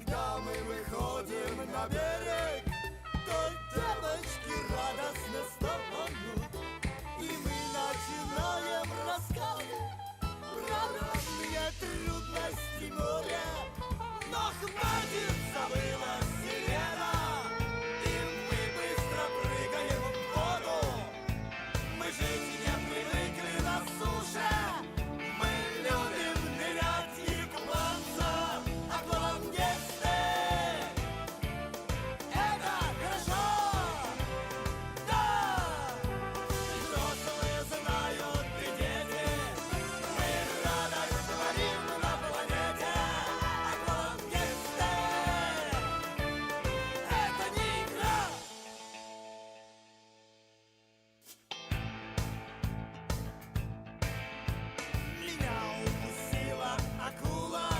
Когда мы выходим на берег, то девочки радостно стонут, и мы начинаем рассказывать про разные трудности моря. Но хватит, забыла сирена, и мы быстро прыгаем в воду. Мы жить не привыкли на суше, мы любим нырять и купаться, аквалангисты. Это хорошо, да, и взрослые знают, и дети. Мы радость творим на планете, аквалангисты. Это не игра. Меня укусила акула,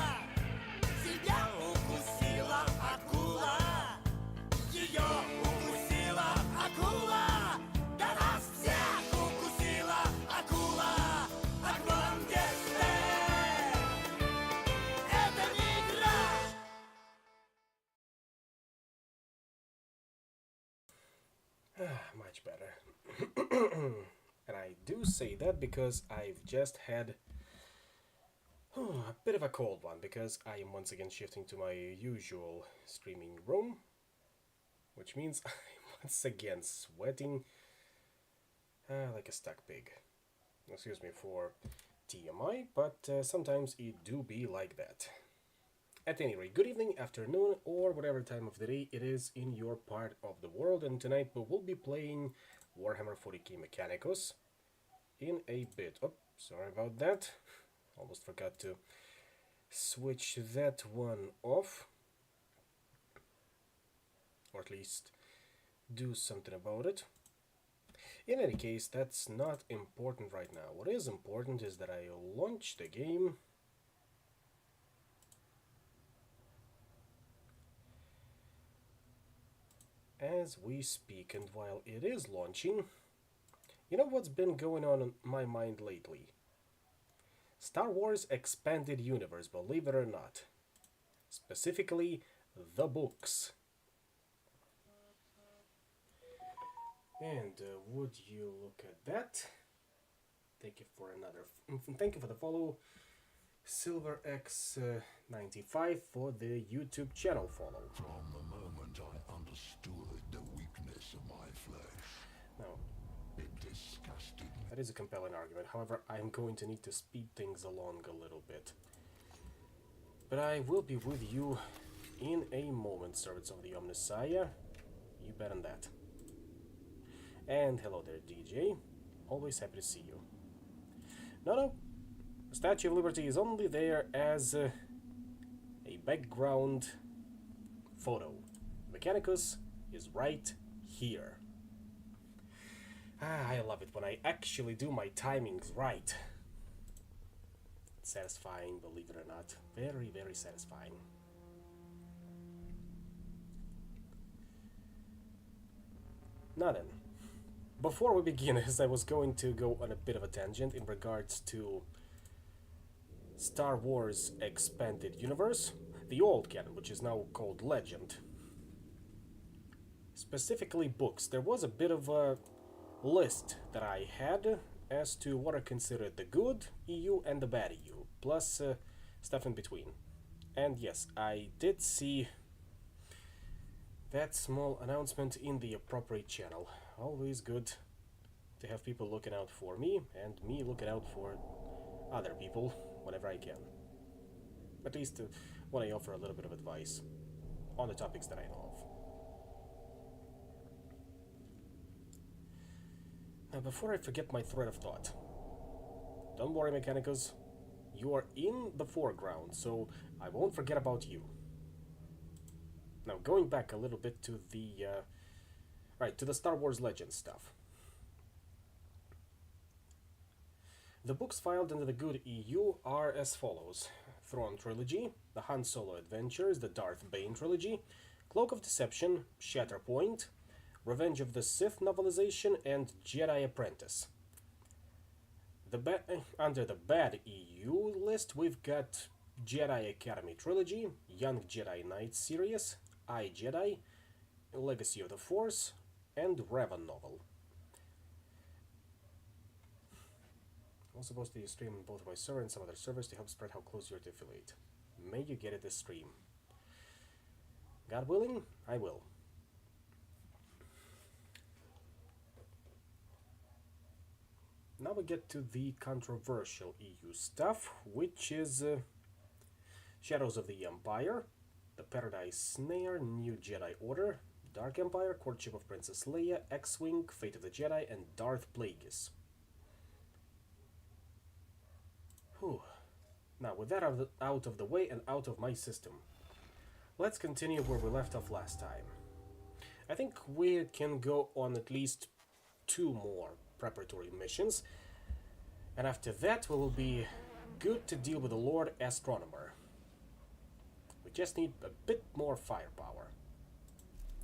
тебя укусила акула, ее укусила акула, да нас всех укусила акула. Аквалангисты, это не игра. Much better. And I do say that because I've just had a bit of a cold one, because I am once again shifting to my usual streaming room, which means I'm once again sweating like a stuck pig. Excuse me for TMI, but sometimes it do be like that. At any rate, good evening, afternoon, or whatever time of the day it is in your part of the world, and tonight we will be playing Warhammer 40k Mechanicus in a bit. Oh, sorry about that. Almost forgot to switch that one off. Or at least do something about it. In any case, that's not important right now. What is important is that I launch the game as we speak, and while it is launching, you know what's been going on in my mind lately? Star Wars Expanded Universe, believe it or not. Specifically, the books. And would you look at that? Thank you for thank you for the follow, SilverX95 for the YouTube channel follow. From the moment I understood the weakness of my flesh, Now, it disgusted me. that is a compelling argument. However, I'm going to need to speed things along a little bit. But I will be with you in a moment, servants of the Omnissiah. You bet on that. And hello there, DJ. Always happy to see you. No, Statue of Liberty is only there as a background photo. Mechanicus is right here. I love it when I actually do my timings right. It's satisfying, believe it or not. Very, very satisfying. Now then, before we begin, as I was going to go on a bit of a tangent in regards to Star Wars Expanded Universe, the old canon, which is now called Legend. Specifically books. There was a bit of a list that I had as to what are considered the good EU and the bad EU, plus stuff in between. And yes, I did see that small announcement in the appropriate channel. Always good to have people looking out for me, and me looking out for other people whenever I can. At least when I offer a little bit of advice on the topics that I know of. Now, before I forget my thread of thought, don't worry, Mechanicus, you are in the foreground, so I won't forget about you. Now, going back a little bit to the to the Star Wars Legends stuff. The books filed under the good EU are as follows: Throne Trilogy, the Han Solo Adventures, the Darth Bane Trilogy, Cloak of Deception, Shatterpoint, Revenge of the Sith novelization, and Jedi Apprentice. Under the bad EU list, we've got Jedi Academy Trilogy, Young Jedi Knight series, I Jedi, Legacy of the Force, and Revan novel. I'm supposed to stream on both my server and some other servers to help spread how close you are to affiliate. May you get it this stream. God willing, I will. Now we get to the controversial EU stuff, which is Shadows of the Empire, The Paradise Snare, New Jedi Order, Dark Empire, Courtship of Princess Leia, X-Wing, Fate of the Jedi, and Darth Plagueis. Whew. Now, with that out of the way and out of my system, let's continue where we left off last time. I think we can go on at least 2 more preparatory missions, and after that we will be good to deal with the Lord Astronomer. We just need a bit more firepower.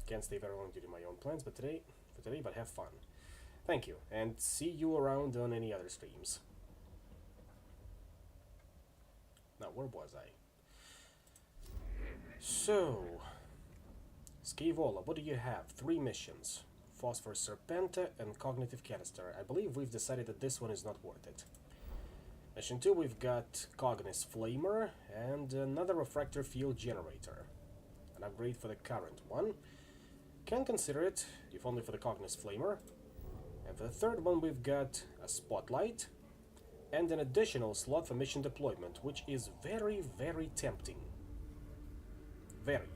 Can't stay very long due to my own plans, but but have fun. Thank you, and see you around on any other streams. Now, where was I? So, Scaevola, what do you have? 3 missions. Phosphor Serpenta and Cognitive Canister. I believe we've decided that this one is not worth it. Mission 2, we've got Cognis Flamer and another Refractor Field Generator. An upgrade for the current one. Can consider it, if only for the Cognis Flamer. And for the third one, we've got a Spotlight and an additional slot for mission deployment, which is very, very tempting. Very.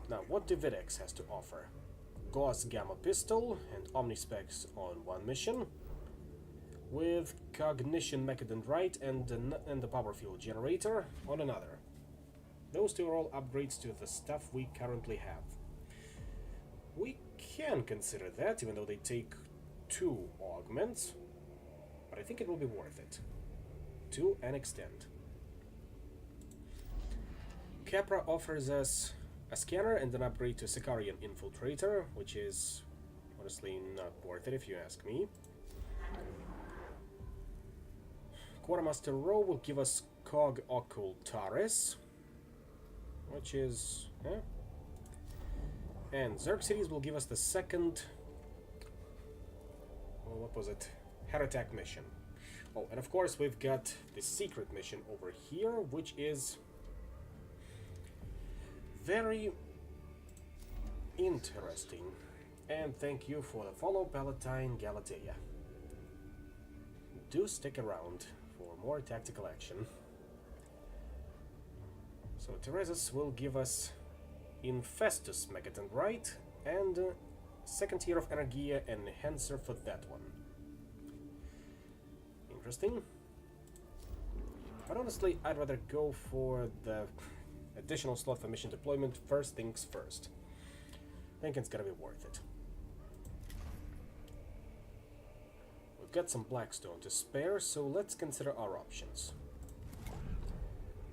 Now, what do Videx has to offer? Gauss Gamma Pistol and Omnispecs on one mission, with Cognition Mechadendrite and the Power Field Generator on another. Those 2 are all upgrades to the stuff we currently have. We can consider that, even though they take 2 augments, but I think it will be worth it. To an extent. Capra offers us a scanner and an upgrade to Sicarian Infiltrator, which is honestly not worth it if you ask me. Quartermaster Row will give us Cog Occultaris, which is... And Xerxes will give us the second... Well, what was it? Heretic mission. Oh, and of course we've got the secret mission over here, which is... very interesting. And thank you for the follow, Palatine Galatea. Do stick around for more tactical action. So Teresa's will give us Infestus Mechadendrite and second tier of Energia Enhancer for that one. Interesting. But honestly, I'd rather go for the additional slot for mission deployment first things first. I think it's gonna be worth it. We've got some Blackstone to spare, so let's consider our options.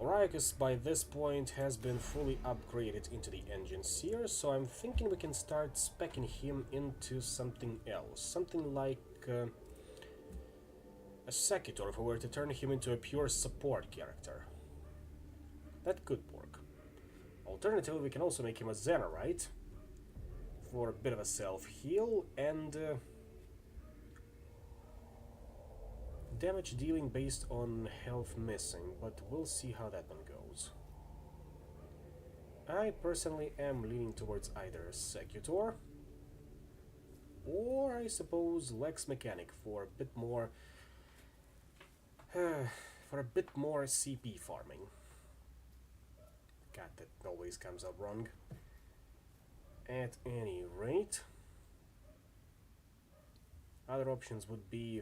Oriacus by this point has been fully upgraded into the engine seer, so I'm thinking we can start speccing him into something else. Something like a Secutor if we were to turn him into a pure support character. That could work. Alternatively, we can also make him a Xenarite for a bit of a self-heal and damage dealing based on health missing, but we'll see how that one goes. I personally am leaning towards either Secutor or I suppose Lex Mechanic for a bit more CP farming. God, that always comes up wrong. At any rate, other options would be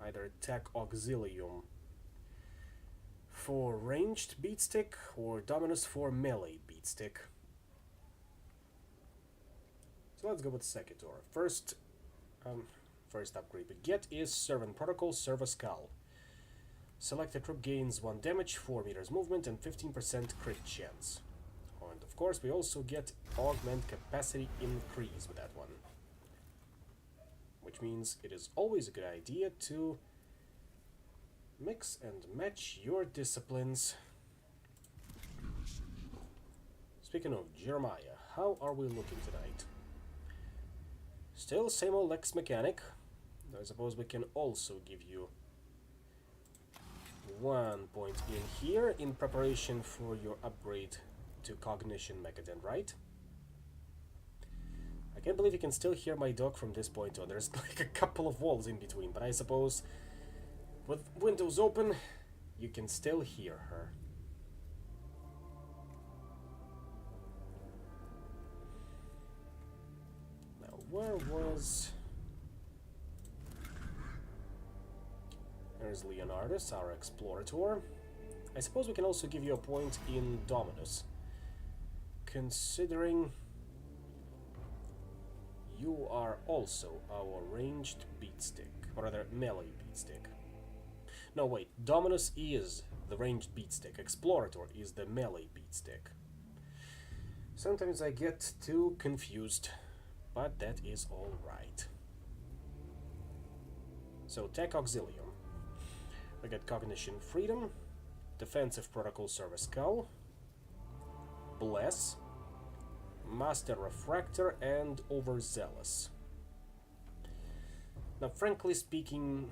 either Tech Auxilium for ranged beatstick or Dominus for melee beatstick. So let's go with Secutor. First upgrade we get is Servant Protocol Serve a Skull. Selected troop gains 1 damage, 4 meters movement, and 15% crit chance. And of course, we also get augment capacity increase with that one. Which means it is always a good idea to Mix and match your disciplines. Speaking of Jeremiah, how are we looking tonight? Still same old ex-mechanic. I suppose we can also give you 1 point in here in preparation for your upgrade to cognition mechaden, right? I can't believe you can still hear my dog from this point on. There's like a couple of walls in between, but I suppose with windows open, you can still hear her. Now, where was... There's Leonardus, our explorator. I suppose we can also give you a point in Dominus, considering you are also our ranged beatstick, or rather melee beatstick. No, wait, Dominus is the ranged beatstick, Explorator is the melee beatstick. Sometimes I get too confused, but that is alright. So, Tech Auxilium. We get Cognition Freedom, Defensive Protocol Service Skull, Bless, Master Refractor, and Overzealous. Now, frankly speaking,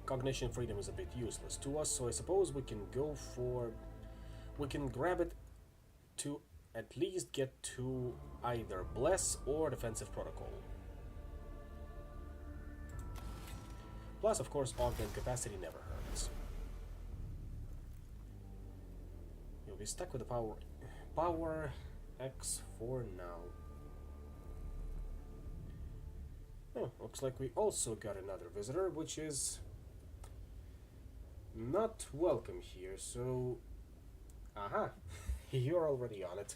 Cognition Freedom is a bit useless to us, so I suppose we can go for... we can grab it to at least get to either Bless or Defensive Protocol. Plus, of course, Augment Capacity never hurts. You'll be stuck with the Power X for now. Oh, looks like we also got another visitor, which is not welcome here, so... Aha! You're already on it.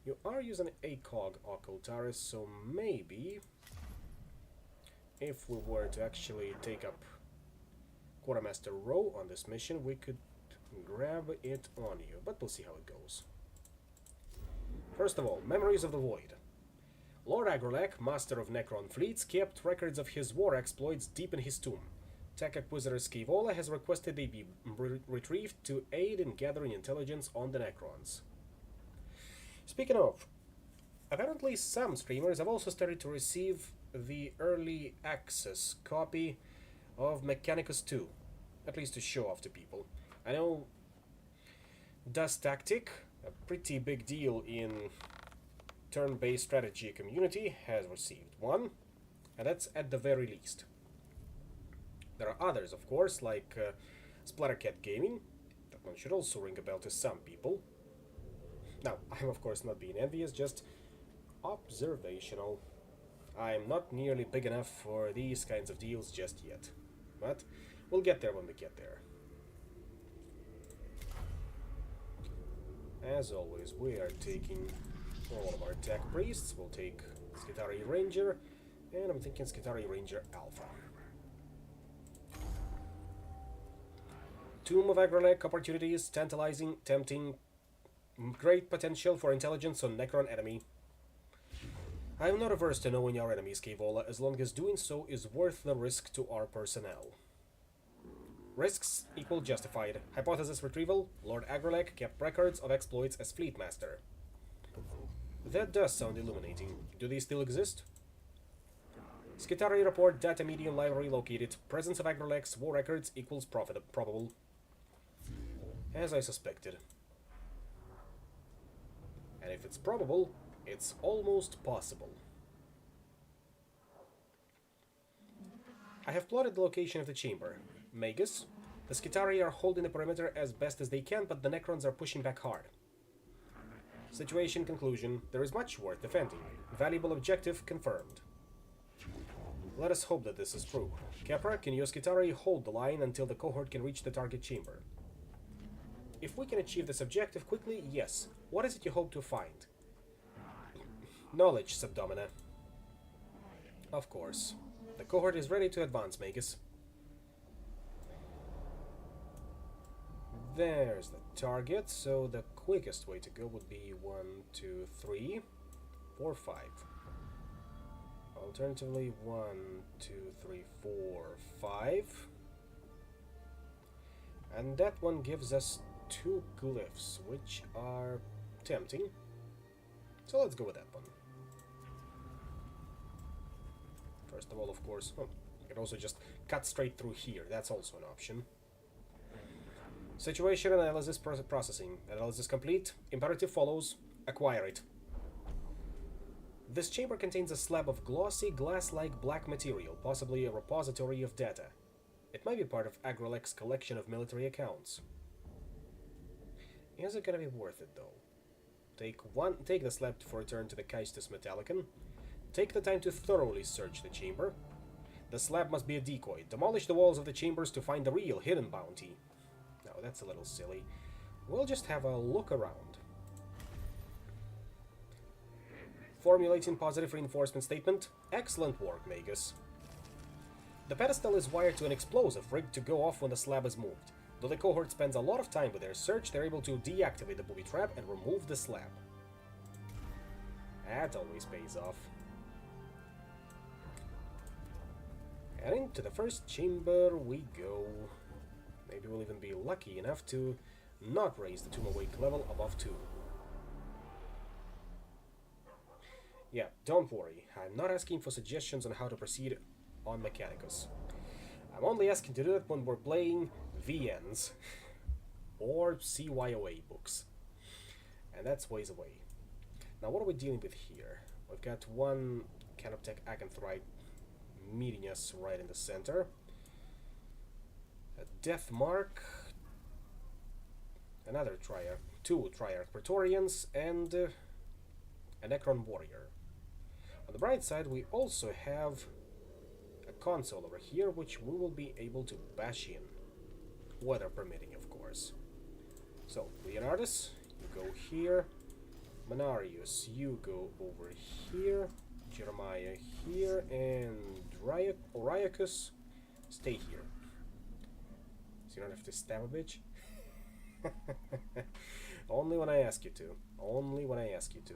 You are using ACOG Occultaris, so maybe... if we were to actually take up Quartermaster Row on this mission, we could grab it on you, but we'll see how it goes. First of all, Memories of the Void. Lord Agrolek, master of Necron fleets, kept records of his war exploits deep in his tomb. Tech Acquisitor Scaevola has requested they be retrieved to aid in gathering intelligence on the Necrons. Speaking of, apparently some streamers have also started to receive the early access copy of Mechanicus 2, at least to show off to people. I know Dust Tactic, a pretty big deal in turn-based strategy community, has received one, and that's at the very least. There are others, of course, like Splattercat Gaming. That one should also ring a bell to some people. Now, I'm of course not being envious, just observational. I'm not nearly big enough for these kinds of deals just yet, but we'll get there when we get there. As always, we are taking all of our tech priests. We'll take Skitari Ranger, and I'm thinking Skitari Ranger Alpha. Tomb of Agrolek, opportunities, tantalizing, tempting, great potential for intelligence on Necron enemy. I am not averse to knowing our enemies, Scaevola, as long as doing so is worth the risk to our personnel. Risks equal justified. Hypothesis retrieval. Lord Agrolek kept records of exploits as Fleet Master. That does sound illuminating. Do they still exist? Skitari report data medium library located. Presence of Agrolek's war records equals probable. As I suspected. And if it's probable, it's almost possible. I have plotted the location of the chamber. Magus. The Skitari are holding the perimeter as best as they can, but the Necrons are pushing back hard. Situation conclusion. There is much worth defending. Valuable objective confirmed. Let us hope that this is true. Kepra, can your Skitari hold the line until the cohort can reach the target chamber? If we can achieve this objective quickly, yes. What is it you hope to find? Knowledge, Subdomina. Of course. The cohort is ready to advance, Magus. There's the target, so the quickest way to go would be 1, 2, 3, 4, 5. Alternatively, 1, 2, 3, 4, 5. And that one gives us 2 glyphs, which are tempting. So let's go with that one. First of all, of course, you can also just cut straight through here. That's also an option. Situation analysis processing. Analysis complete. Imperative follows. Acquire it. This chamber contains a slab of glossy, glass-like black material, possibly a repository of data. It might be part of Agrilex's collection of military accounts. Is it gonna be worth it, though? Take the slab for return to the Caestus Metallicon. Take the time to thoroughly search the chamber. The slab must be a decoy. Demolish the walls of the chambers to find the real hidden bounty. No, that's a little silly. We'll just have a look around. Formulating positive reinforcement statement. Excellent work, Magus. The pedestal is wired to an explosive rigged to go off when the slab is moved. Though the cohort spends a lot of time with their search, they're able to deactivate the booby trap and remove the slab. That always pays off. And into the first chamber we go. Maybe we'll even be lucky enough to not raise the tomb awake level above 2. Yeah, don't worry. I'm not asking for suggestions on how to proceed on Mechanicus. I'm only asking to do it when we're playing VNs or CYOA books. And that's ways away. Now what are we dealing with here? We've got one Canoptech Acanthrite meeting us right in the center. A Death Mark, another Triarch, 2 Triarch Praetorians, and a Necron Warrior. On the bright side, we also have a console over here, which we will be able to bash in. Weather permitting, of course. So, Leonardus, you go here. Manarius, you go over here. Jeremiah here. And Oriacus, stay here. So you don't have to stab a bitch? Only when I ask you to. Only when I ask you to.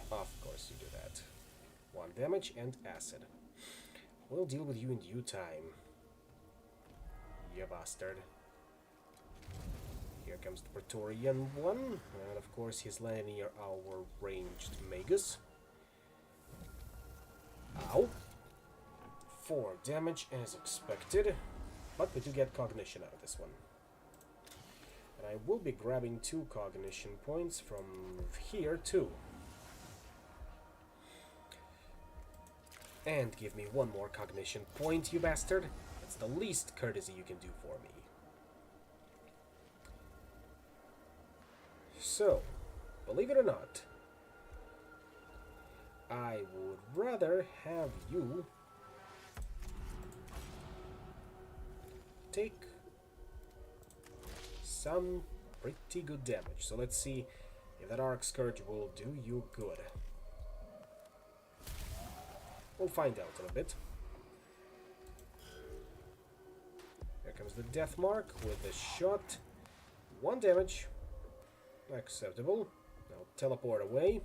Of course you do that. 1 damage and acid. We'll deal with you in due time. You bastard. Here comes the Praetorian one. And of course he's landing near our ranged Magus. Ow. 4 damage as expected. But we do get cognition out of this one. And I will be grabbing 2 cognition points from here too. And give me 1 more cognition point, you bastard. That's the least courtesy you can do for me. So, believe it or not, I would rather have you take some pretty good damage. So let's see if that Arc Scourge will do you good. We'll find out in a bit. Here comes the Death Mark with the shot. 1 damage. Acceptable. Now teleport away.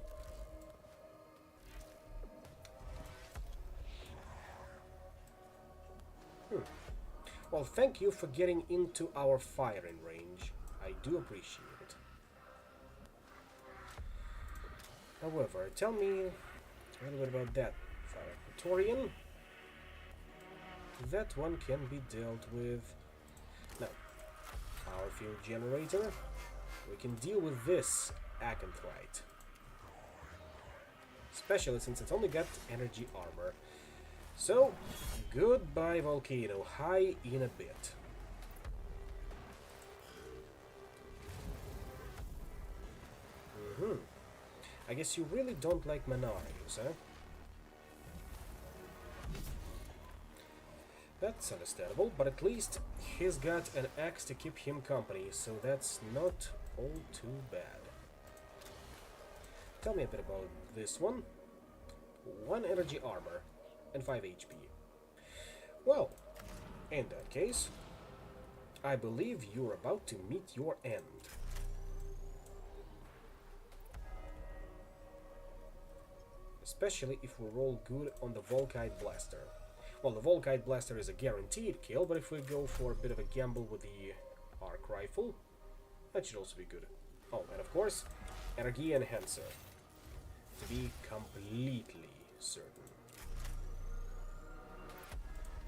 Well, thank you for getting into our firing range. I do appreciate it. However, tell me a little bit about that Fire Praetorian. That one can be dealt with. Now, Power Field Generator. We can deal with this Acanthrite. Especially since it's only got energy armor. So, goodbye Volcano. Hi in a bit. I guess you really don't like Manarius, huh? That's understandable, but at least he's got an axe to keep him company, so that's not all too bad. Tell me a bit about this one. 1 energy armor and 5 HP. Well, in that case, I believe you're about to meet your end. Especially if we roll good on the Volkite Blaster. Well, the Volkite Blaster is a guaranteed kill, but if we go for a bit of a gamble with the Arc Rifle, that should also be good. Oh, and of course, Energy Enhancer. To be completely certain.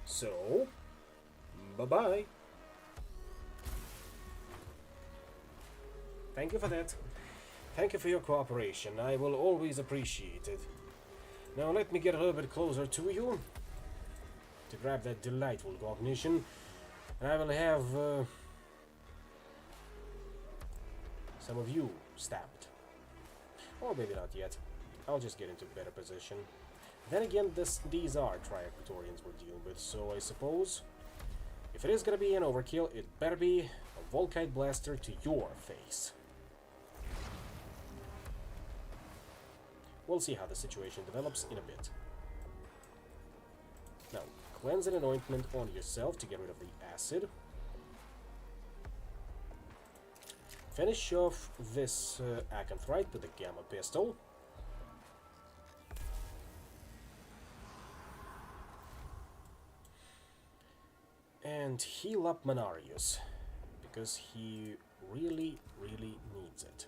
So, bye-bye. Thank you for that. Thank you for your cooperation. I will always appreciate it. Now let me get a little bit closer to you to grab that delightful cognition. I will have some of you stabbed. Or maybe not yet. I'll just get into better position. Then again, these are Triacritorians we're dealing with, so I suppose if it is gonna be an overkill, it better be a Volkite Blaster to your face. We'll see how the situation develops in a bit. Now, cleanse and anointment on yourself to get rid of the acid. Finish off this Acanthrite with the Gamma Pistol. And heal up Manarius, because he really, really needs it.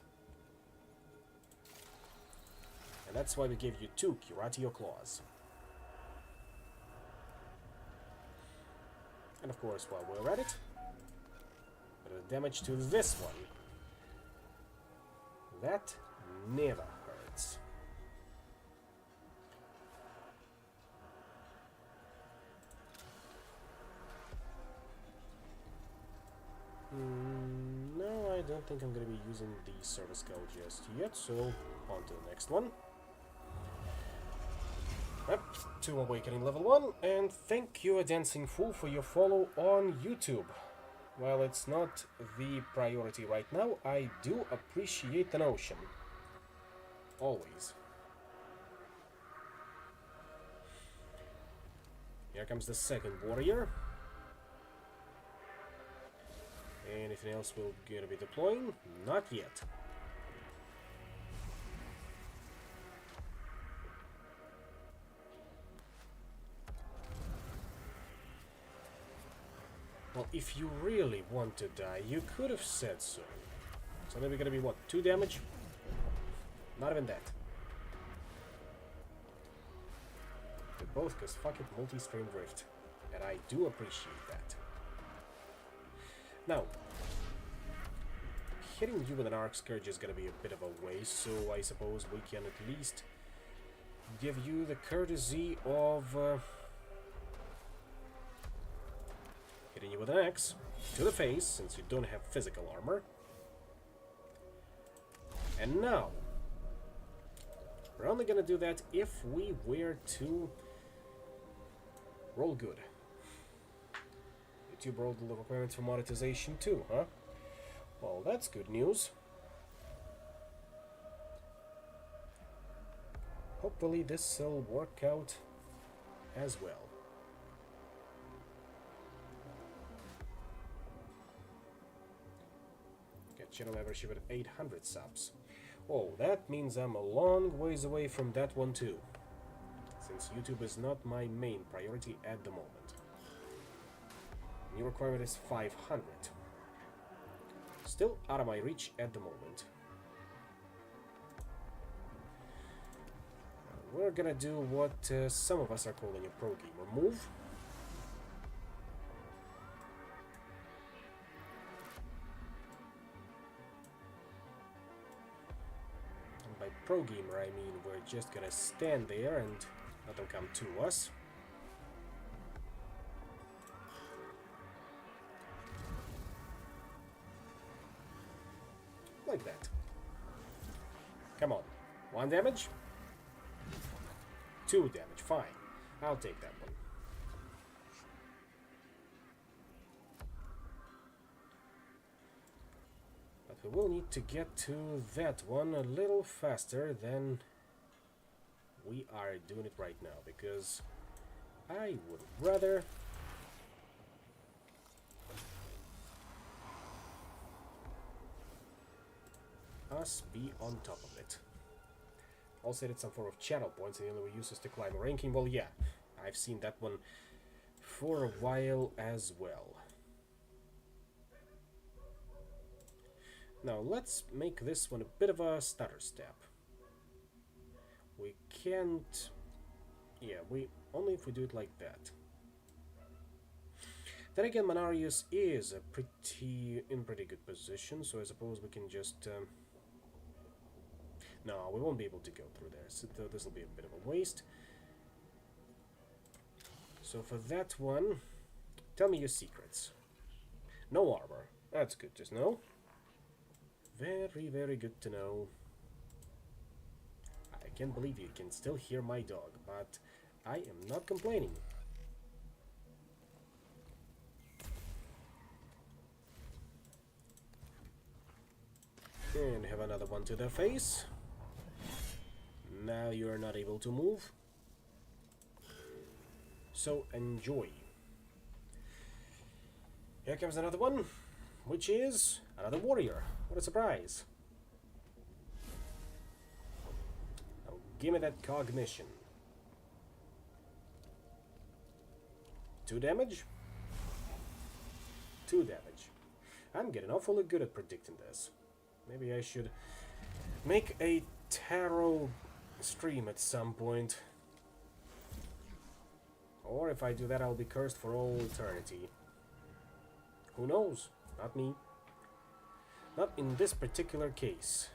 And that's why we give you 2 Curatio Claws. And of course, while we're at it, a bit of damage to this one. That never hurts. No, I don't think I'm going to be using the Service Skull just yet, so on to the next one. Yep, 2 Awakening level 1, and thank you, A Dancing Fool, for your follow on YouTube. While it's not the priority right now, I do appreciate the notion. Always. Here comes the second warrior. Anything else we're gonna be deploying? Not yet. Well, if you really want to die, you could have said so. So then we're gonna be what? 2 damage? Not even that. They both cause fucking multi-stream drift. And I do appreciate that. Now, hitting you with an Arc Scourge is gonna be a bit of a waste, so I suppose we can at least give you the courtesy of hitting you with an axe to the face, since you don't have physical armor. And now, we're only gonna do that if we were to roll good. YouTube rolled the requirements for monetization too, huh? Well, that's good news. Hopefully this will work out as well. Get channel membership at 800 subs. Oh, that means I'm a long ways away from that one too, since YouTube is not my main priority at the moment. New requirement is 500. Still out of my reach at the moment. We're gonna do what some of us are calling a pro gamer move. And by pro gamer I mean we're just gonna stand there and let them come to us. Like that. Come on. 1 damage? 2 damage. Fine. I'll take that one. But we will need to get to that one a little faster than we are doing it right now, because I would rather us be on top of it. Also added some form of channel points and the only uses to climb a ranking. Well, yeah, I've seen that one for a while as well. Now let's make this one a bit of a stutter step. We can't... Yeah, we only if we do it like that. Then again, Manarius is in pretty good position, so I suppose we can just... No, we won't be able to go through there, so this will be a bit of a waste. So for that one, tell me your secrets. No armor. That's good to know. Very, very good to know. I can't believe you can still hear my dog, but I am not complaining. And have another one to the face. Now you are not able to move. So enjoy. Here comes another one, which is another warrior. What a surprise. Now give me that cognition. 2 damage? 2 damage. I'm getting awfully good at predicting this. Maybe I should make a tarot stream at some point. Or if I do that, I'll be cursed for all eternity. Who knows? Not me. Not in this particular case.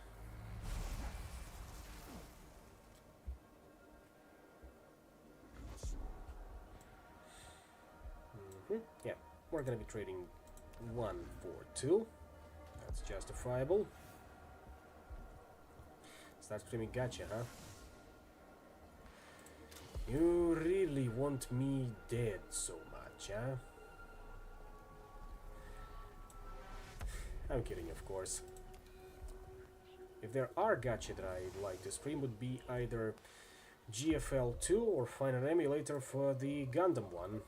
Yeah, we're gonna be trading 1 for 2. That's justifiable. Start screaming gacha, huh? You really want me dead so much, huh? I'm kidding, of course. If there are gacha that I'd like to stream, would be either GFL 2 or find an emulator for the Gundam one.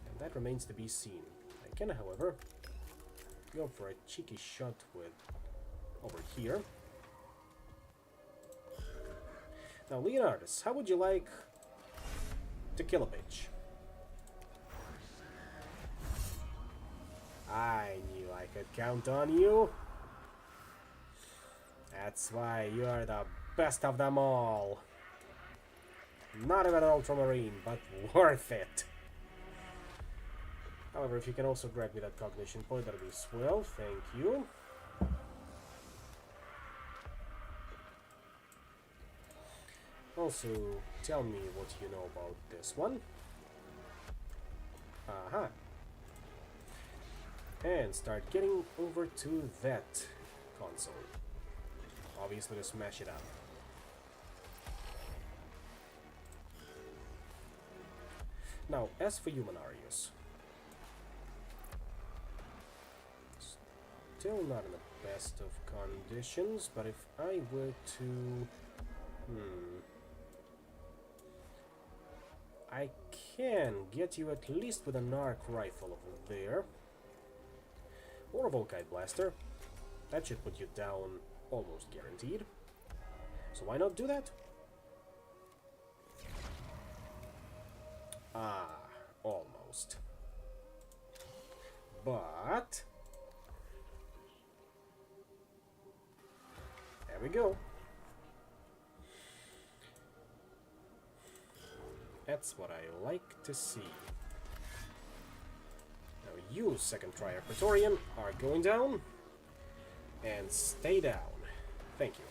And that remains to be seen. I can, however, go for a cheeky shot with over here. Now, Leonardus, how would you like to kill a bitch? I knew I could count on you. That's why you are the best of them all. Not even an Ultramarine, but worth it. However, if you can also grab me that cognition point, that'll be swell. Thank you. Also, tell me what you know about this one. Aha. And start getting over to that console. Obviously to smash it up. Now, as for Humanarius, still not in the best of conditions, but if I were to... I can get you at least with an arc rifle over there. Or a Volkite blaster. That should put you down almost guaranteed. So why not do that? Ah, almost. But... there we go. That's what I like to see. Now you, second trier Praetorian, are going down. And stay down. Thank you.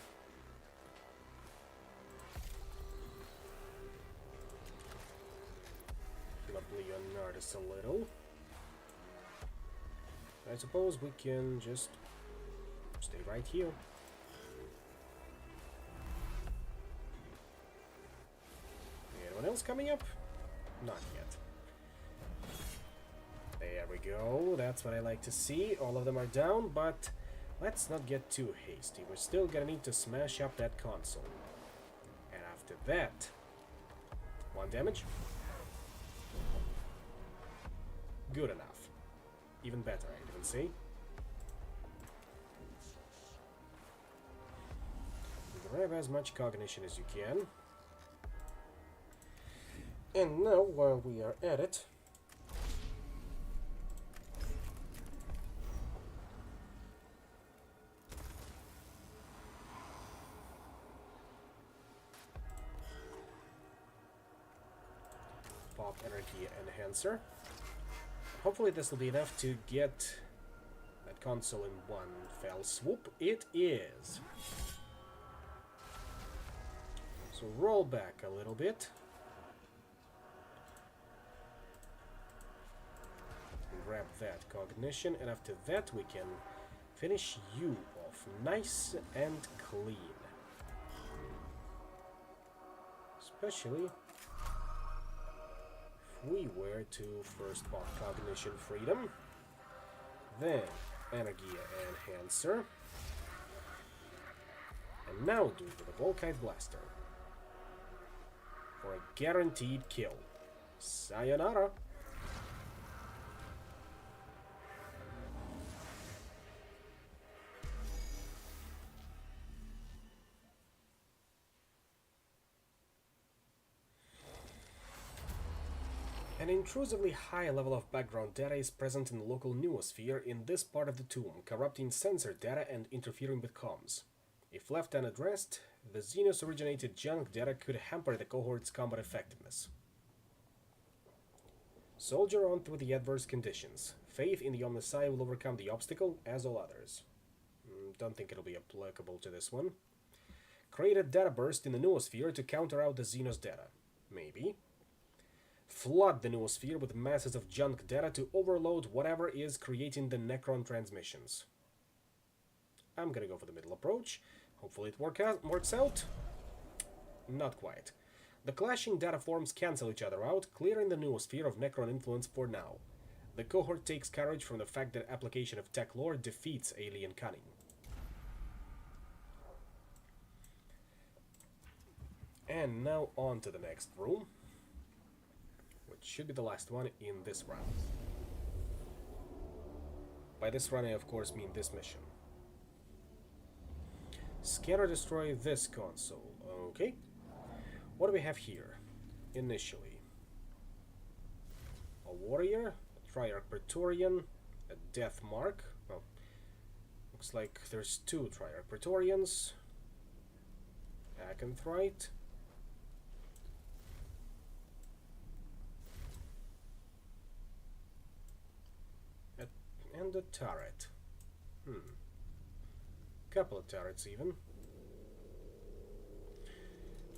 Heal up Leonardus a little. I suppose we can just stay right here. Anyone else coming up? Not yet. There we go. That's what I like to see. All of them are down, but let's not get too hasty. We're still gonna need to smash up that console. And after that... 1 damage. Good enough. Even better, I'd even say. Grab as much cognition as you can. And now, while we are at it, pop Energy Enhancer. Hopefully this will be enough to get that console in one fell swoop. It is. So roll back a little bit. Grab that cognition, and after that we can finish you off nice and clean. Especially if we were to first pop cognition freedom, then energy enhancer, and now do it with a Volkite blaster for a guaranteed kill. Sayonara. An intrusively high level of background data is present in the local noosphere in this part of the tomb, corrupting sensor data and interfering with comms. If left unaddressed, the Xenos-originated junk data could hamper the cohort's combat effectiveness. Soldier on through the adverse conditions. Faith in the Omnissiah will overcome the obstacle, as all others. Don't think it'll be applicable to this one. Create a data burst in the noosphere to counter out the Xenos data. Maybe. Flood the noosphere with masses of junk data to overload whatever is creating the Necron transmissions. I'm gonna go for the middle approach. Hopefully it works out. Not quite. The clashing data forms cancel each other out, clearing the noosphere of Necron influence for now. The cohort takes courage from the fact that application of tech lore defeats alien cunning. And now on to the next room, which should be the last one in this round. By this run I of course mean this mission. Scan or destroy this console. Okay. What do we have here? Initially. A warrior, a Triarch Praetorian, a Death Mark. Well, looks like there's two Triarch Praetorians. Acanthite. And a turret. Couple of turrets even.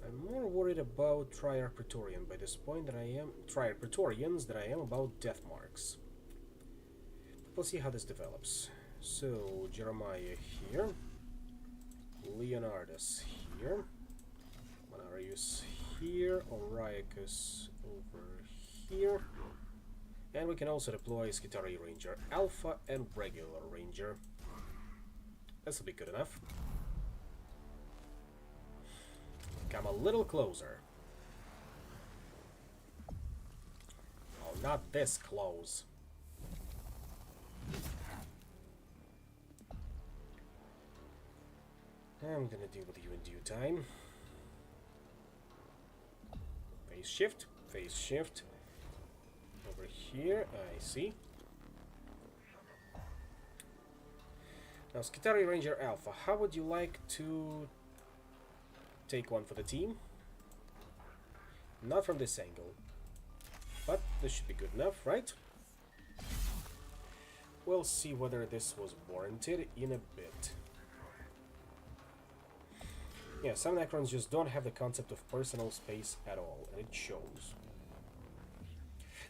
I'm more worried about Triarch Praetorian by this point than I am Triarch Praetorians than I am about Death Marks. But we'll see how this develops. So Jeremiah here, Leonardus here, Manarius here, Oriacus over here. And we can also deploy Skitari Ranger Alpha and regular Ranger. This will be good enough. Come a little closer. Oh, not this close. I'm gonna deal with you in due time. Phase shift, phase shift. Over here, I see. Now, Skitari Ranger Alpha, how would you like to take one for the team? Not from this angle, but this should be good enough, right? We'll see whether this was warranted in a bit. Yeah, some Necrons just don't have the concept of personal space at all, and it shows.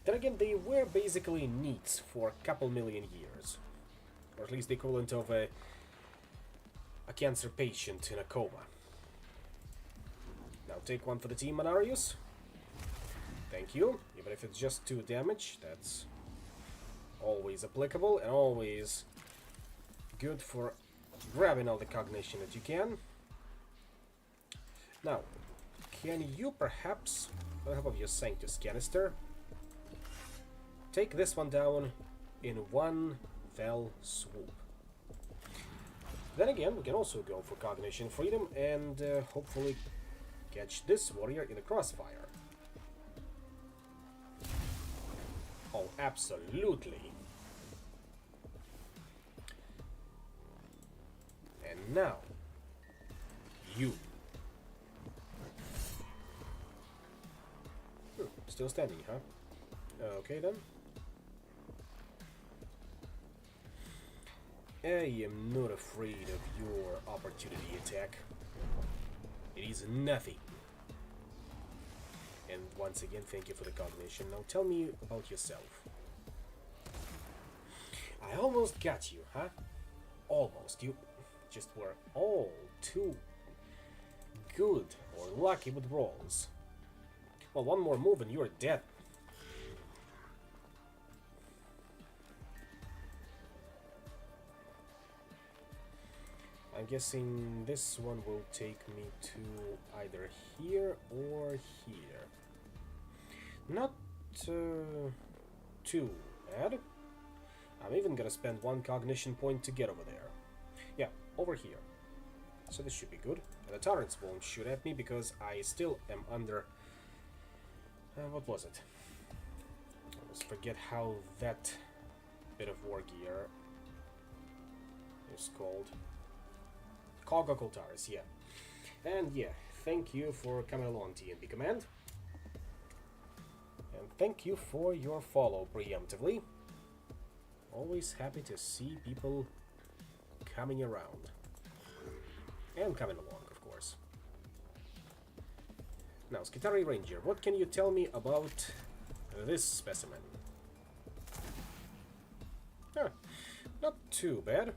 Then again, they were basically neats for a couple million years. Or at least the equivalent of a cancer patient in a coma. Now take one for the team, Manarius. Thank you. Even if it's just 2 damage, that's always applicable and always good for grabbing all the cognition that you can. Now, can you perhaps, with the help of your Sanctus canister, take this one down in one fell swoop. Then again, we can also go for Cognition Freedom and hopefully catch this warrior in the crossfire. Oh, absolutely. And now, you. Still standing, huh? Okay then. I am not afraid of your opportunity attack. It is nothing. And once again, thank you for the cognition. Now tell me about yourself. I almost got you, huh? Almost. You just were all too good or lucky with rolls. Well, one more move and you're dead. I'm guessing this one will take me to either here or here. Not too bad. I'm even gonna spend one cognition point to get over there. Yeah, over here. So this should be good. And the turrets won't shoot at me because I still am under... what was it? I almost forget how that bit of war gear is called. Cognicle turrets, yeah. And yeah, thank you for coming along, TNB Command. And thank you for your follow preemptively. Always happy to see people coming around. And coming along, of course. Now, Skitari Ranger, what can you tell me about this specimen? Huh, not too bad.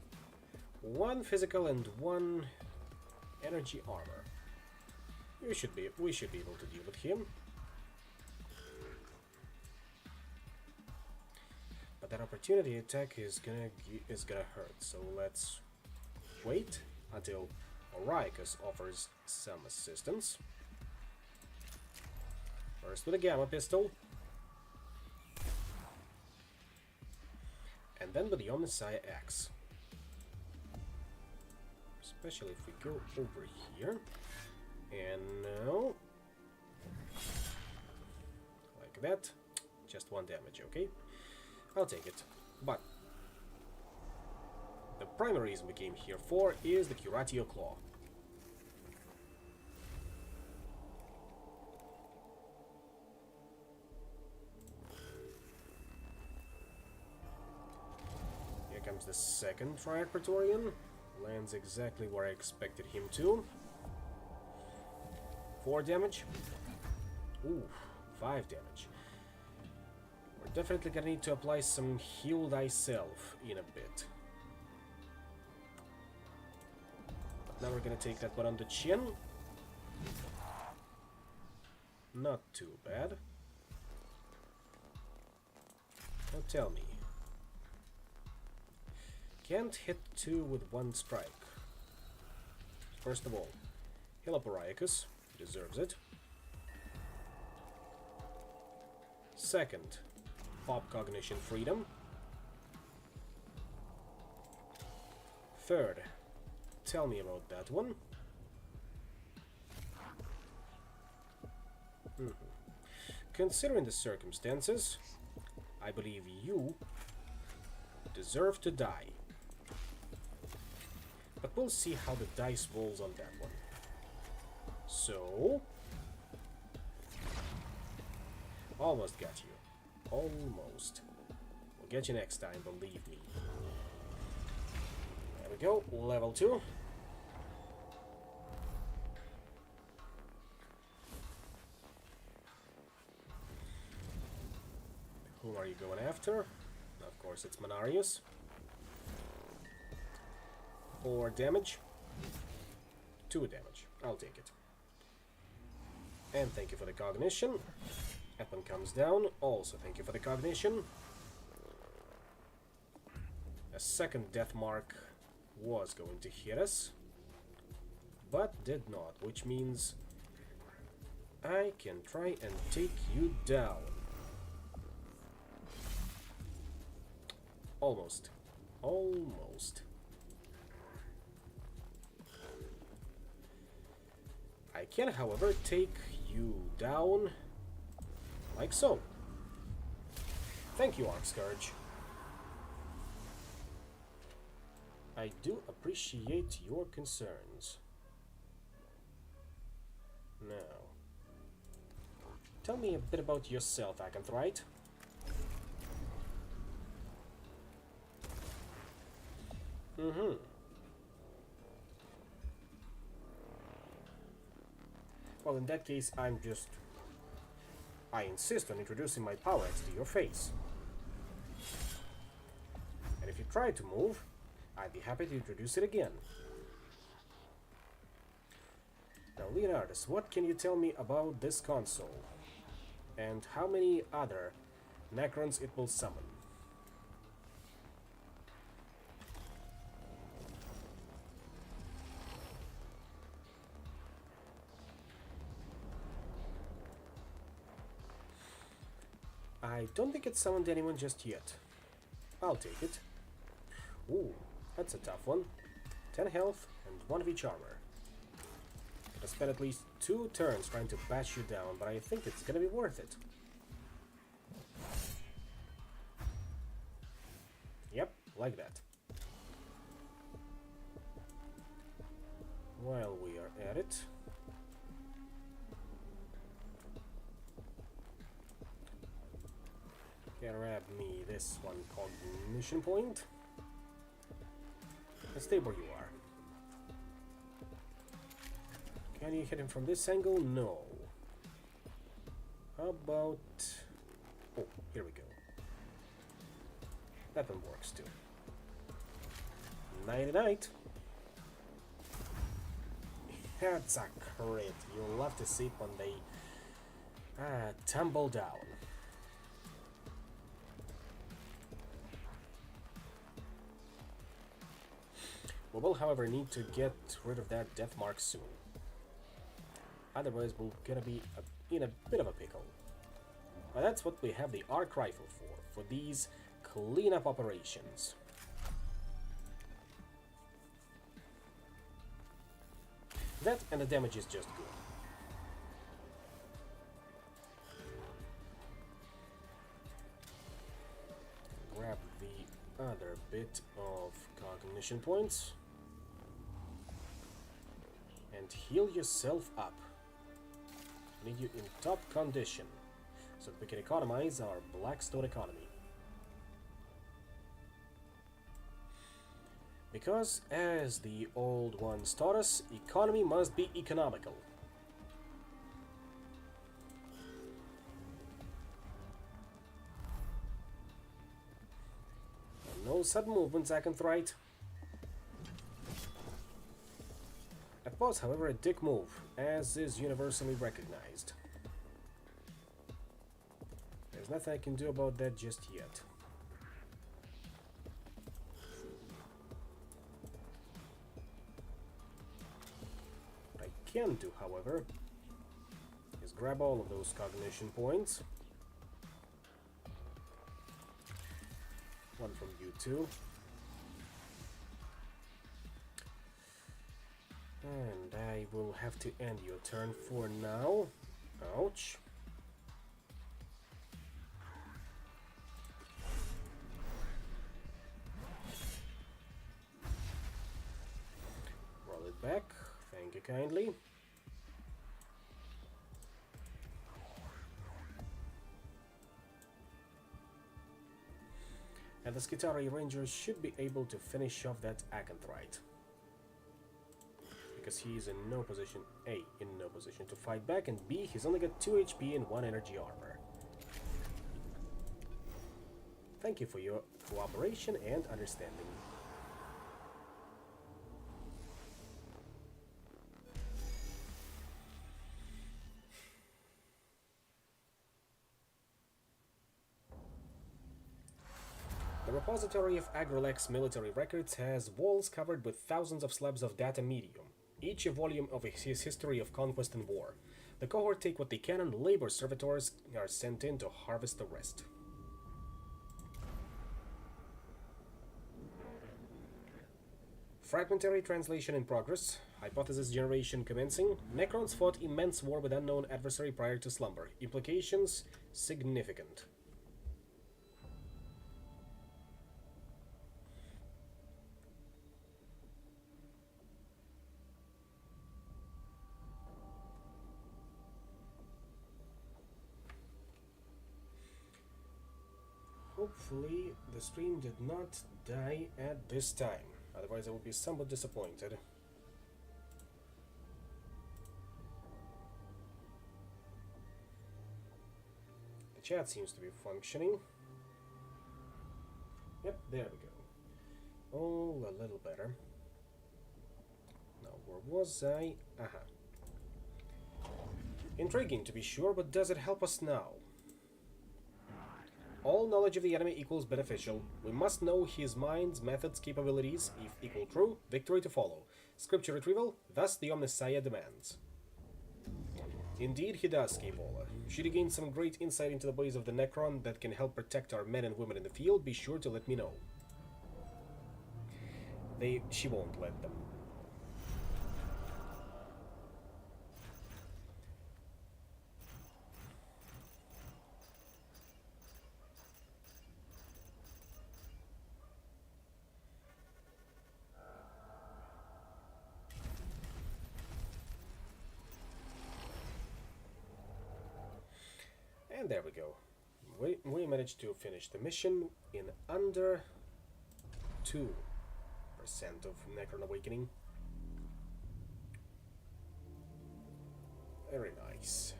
One physical and one energy armor. We should be able to deal with him. But that opportunity attack is gonna hurt. So let's wait until Oriacus offers some assistance. First with a Gamma Pistol. And then with the Omnissiah Axe. Especially if we go over here. And now... like that. Just one damage, okay? I'll take it. But the primary reason we came here for is the Curatio Claw. Here comes the second Triad Praetorian. Lands exactly where I expected him to. 4 damage. Ooh, 5 damage. We're definitely gonna need to apply some heal thyself in a bit. But now we're gonna take that one on the chin. Not too bad. Now tell me. Can't hit 2 with 1 strike. First of all, heal up Oriacus. Deserves it. Second, pop Cognition Freedom. Third, tell me about that one. Considering the circumstances, I believe you deserve to die. But we'll see how the dice rolls on that one. So... almost got you. Almost. We'll get you next time, believe me. There we go, level 2. Who are you going after? Of course, it's Manarius. 4 damage. 2 damage. I'll take it. And thank you for the cognition. That one comes down. Also thank you for the cognition. A second death mark was going to hit us, but did not, which means I can try and take you down. Almost. Almost. I can, however, take you down like so. Thank you, Arcscourge. I do appreciate your concerns. Now, tell me a bit about yourself, Acanthite. Mm-hmm. Well, in that case, I insist on introducing my power X to your face. And if you try to move, I'd be happy to introduce it again. Now, Leonardus, what can you tell me about this console? And how many other Necrons it will summon? I don't think it summoned anyone just yet. I'll take it. Ooh, that's a tough one. 10 health and 1 of each armor. I spent at least 2 turns trying to bash you down, but I think it's gonna be worth it. Yep, like that. While we are at it, grab me this one called Mission Point. And stay where you are. Can you hit him from this angle? No. How about... Oh, here we go. That one works too. Nighty-night. That's a crit. You'll love to see it when they tumble down. We will, however, need to get rid of that death mark soon. Otherwise, we're gonna be in a bit of a pickle. But that's what we have the arc rifle for these cleanup operations. That and the damage is just good. Grab the other bit of cognition points. And heal yourself up. Need you in top condition, so that we can economize our Blackstone economy. Because, as the old ones taught us, economy must be economical. And no sudden movements, Acanthite. That was, however, a dick move, as is universally recognized. There's nothing I can do about that just yet. What I can do, however, is grab all of those cognition points. One from you two. And I will have to end your turn for now. Ouch. Roll it back. Thank you kindly. And the Skitarii Rangers should be able to finish off that Acanthite. Because he is in no position, A, in no position to fight back, and B, he's only got 2 HP and 1 energy armor. Thank you for your cooperation and understanding. The repository of Agrolex's military records has walls covered with thousands of slabs of data medium, each a volume of his history of conquest and war. The cohort take what they can and labor servitors are sent in to harvest the rest. Fragmentary translation in progress. Hypothesis generation commencing. Necrons fought immense war with unknown adversary prior to slumber. Implications significant. Hopefully the stream did not die at this time, otherwise I would be somewhat disappointed. The chat seems to be functioning. Yep, there we go. Oh, a little better. Now, where was I? Aha. Intriguing to be sure, but does it help us now? All knowledge of the enemy equals beneficial. We must know his mind's methods, capabilities. If equal true, victory to follow. Scripture retrieval, thus the Omnissiah demands. Indeed he does, Scapola. Should you gain some great insight into the ways of the Necron that can help protect our men and women in the field, be sure to let me know. She won't let them. And there we go. We managed to finish the mission in under 2% of Necron Awakening. Very nice.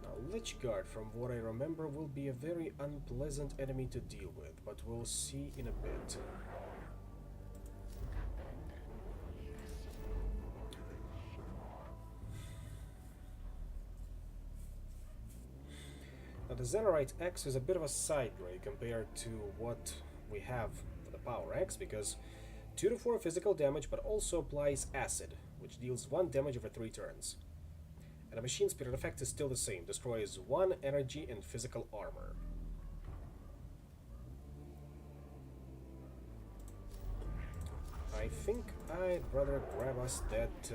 Now, Lich Guard, from what I remember, will be a very unpleasant enemy to deal with, but we'll see in a bit. Now the Xenarite X is a bit of a side grade compared to what we have for the Power X, because 2 to 4 physical damage, but also applies acid, which deals 1 damage over 3 turns. And the machine spirit effect is still the same, destroys 1 energy and physical armor. I think I'd rather grab us that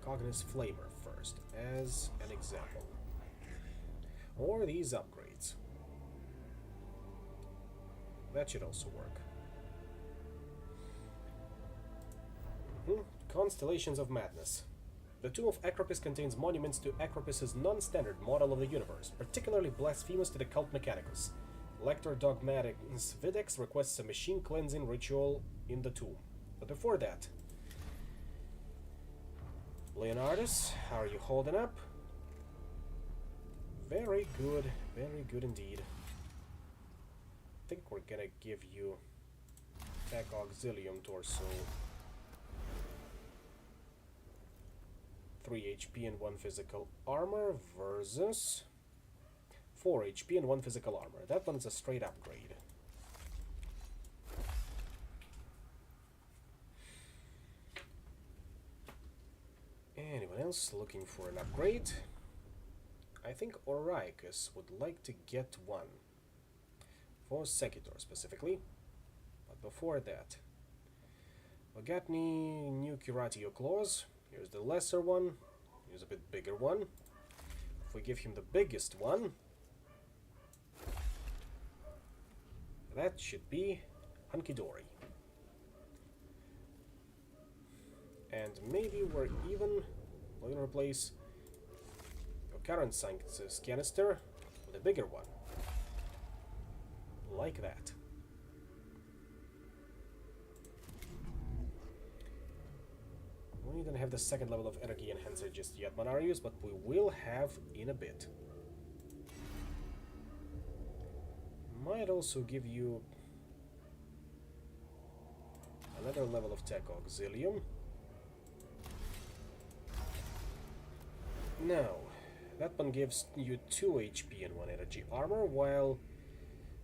Cognis Flamer first, as an example. Or these upgrades. That should also work. Constellations of Madness. The Tomb of Acropis contains monuments to Acropis's non-standard model of the universe, particularly blasphemous to the cult Mechanicus. Lector Dogmatic's Videx requests a machine cleansing ritual in the tomb. But before that, Leonardus, how are you holding up? Very good indeed. I think we're gonna give you Tech Auxilium Torso. 3 HP and 1 physical armor versus 4 HP and 1 physical armor. That one's a straight upgrade. Anyone else looking for an upgrade? I think Oricus would like to get one. For Sekitor specifically. But before that, we got any new Curatio Claws. Here's the lesser one. Here's a bit bigger one. If we give him the biggest one, that should be Hunky Dory. And maybe we're going to replace your current Sanctus canister with a bigger one. Like that. We don't have the second level of energy enhancer just yet, Monarius, but we will have in a bit. Might also give you another level of Tech Auxilium. Now, that one gives you 2 HP and 1 energy armor, while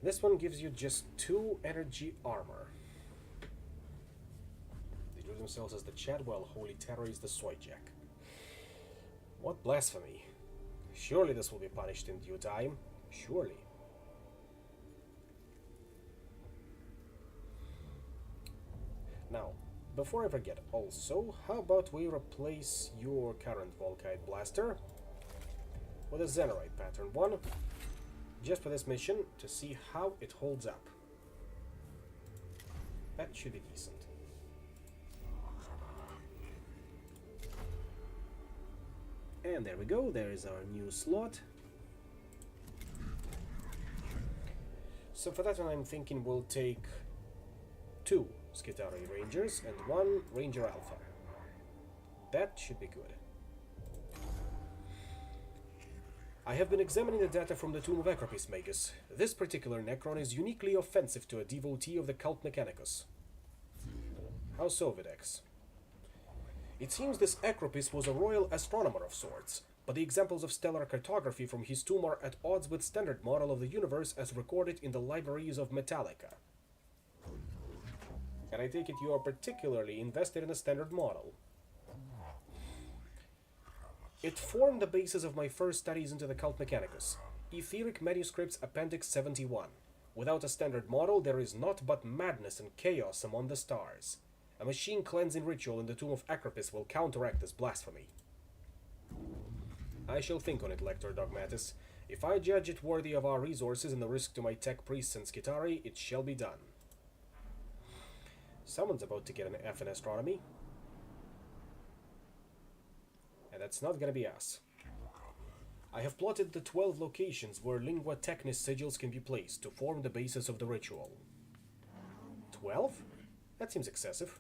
this one gives you just 2 energy armor. They do themselves as the chat, while Holy Terror is the soy jack. What blasphemy! Surely this will be punished in due time. Surely. Now, before I forget, also, how about we replace your current Volkite blaster with a Zenorite pattern one, just for this mission, to see how it holds up. That should be decent. And there we go, there is our new slot. So for that one I'm thinking we'll take 2 Skitarii Rangers and 1 Ranger Alpha. That should be good. I have been examining the data from the Tomb of Acropis, Magus. This particular Necron is uniquely offensive to a devotee of the cult Mechanicus. How so, Videx? It seems this Acropis was a royal astronomer of sorts, but the examples of stellar cartography from his tomb are at odds with standard model of the universe as recorded in the libraries of Metallica. And I take it you are particularly invested in the standard model. It formed the basis of my first studies into the cult Mechanicus. Etheric Manuscripts Appendix 71. Without a standard model, there is naught but madness and chaos among the stars. A machine cleansing ritual in the tomb of Acropis will counteract this blasphemy. I shall think on it, Lector Dogmatis. If I judge it worthy of our resources and the risk to my tech priests and Skitarii, it shall be done. Someone's about to get an F in astronomy. And that's not gonna be us. I have plotted the 12 locations where Lingua Technis sigils can be placed to form the basis of the ritual. 12? That seems excessive.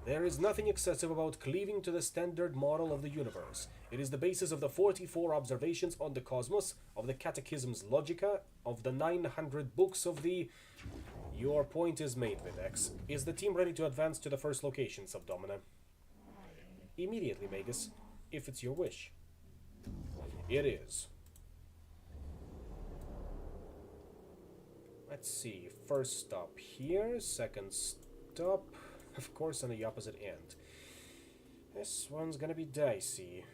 There is nothing excessive about cleaving to the standard model of the universe. It is the basis of the 44 observations on the cosmos, of the Catechism's Logica, of the 900 books of the... Your point is made, Videx. Is the team ready to advance to the first location, Subdomina? Immediately, Magus, if it's your wish. It is. Let's see, first stop here, second stop, of course, on the opposite end. This one's gonna be dicey.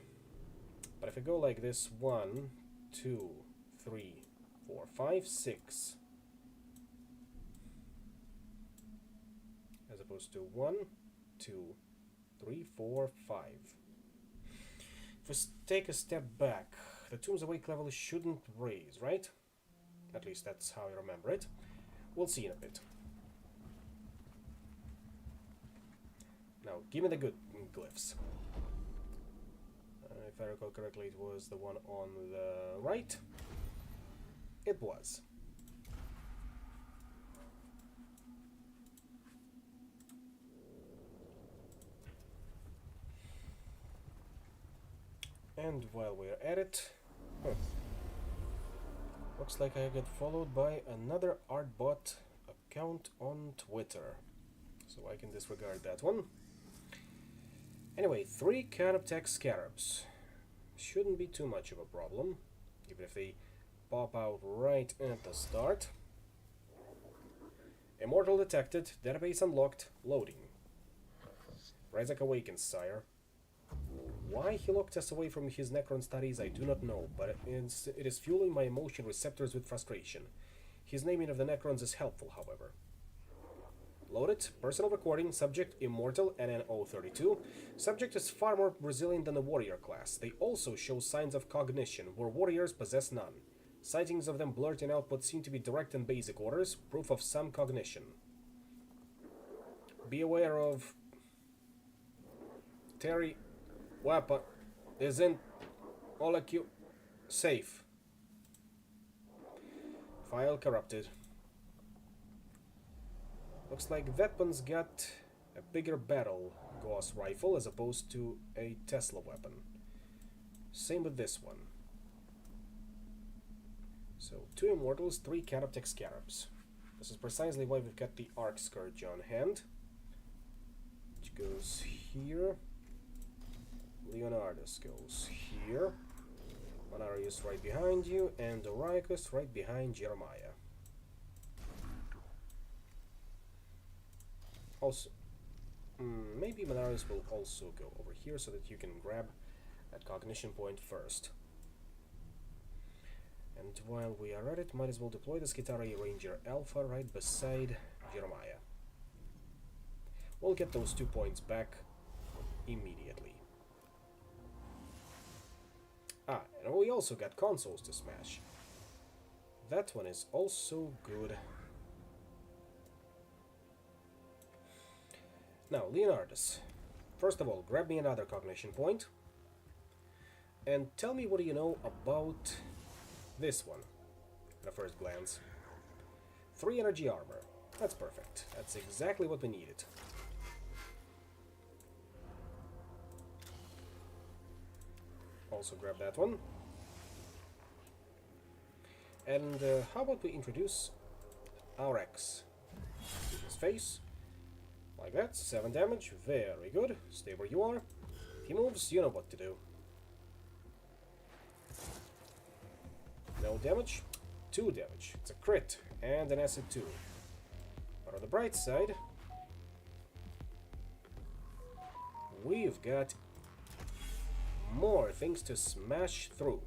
But if I go like this, 1, 2, 3, 4, 5, 6. As opposed to 1, 2, 3, 4, 5. If we take a step back, the Tomb's awake level shouldn't raise, right? At least that's how I remember it. We'll see in a bit. Now, give me the good glyphs. If I recall correctly, it was the one on the right. It was. And while we're at it, looks like I get followed by another Artbot account on Twitter, so I can disregard that one. Anyway, 3 Canoptech Scarabs. Shouldn't be too much of a problem, even if they pop out right at the start. Immortal detected, database unlocked, loading. Razak awakens, sire. Why he locked us away from his Necron studies I do not know, but it is fueling my emotion receptors with frustration. His naming of the Necrons is helpful, however. Loaded, personal recording, subject immortal, NN032. Subject is far more resilient than the warrior class. They also show signs of cognition, where warriors possess none. Sightings of them blurting out what seem to be direct and basic orders, proof of some cognition. Be aware of... Terry... Weapon isn't molecule safe. File corrupted. Looks like weapons got a bigger battle Gauss rifle as opposed to a Tesla weapon. Same with this one. So 2 immortals, 3 Canoptech Scarabs. This is precisely why we've got the Arc Scourge on hand, which goes here. Leonardus goes here, Manarius right behind you, and Oriacus right behind Jeremiah. Also, maybe Manarius will also go over here so that you can grab that cognition point first. And while we are at it, might as well deploy the Skitarii Ranger Alpha right beside Jeremiah. We'll get those 2 points back immediately. Ah, and we also got consoles to smash. That one is also good. Now, Leonardus, first of all, grab me another cognition point. And tell me what do you know about this one, at a first glance. 3 energy armor. That's perfect. That's exactly what we needed. Also grab that one. And how about we introduce our X to his face. Like that, 7 damage, very good. Stay where you are. If he moves, you know what to do. No damage, 2 damage. It's a crit and an acid too. But on the bright side, we've got more things to smash through.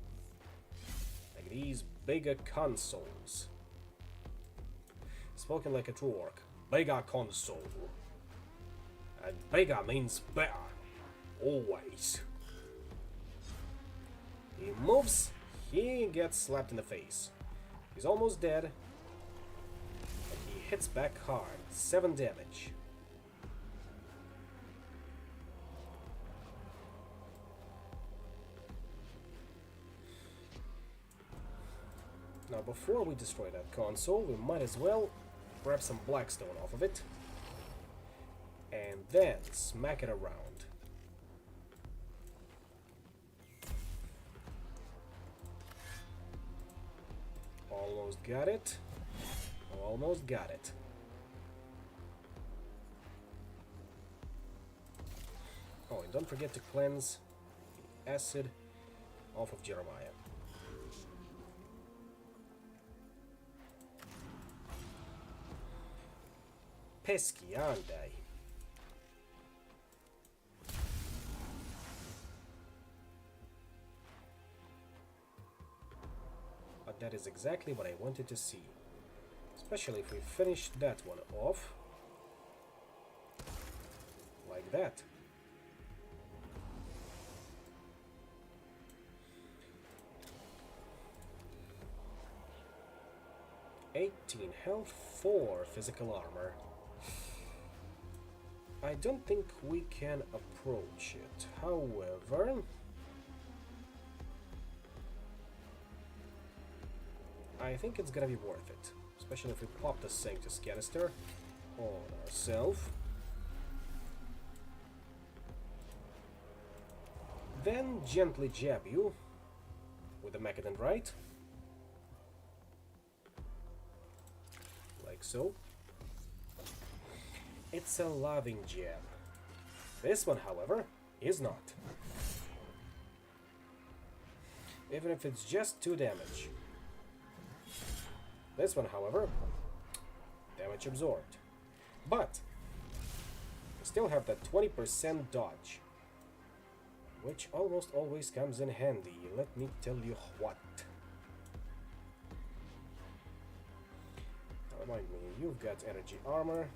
Like these bigger consoles. Spoken like a true orc. Bigger console. And bigger means better. Always. He moves, he gets slapped in the face. He's almost dead. And he hits back hard. 7 damage. Now before we destroy that console, we might as well grab some blackstone off of it. And then smack it around. Almost got it. Almost got it. Oh, and don't forget to cleanse the acid off of Jeremiah. Pesky, aren't they? But that is exactly what I wanted to see. Especially if we finish that one off. Like that. $18 health, 4 physical armor. I don't think we can approach it. However, I think it's gonna be worth it. Especially if we pop the Sanctus canister on ourselves. Then gently jab you with the Mechanicus right. Like so. It's a loving jab. This one, however, is not. Even if it's just 2 damage. This one, however, damage absorbed. But we still have that 20% dodge, which almost always comes in handy. Let me tell you what. Remind me, you've got energy armor.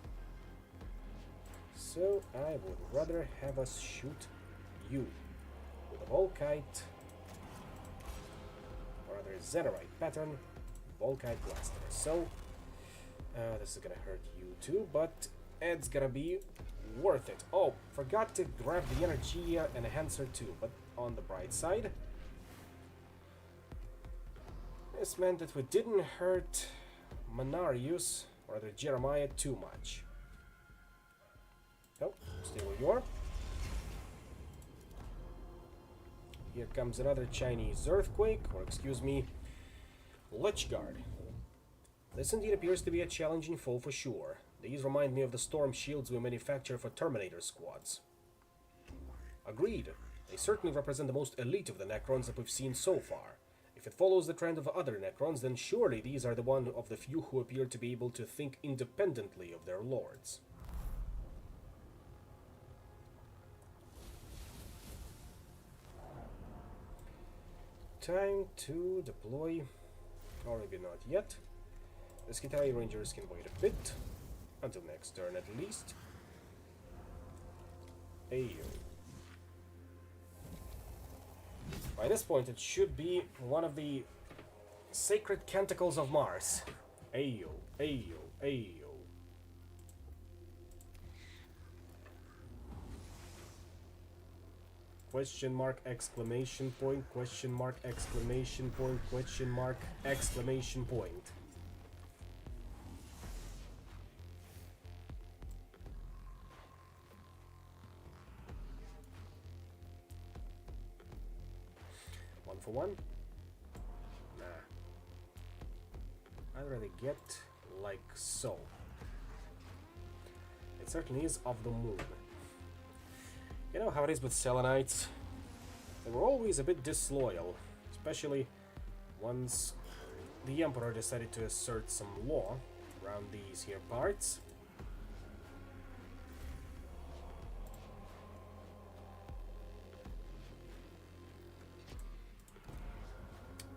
So I would rather have us shoot you with a Volkite, or rather Zenerite pattern, Volkite blaster. So this is gonna hurt you too, but it's gonna be worth it. Oh, forgot to grab the energy enhancer too, but on the bright side, this meant that we didn't hurt Manarius, or rather Jeremiah, too much. Nope, stay where you are. Here comes another Chinese earthquake, or excuse me, Lich Guard. This indeed appears to be a challenging foe for sure. These remind me of the storm shields we manufacture for Terminator squads. Agreed, they certainly represent the most elite of the Necrons that we've seen so far. If it follows the trend of other Necrons, then surely these are the one of the few who appear to be able to think independently of their lords. time to deploy, or maybe not yet. The Skitarii Rangers can wait a bit, until next turn at least. Ayo. By this point it should be one of the sacred canticles of Mars. Ayo, ayo, ayo. Question mark, exclamation point, question mark, exclamation point, question mark, exclamation point. One for one? Nah. I'd rather get like so. It certainly is of the moon. You know how it is with Selenites? They were always a bit disloyal, especially once the Emperor decided to assert some law around these here parts.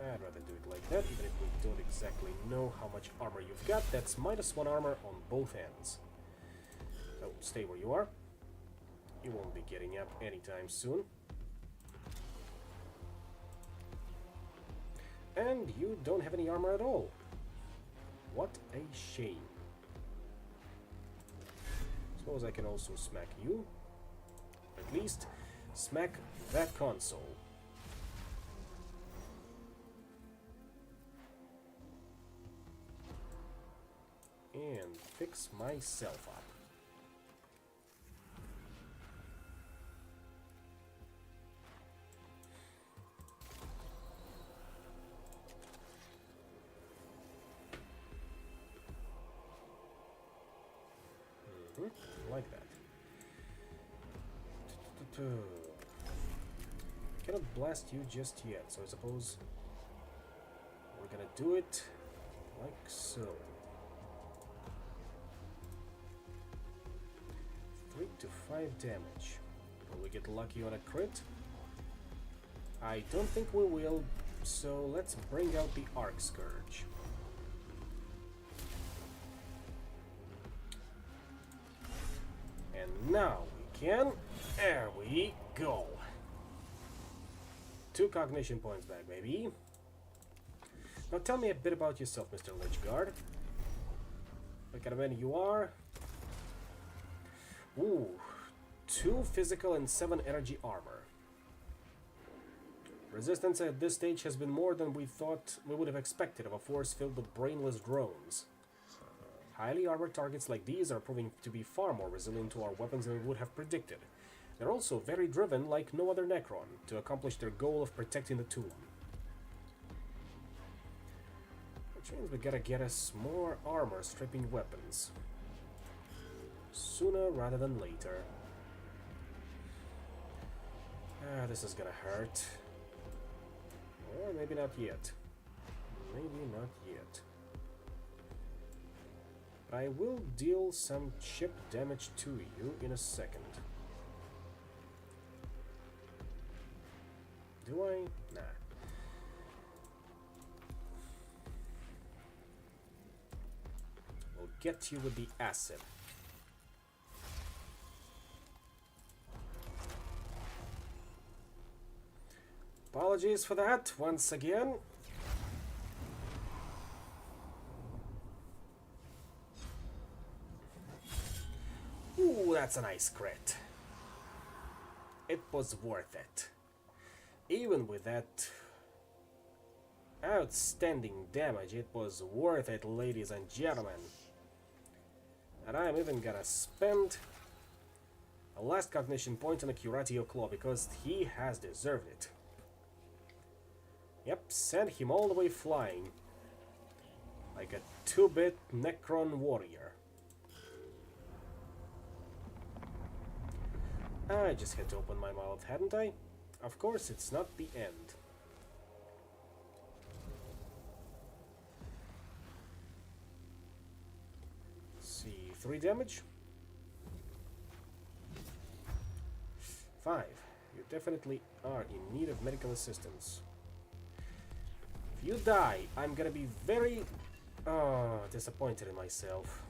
I'd rather do it like that, even if we don't exactly know how much armor you've got. That's -1 armor on both ends. So stay where you are. You won't be getting up anytime soon. And you don't have any armor at all. What a shame. Suppose I can also smack you. At least smack that console. And fix myself up. Like that. Cannot blast you just yet, so I suppose we're gonna do it like so. 3 to 5 damage. Will we get lucky on a crit? I don't think we will, so let's bring out the Arc Scourge. And now we can. There we go. 2 cognition points back, baby. Now tell me a bit about yourself, Mr. Lichguard. What kind of man you are? Ooh, 2 physical and 7 energy armor. Resistance at this stage has been more than we thought we would have expected of a force filled with brainless drones. Highly armored targets like these are proving to be far more resilient to our weapons than we would have predicted. They're also very driven, like no other Necron, to accomplish their goal of protecting the tomb. Which means we gotta get us more armor-stripping weapons. Sooner rather than later. This is gonna hurt. Or maybe not yet. Maybe not yet. I will deal some chip damage to you in a second. Do I? Nah. We'll get you with the acid. Apologies for that once again. Ooh, that's a nice crit. It was worth it. Even with that outstanding damage, it was worth it, ladies and gentlemen. And I'm even gonna spend a last cognition point on a Curatio Claw because he has deserved it. Yep, send him all the way flying. Like a 2-bit Necron warrior. I just had to open my mouth, hadn't I? Of course, it's not the end. Let's see, 3 damage? 5. You definitely are in need of medical assistance. If you die, I'm gonna be very disappointed in myself.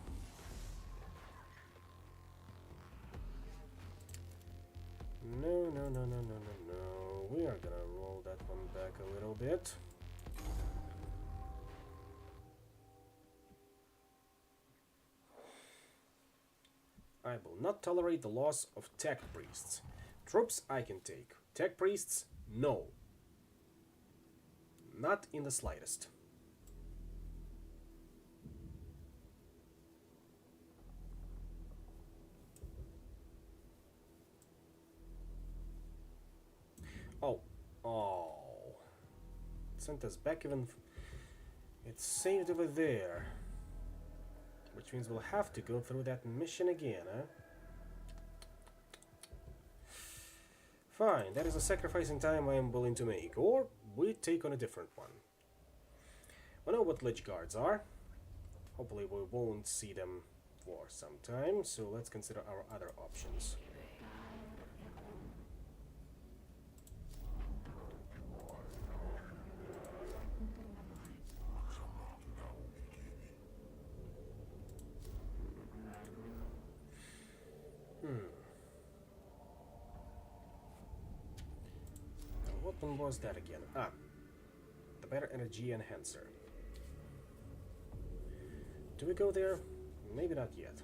No, no, no, no, no, no, no. We are gonna roll that one back a little bit. I will not tolerate the loss of tech priests. Troops I can take. Tech priests, no. Not in the slightest. Oh. Oh. It sent us back even... It's saved over there. Which means we'll have to go through that mission again, huh? Fine, that is a sacrifice in time I am willing to make. Or we take on a different one. We know what Lich Guards are. Hopefully we won't see them for some time, so let's consider our other options. What one was that again? Ah, the better energy enhancer. Do we go there? Maybe not yet.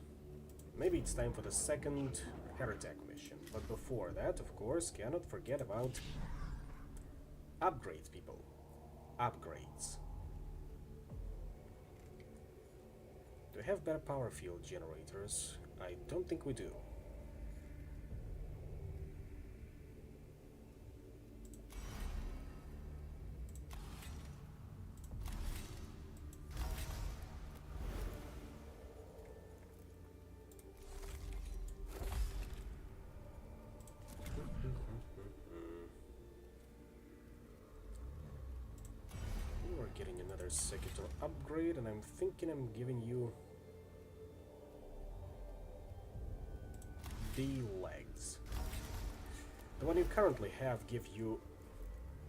Maybe it's time for the second heretic mission. But before that, of course, cannot forget about upgrades, people. Upgrades. Do we have better power field generators? I don't think we do. Getting another Secutor upgrade, and I'm thinking I'm giving you the legs. The one you currently have give you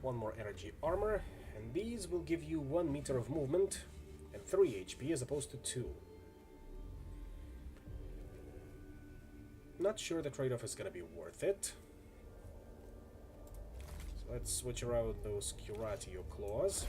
1 more energy armor, and these will give you 1 meter of movement and 3 HP as opposed to 2. Not sure the trade-off is gonna be worth it. So let's switch around those Curatio claws.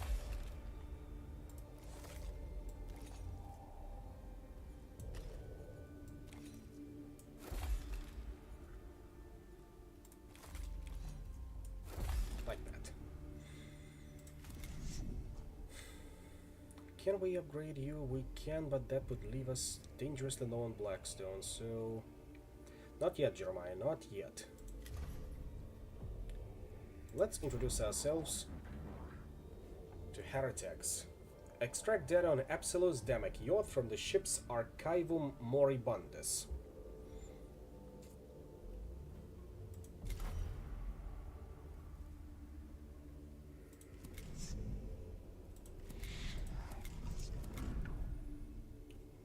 Can we upgrade you? We can, but that would leave us dangerously low on Blackstone, so... Not yet, Jeremiah, not yet. Let's introduce ourselves to heretics. Extract data on Absolus Damek Yoth from the ship's Archivum Moribundus.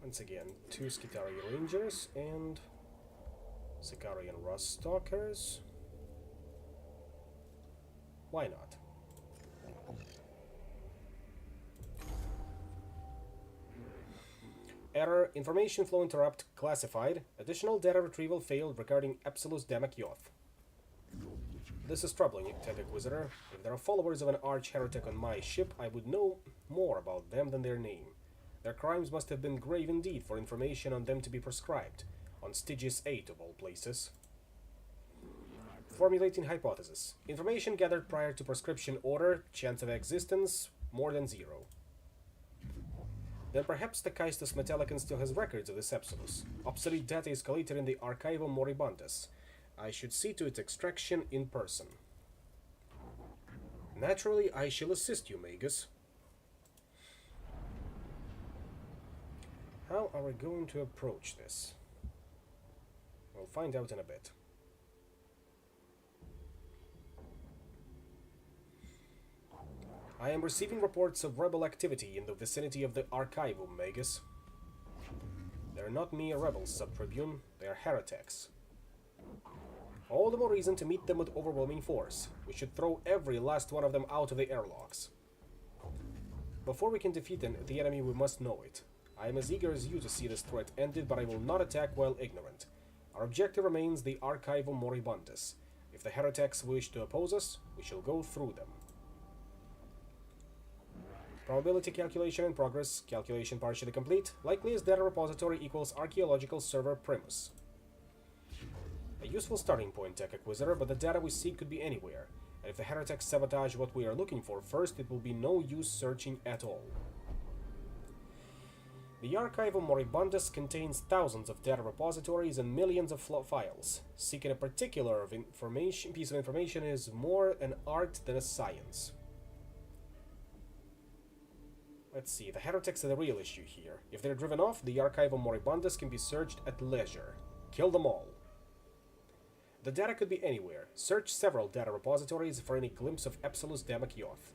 Once again, 2 Skitari Rangers and Sicarian Rust Stalkers. Why not? Error, information flow interrupt, classified. Additional data retrieval failed regarding Absolus Damek Yoth. This is troubling, Inquisitor. If there are followers of an arch-heretic on my ship, I would know more about them than their name. Their crimes must have been grave indeed for information on them to be prescribed, on Stygius 8 of all places. Formulating hypothesis. Information gathered prior to prescription order, chance of existence, more than 0. Then perhaps the Caestus Metallicon still has records of this Absolus. Obsolete data is collated in the Archivum Moribundus. I should see to its extraction in person. Naturally, I shall assist you, Magus. How are we going to approach this? We'll find out in a bit. I am receiving reports of rebel activity in the vicinity of the Archivum, Magus. They're not mere rebels, Sub-Tribune. They're heretics. All the more reason to meet them with overwhelming force. We should throw every last one of them out of the airlocks. Before we can defeat the enemy, we must know it. I am as eager as you to see this threat ended, but I will not attack while ignorant. Our objective remains the Archivum Moribundus. If the heretics wish to oppose us, we shall go through them. Probability calculation in progress. Calculation partially complete. Likeliest data repository equals archaeological server Primus. A useful starting point, Tech Acquisitor, but the data we seek could be anywhere. And if the heretics sabotage what we are looking for first, it will be no use searching at all. The Archivum Moribundus contains thousands of data repositories and millions of files. Seeking a particular piece of information is more an art than a science. Let's see, the heretics are the real issue here. If they're driven off, the Archivum Moribundus can be searched at leisure. Kill them all. The data could be anywhere. Search several data repositories for any glimpse of Epsilus Damakioth.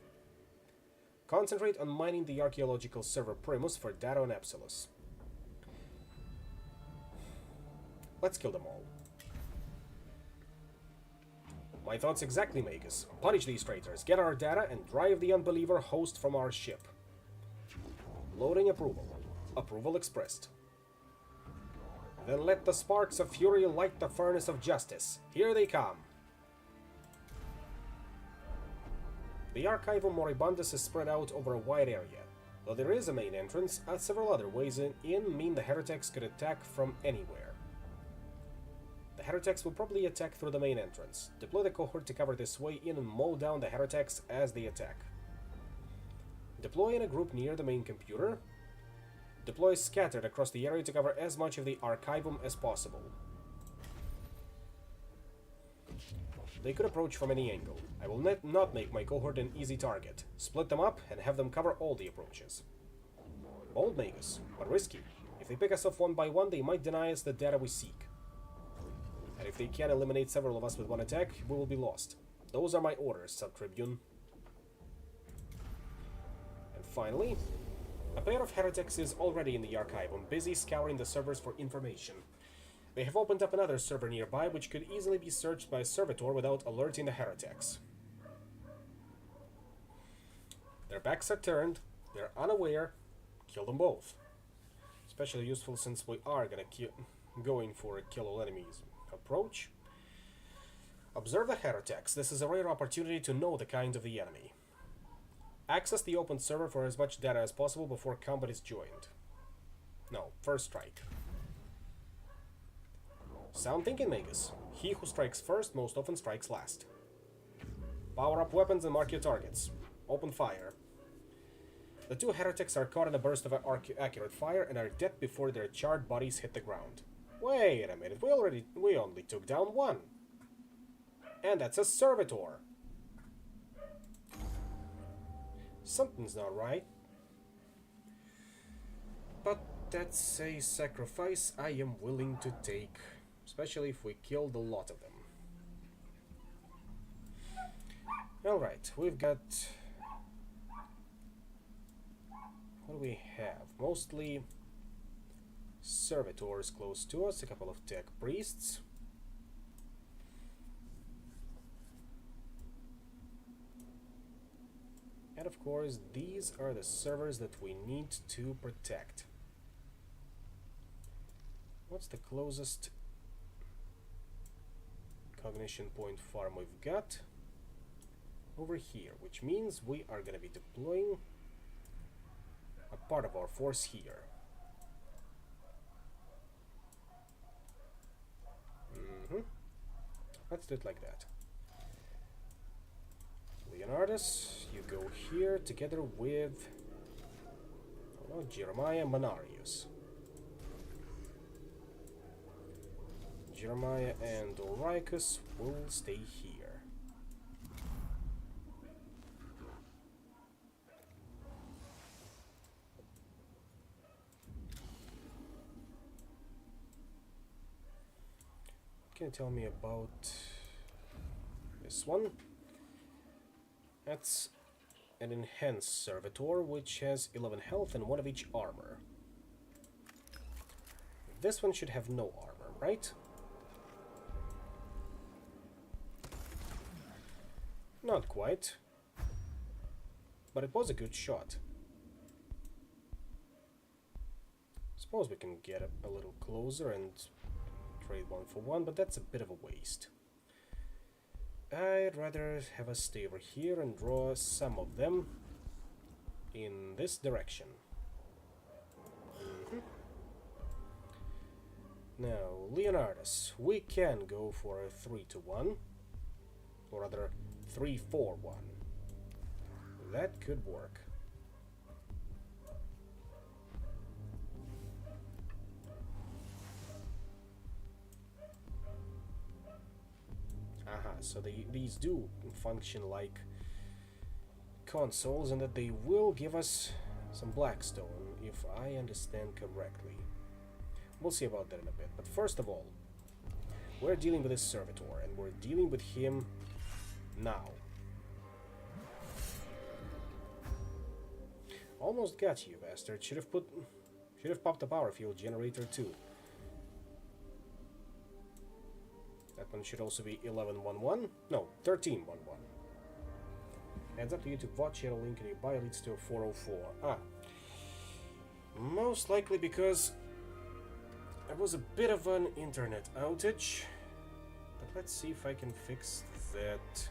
Concentrate on mining the archaeological server Primus for data on Epsilus. Let's kill them all. My thoughts exactly, Magus. Punish these traitors, get our data, and drive the unbeliever host from our ship. Loading approval. Approval expressed. Then let the sparks of fury light the furnace of justice. Here they come. The Archivum Moribundus is spread out over a wide area. Though there is a main entrance, several other ways in mean the heretics could attack from anywhere. The heretics will probably attack through the main entrance. Deploy the cohort to cover this way in and mow down the heretics as they attack. Deploy in a group near the main computer. Deploy scattered across the area to cover as much of the Archivum as possible. They could approach from any angle. I will not make my cohort an easy target. Split them up and have them cover all the approaches. Bold Magus, but risky. If they pick us off one by one, they might deny us the data we seek. And if they can eliminate several of us with one attack, we will be lost. Those are my orders, Sub-Tribune. And finally, a pair of heretics is already in the Archivum, busy scouring the servers for information. They have opened up another server nearby, which could easily be searched by a servitor without alerting the heretics. Their backs are turned, they're unaware, kill them both. Especially useful since we are going for a kill all enemies approach. Observe the heretics. This is a rare opportunity to know the kind of the enemy. Access the open server for as much data as possible before combat is joined. No, first strike. Sound thinking, Magus. He who strikes first most often strikes last. Power up weapons and mark your targets. Open fire. The two heretics are caught in a burst of accurate fire and are dead before their charred bodies hit the ground. Wait a minute, we only took down one. And that's a servitor. Something's not right. But that's a sacrifice I am willing to take. Especially if we killed a lot of them. Alright, we've got... what do we have? Mostly servitors close to us, a couple of tech priests. And of course, these are the servers that we need to protect. What's the closest cognition point farm we've got? Over here, which means we are going to be deploying a part of our force here. Let's do it like that. Leonardus, you go here together with Jeremiah Manarius. Jeremiah and Ulricus will stay here. What can you tell me about this one? That's an enhanced servitor which has 11 health and 1 of each armor. This one should have no armor, right? Not quite. But it was a good shot. suppose we can get a little closer and trade 1 for 1, but that's a bit of a waste. I'd rather have us stay over here and draw some of them in this direction. Now, Leonardus, we can go for a 3 to 1, or rather 3 4 1. That could work. So these do function like consoles, and that they will give us some Blackstone, if I understand correctly. We'll see about that in a bit. But first of all, we're dealing with this servitor, and we're dealing with him now. Almost got you, bastard. Should have popped a power field generator too. That one should also be 1111. No, 1311. Adds up to YouTube VOD channel link in your bio leads to a 404. Ah. Most likely because there was a bit of an internet outage. But let's see if I can fix that.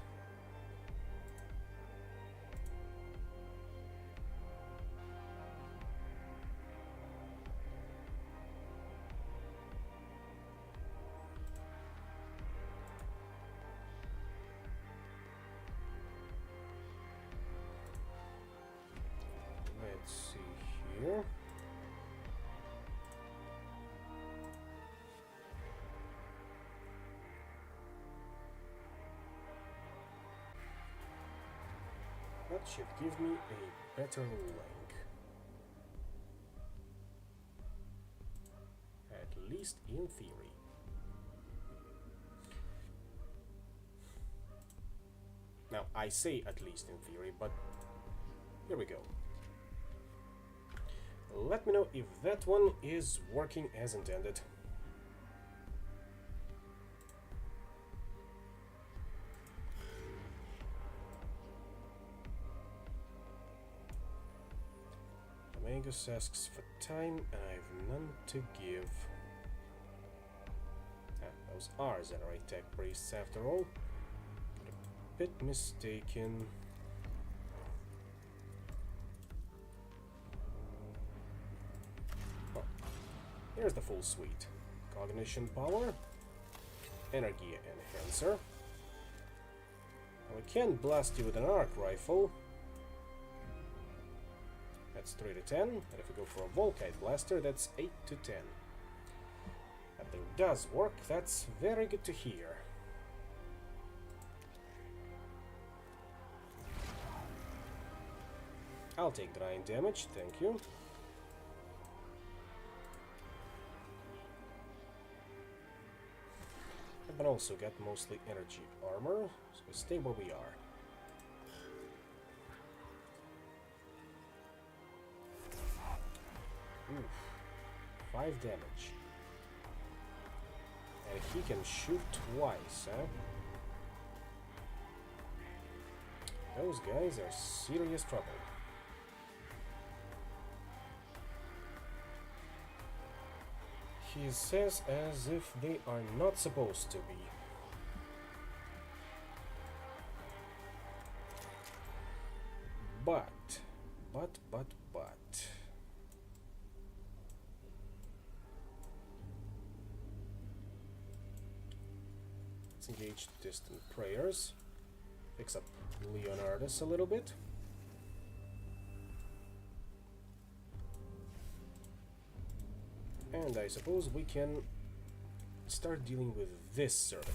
Let's see here. That should give me a better link. At least in theory. Now, I say at least in theory, but here we go. Let me know if that one is working as intended. Mechanicus asks for time, and I have none to give. Ah, those are Zenerite Tech Priests after all. A bit mistaken. Oh, here's the full suite. Cognition Power, Energy Enhancer. Now we can blast you with an arc rifle. That's 3 to 10, and if we go for a Volkite Blaster, that's 8 to 10. That thing does work, that's very good to hear. I'll take drying damage, thank you. But also got mostly energy armor, so we stay where we are. Oof. 5 damage. And he can shoot twice, huh? Those guys are serious trouble. He says as if they are not supposed to be. But. Let's engage distant prayers. Fix up Leonardus a little bit. And I suppose we can start dealing with this servitor.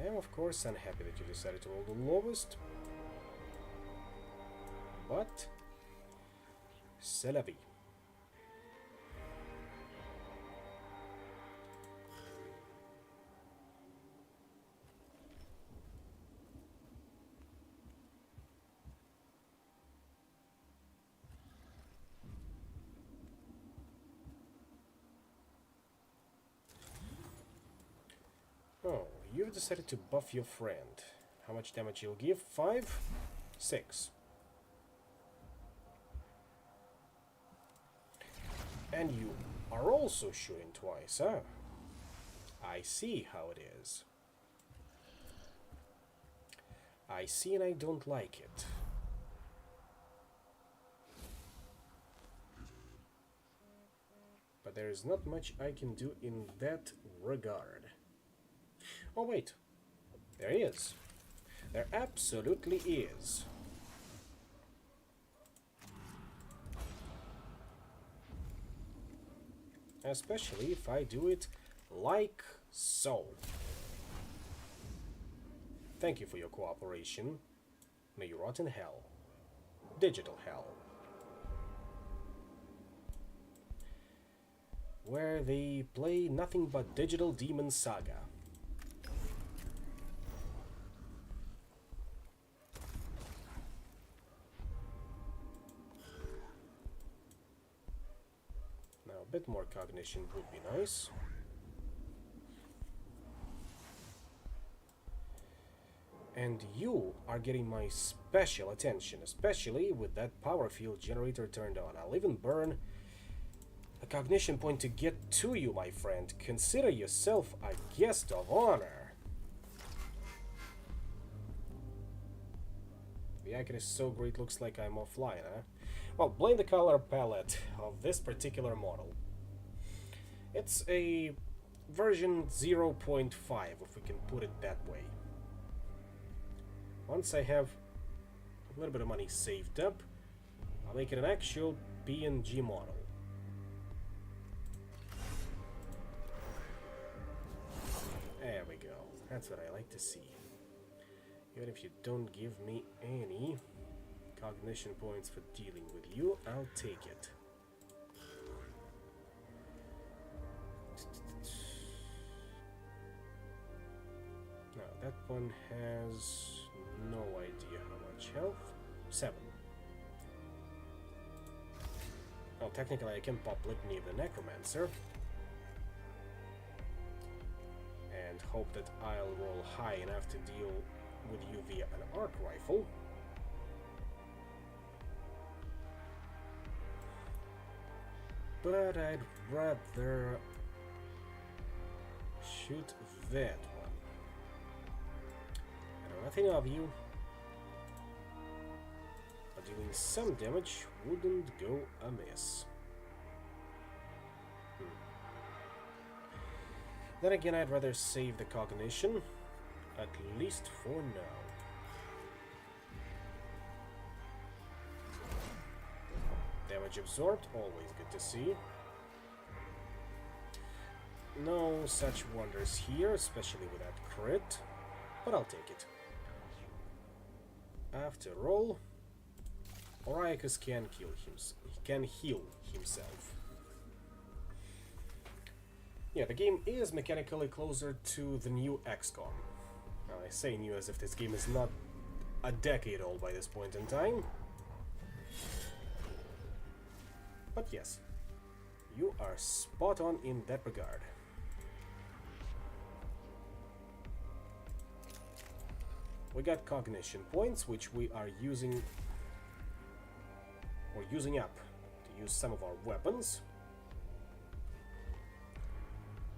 I am, of course, unhappy that you decided to roll the lowest. But c'est la vie. You've decided to buff your friend. How much damage you'll give? 5? 6. And you are also shooting twice, huh? I see how it is. I see and I don't like it. But there is not much I can do in that regard. Oh wait, there is. There absolutely is. Especially if I do it like so. Thank you for your cooperation. May you rot in hell. Digital hell. Where they play nothing but Digital Demon Saga. Now a bit more cognition would be nice. And you are getting my special attention, especially with that power field generator turned on. I'll even burn a cognition point to get to you, my friend. Consider yourself a guest of honor. The icon is so great, looks like I'm offline, huh? Well, blame the color palette of this particular model. It's a version 0.5, if we can put it that way. Once I have a little bit of money saved up, I'll make it an actual PNG model. There we go. That's what I like to see. Even if you don't give me any cognition points for dealing with you, I'll take it. Now, that one has no idea how much health. 7. Well, technically I can pop Litany of the Necromancer. And hope that I'll roll high enough to deal with you via an arc rifle. But I'd rather shoot that one. I know nothing of you, but dealing some damage wouldn't go amiss. Then again, I'd rather save the cognition, at least for now. Damage absorbed, always good to see. No such wonders here, especially with that crit, but I'll take it. After all, Mechanicus can heal himself. Yeah, the game is mechanically closer to the new XCOM. Now, I say new as if this game is not a decade old by this point in time. But yes, you are spot on in that regard. We got cognition points, which we are using up to use some of our weapons.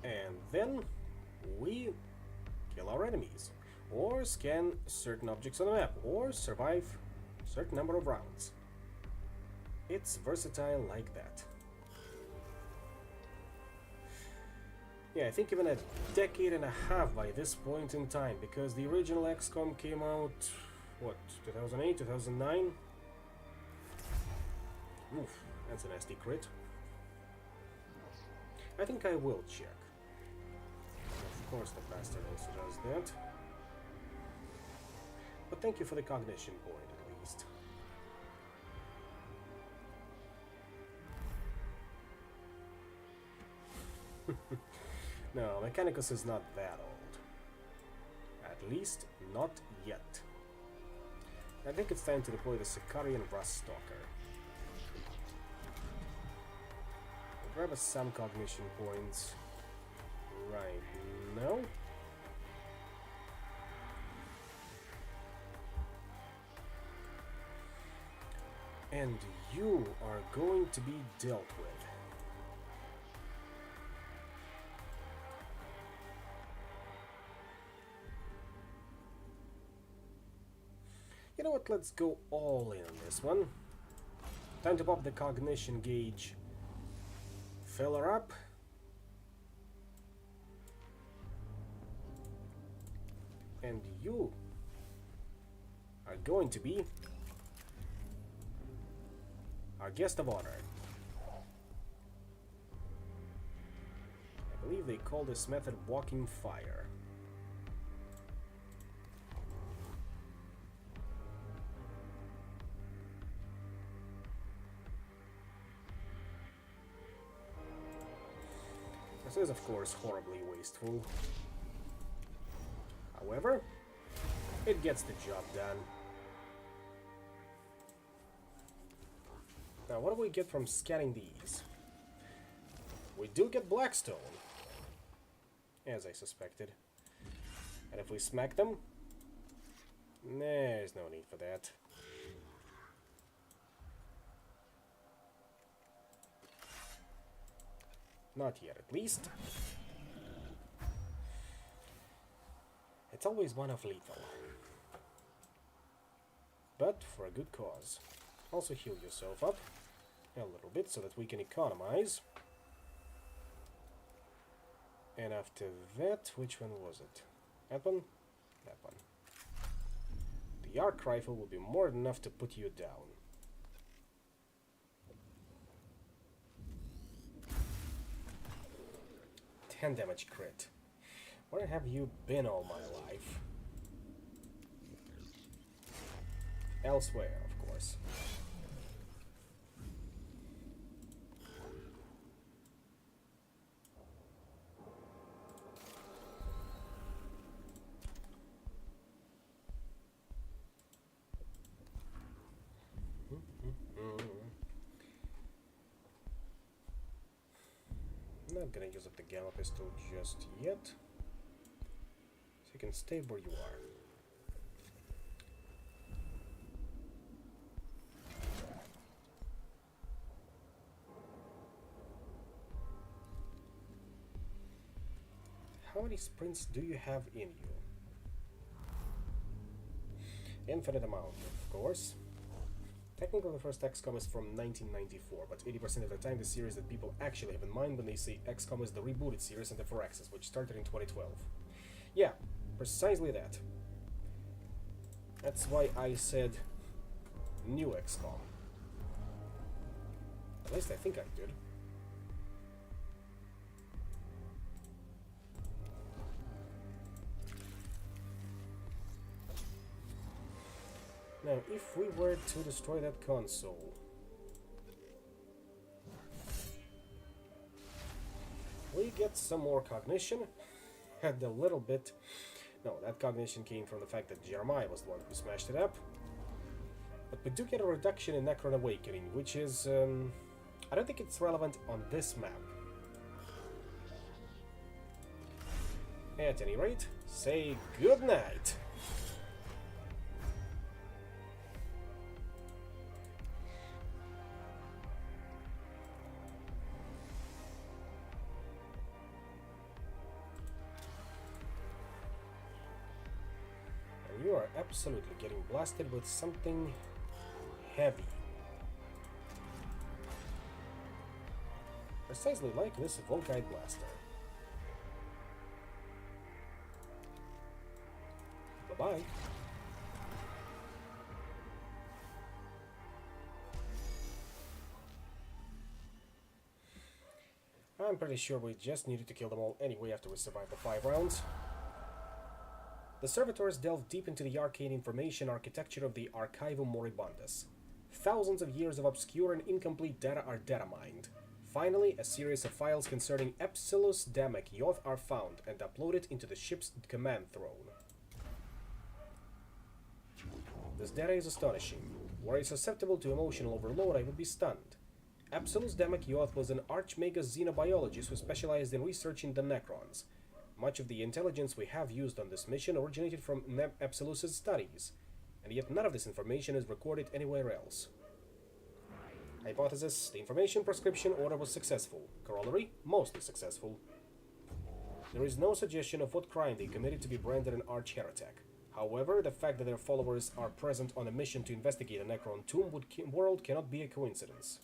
And then we kill our enemies, or scan certain objects on the map, or survive a certain number of rounds. It's versatile like that. Yeah, I think even a decade and a half by this point in time, because the original XCOM came out, what, 2008, 2009? Oof, that's a nasty crit. I think I will check. Of course the bastard also does that. But thank you for the cognition point, at least. No, Mechanicus is not that old. At least, not yet. I think it's time to deploy the Sicarian Rust Stalker. Grab us some cognition points right now. And you are going to be dealt with. You know what, let's go all in on this one. Time to pop the cognition gauge. Fill her up. And you are going to be our guest of honor. I believe they call this method walking fire. This is, of course, horribly wasteful. However, it gets the job done. Now, what do we get from scanning these? We do get Blackstone, as I suspected. And if we smack them, there's no need for that. Not yet, at least. It's always one of lethal. But for a good cause. Also heal yourself up a little bit so that we can economize. And after that, which one was it? That one? That one. The arc rifle will be more than enough to put you down. Ten damage crit. Where have you been all my life? Elsewhere, of course. Not gonna use up the gamma pistol just yet. So you can stay where you are. How many sprints do you have in you? Infinite amount, of course. Technically, the first XCOM is from 1994, but 80% of the time the series that people actually have in mind when they say XCOM is the rebooted series and the 4X's, which started in 2012. Yeah, precisely that. That's why I said new XCOM. At least I think I did. Now, if we were to destroy that console, we get some more cognition, and a little bit. No, that cognition came from the fact that Jeremiah was the one who smashed it up. But we do get a reduction in Necron Awakening, which is, I don't think it's relevant on this map. At any rate, say good night. You are absolutely getting blasted with something heavy. Precisely like this Volkite blaster. Bye-bye. I'm pretty sure we just needed to kill them all anyway after we survived the 5 rounds. The servitors delve deep into the arcane information architecture of the Archivum Moribundus. Thousands of years of obscure and incomplete data are data mined. Finally, a series of files concerning Epsilus Damek Yoth are found and uploaded into the ship's command throne. This data is astonishing. Were I susceptible to emotional overload, I would be stunned. Epsilus Damek Yoth was an archmega xenobiologist who specialized in researching the Necrons. Much of the intelligence we have used on this mission originated from Epsilus's studies, and yet none of this information is recorded anywhere else. Hypothesis: the information prescription order was successful. Corollary: mostly successful. There is no suggestion of what crime they committed to be branded an arch-heretic. However, the fact that their followers are present on a mission to investigate a Necron tomb world cannot be a coincidence.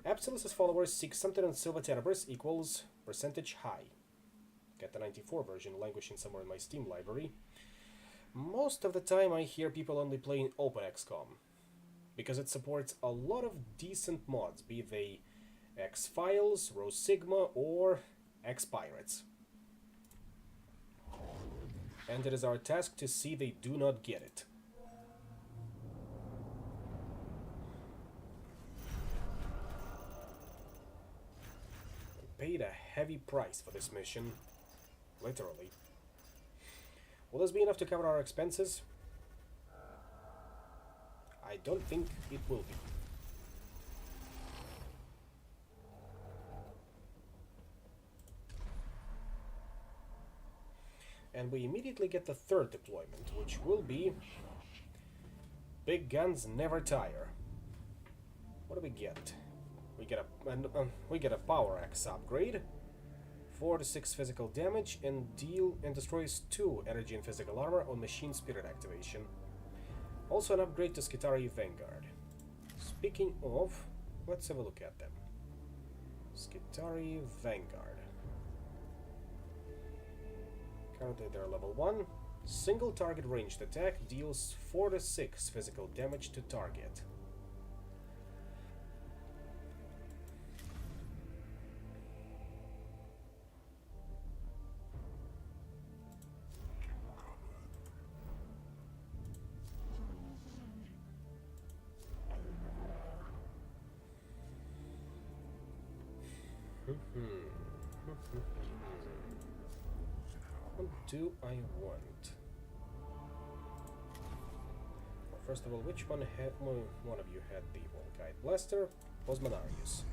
Absolus's followers seek something on Silva Tenebris equals percentage high. Get the 94 version languishing somewhere in my Steam library. Most of the time I hear people only playing Open XCOM, because it supports a lot of decent mods, be they X-Files, Rho Sigma, or X-Pirates. And it is our task to see they do not get it. We paid a heavy price for this mission. Literally. Will this be enough to cover our expenses? I don't think it will be. And we immediately get the third deployment, which will be Big Guns Never Tire. What do we get? We get a Power Axe upgrade, 4 to 6 physical damage, and destroys 2 energy and physical armor on Machine Spirit activation. Also an upgrade to Skitarii Vanguard. Speaking of, let's have a look at them. Skitarii Vanguard. Currently they're level 1. Single target ranged attack deals 4 to 6 physical damage to target. What do I want? Well, first of all, which one of you had the Volkite Blaster? Was Mechanicus.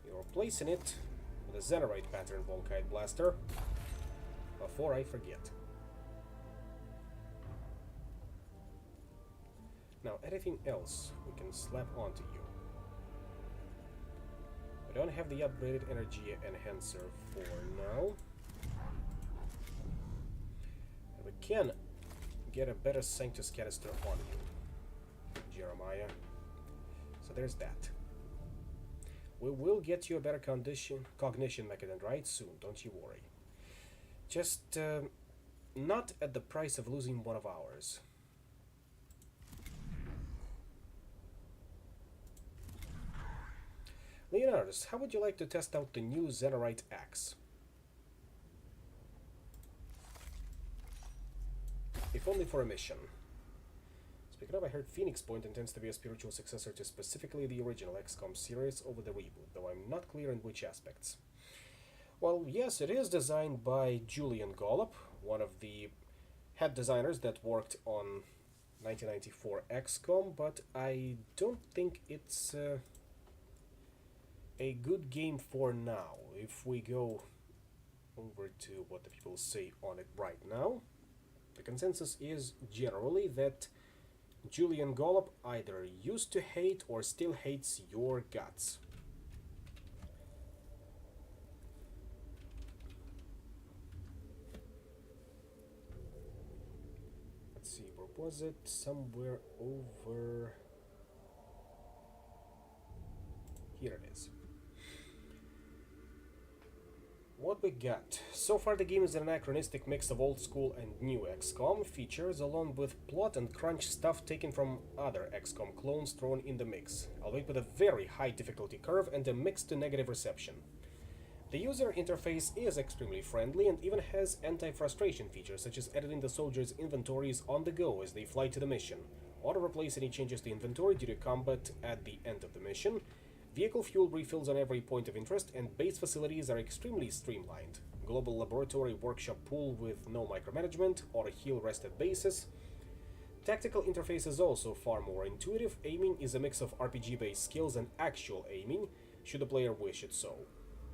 You're replacing it with a Xenorite pattern Volkite Blaster before I forget. Now, anything else we can slap onto you? We don't have the upgraded energy enhancer for now. And we can get a better Sanctus canister on you, Jeremiah. So there's that. We will get you a better cognition mechadendrite soon, don't you worry. Just not at the price of losing one of ours. Leonardus, how would you like to test out the new Xenorite axe? If only for a mission. Speaking of, I heard Phoenix Point intends to be a spiritual successor to specifically the original XCOM series over the reboot, though I'm not clear in which aspects. Well, yes, it is designed by Julian Gollop, one of the head designers that worked on 1994 XCOM, but I don't think it's a good game for now. If we go over to what the people say on it right now, the consensus is generally that Julian Gollop either used to hate or still hates your guts. Let's see, where was it? Somewhere over here it is. What we got? So far the game is an anachronistic mix of old school and new XCOM features, along with plot and crunch stuff taken from other XCOM clones thrown in the mix, albeit with a very high difficulty curve and a mixed to negative reception. The user interface is extremely friendly and even has anti-frustration features, such as editing the soldiers' inventories on the go as they fly to the mission, auto-replace any changes to inventory due to combat at the end of the mission. Vehicle fuel refills on every point of interest, and base facilities are extremely streamlined. Global laboratory workshop pool with no micromanagement, or a heal rest at bases. Tactical interface is also far more intuitive. Aiming is a mix of RPG-based skills and actual aiming, should the player wish it so.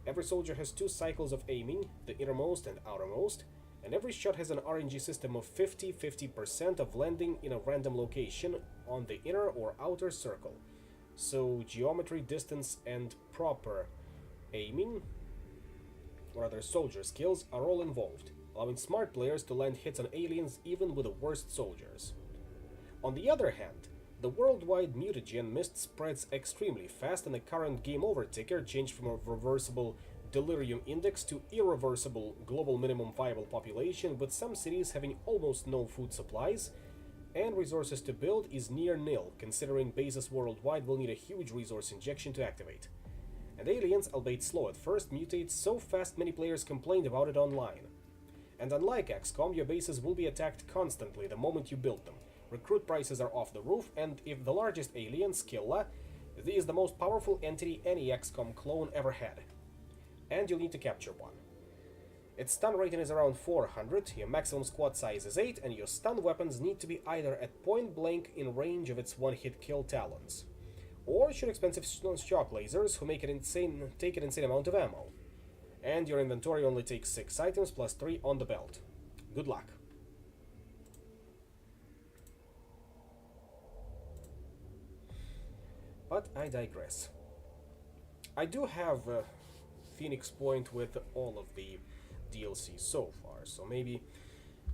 Every soldier has 2 cycles of aiming, the innermost and outermost, and every shot has an RNG system of 50-50% of landing in a random location on the inner or outer circle. So geometry, distance, and proper aiming, or other soldier skills, are all involved, allowing smart players to land hits on aliens even with the worst soldiers. On the other hand, the worldwide mutagen mist spreads extremely fast, and the current game over ticker changed from a reversible delirium index to irreversible global minimum viable population, with some cities having almost no food supplies, and resources to build is near nil, considering bases worldwide will need a huge resource injection to activate. And aliens, albeit slow at first, mutate so fast many players complained about it online. And unlike XCOM, your bases will be attacked constantly the moment you build them. Recruit prices are off the roof, and if the largest alien, Skilla, is the most powerful entity any XCOM clone ever had. And you'll need to capture one. Its stun rating is around 400, your maximum squad size is 8, and your stun weapons need to be either at point blank in range of its one-hit kill talons, or shoot expensive shock lasers who take an insane amount of ammo. And your inventory only takes 6 items plus 3 on the belt. Good luck. But I digress. I do have Phoenix Point with all of the DLC so far, so maybe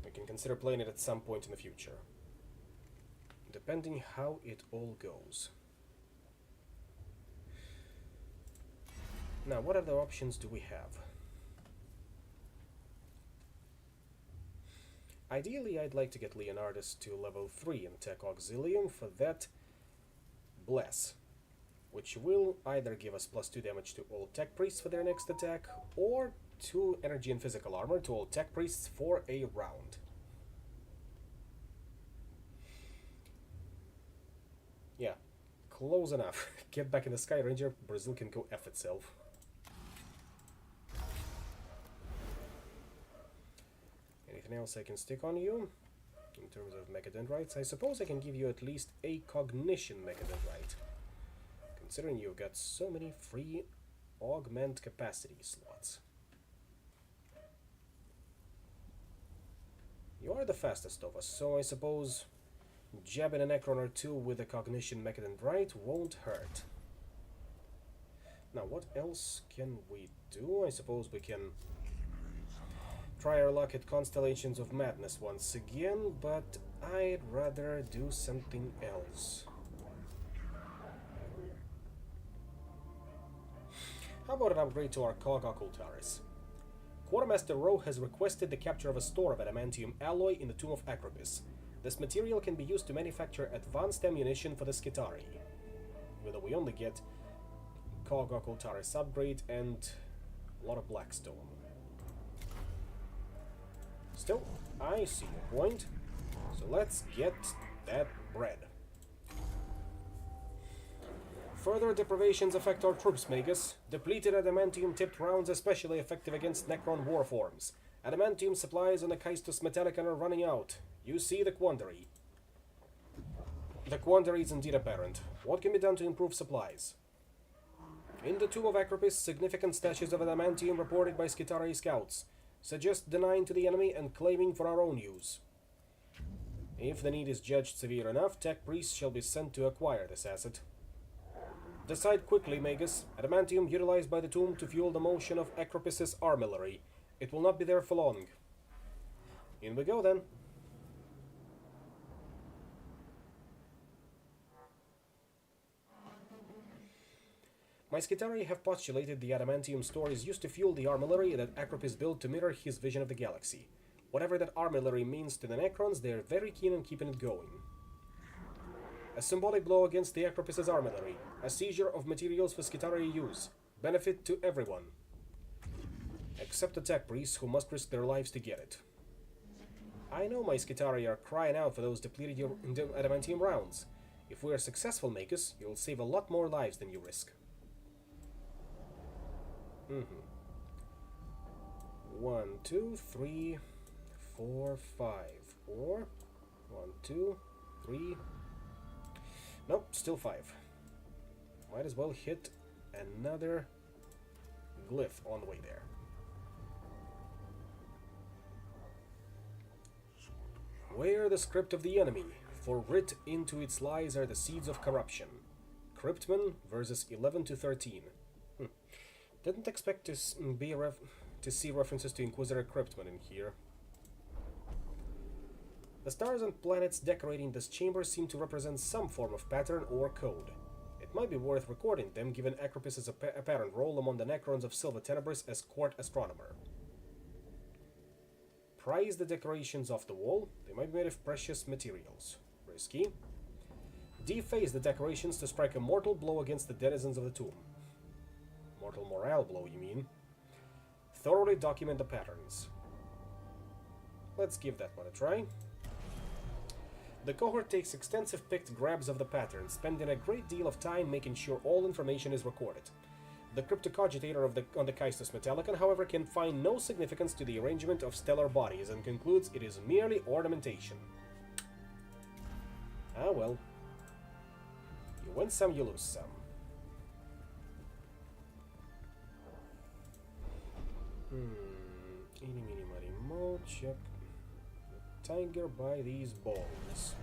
we can consider playing it at some point in the future, depending how it all goes. Now, what other options do we have? Ideally, I'd like to get Leonardus to level 3 in Tech Auxilium. For that, Bless, which will either give us +2 damage to all Tech Priests for their next attack, or 2 energy and physical armor to all Tech Priests for a round. Yeah, close enough. Get back in the Sky Ranger, Brazil can go F itself. Anything else I can stick on you? In terms of Mechadendrites, I suppose I can give you at least a Cognition Mechadendrite, considering you've got so many free augment capacity slots. You are the fastest of us, so I suppose jabbing a Necron or 2 with a Cognition Mechadendrite won't hurt. Now, what else can we do? I suppose we can try our luck at Constellations of Madness once again, but I'd rather do something else. How about an upgrade to our Cog Occultaris? Quartermaster Rowe has requested the capture of a store of adamantium alloy in the Tomb of Acropis. This material can be used to manufacture advanced ammunition for the Skitari, even though we only get Cog Occultaris upgrade and a lot of Blackstone. Still, I see your point, so let's get that bread. Further deprivations affect our troops, Magus. Depleted adamantium-tipped rounds especially effective against Necron warforms. Adamantium supplies on the Kaistus Metallicon are running out. You see the quandary. The quandary is indeed apparent. What can be done to improve supplies? In the Tomb of Acropis, significant stashes of adamantium reported by Skitari scouts. Suggest denying to the enemy and claiming for our own use. If the need is judged severe enough, Tech Priests shall be sent to acquire this asset. Decide quickly, Magus. Adamantium utilized by the tomb to fuel the motion of Acropis's armillary. It will not be there for long. In we go then. My Skitari have postulated the adamantium store is used to fuel the armillary that Acropis built to mirror his vision of the galaxy. Whatever that armillary means to the Necrons, they are very keen on keeping it going. A symbolic blow against the Acropis's armillary. A seizure of materials for Skitari use. Benefit to everyone. Except the Tech Priests, who must risk their lives to get it. I know my Skitari are crying out for those depleted adamantium rounds. If we are successful, Magus, you'll save a lot more lives than you risk. 1, 2, 3, 4, 5, or 1, 2, 3. Nope, still 5. Might as well hit another glyph on the way there. Wear the script of the enemy, for writ into its lies are the seeds of corruption. Cryptman verses 11 to 13. Didn't expect to see references to Inquisitor Cryptman in here. The stars and planets decorating this chamber seem to represent some form of pattern or code. It might be worth recording them, given Acropis's apparent role among the Necrons of Silva Tenebris as court astronomer. Prize the decorations off the wall. They might be made of precious materials. Risky. Deface the decorations to strike a mortal blow against the denizens of the tomb. Mortal morale blow, you mean? Thoroughly document the patterns. Let's give that one a try. The cohort takes extensive picked grabs of the patterns, spending a great deal of time making sure all information is recorded. The cryptocogitator on the Caestus Metallicon, however, can find no significance to the arrangement of stellar bodies and concludes it is merely ornamentation. Ah well. You win some, you lose some. Eeny, meeny, miny, moe, check the tiger by these balls.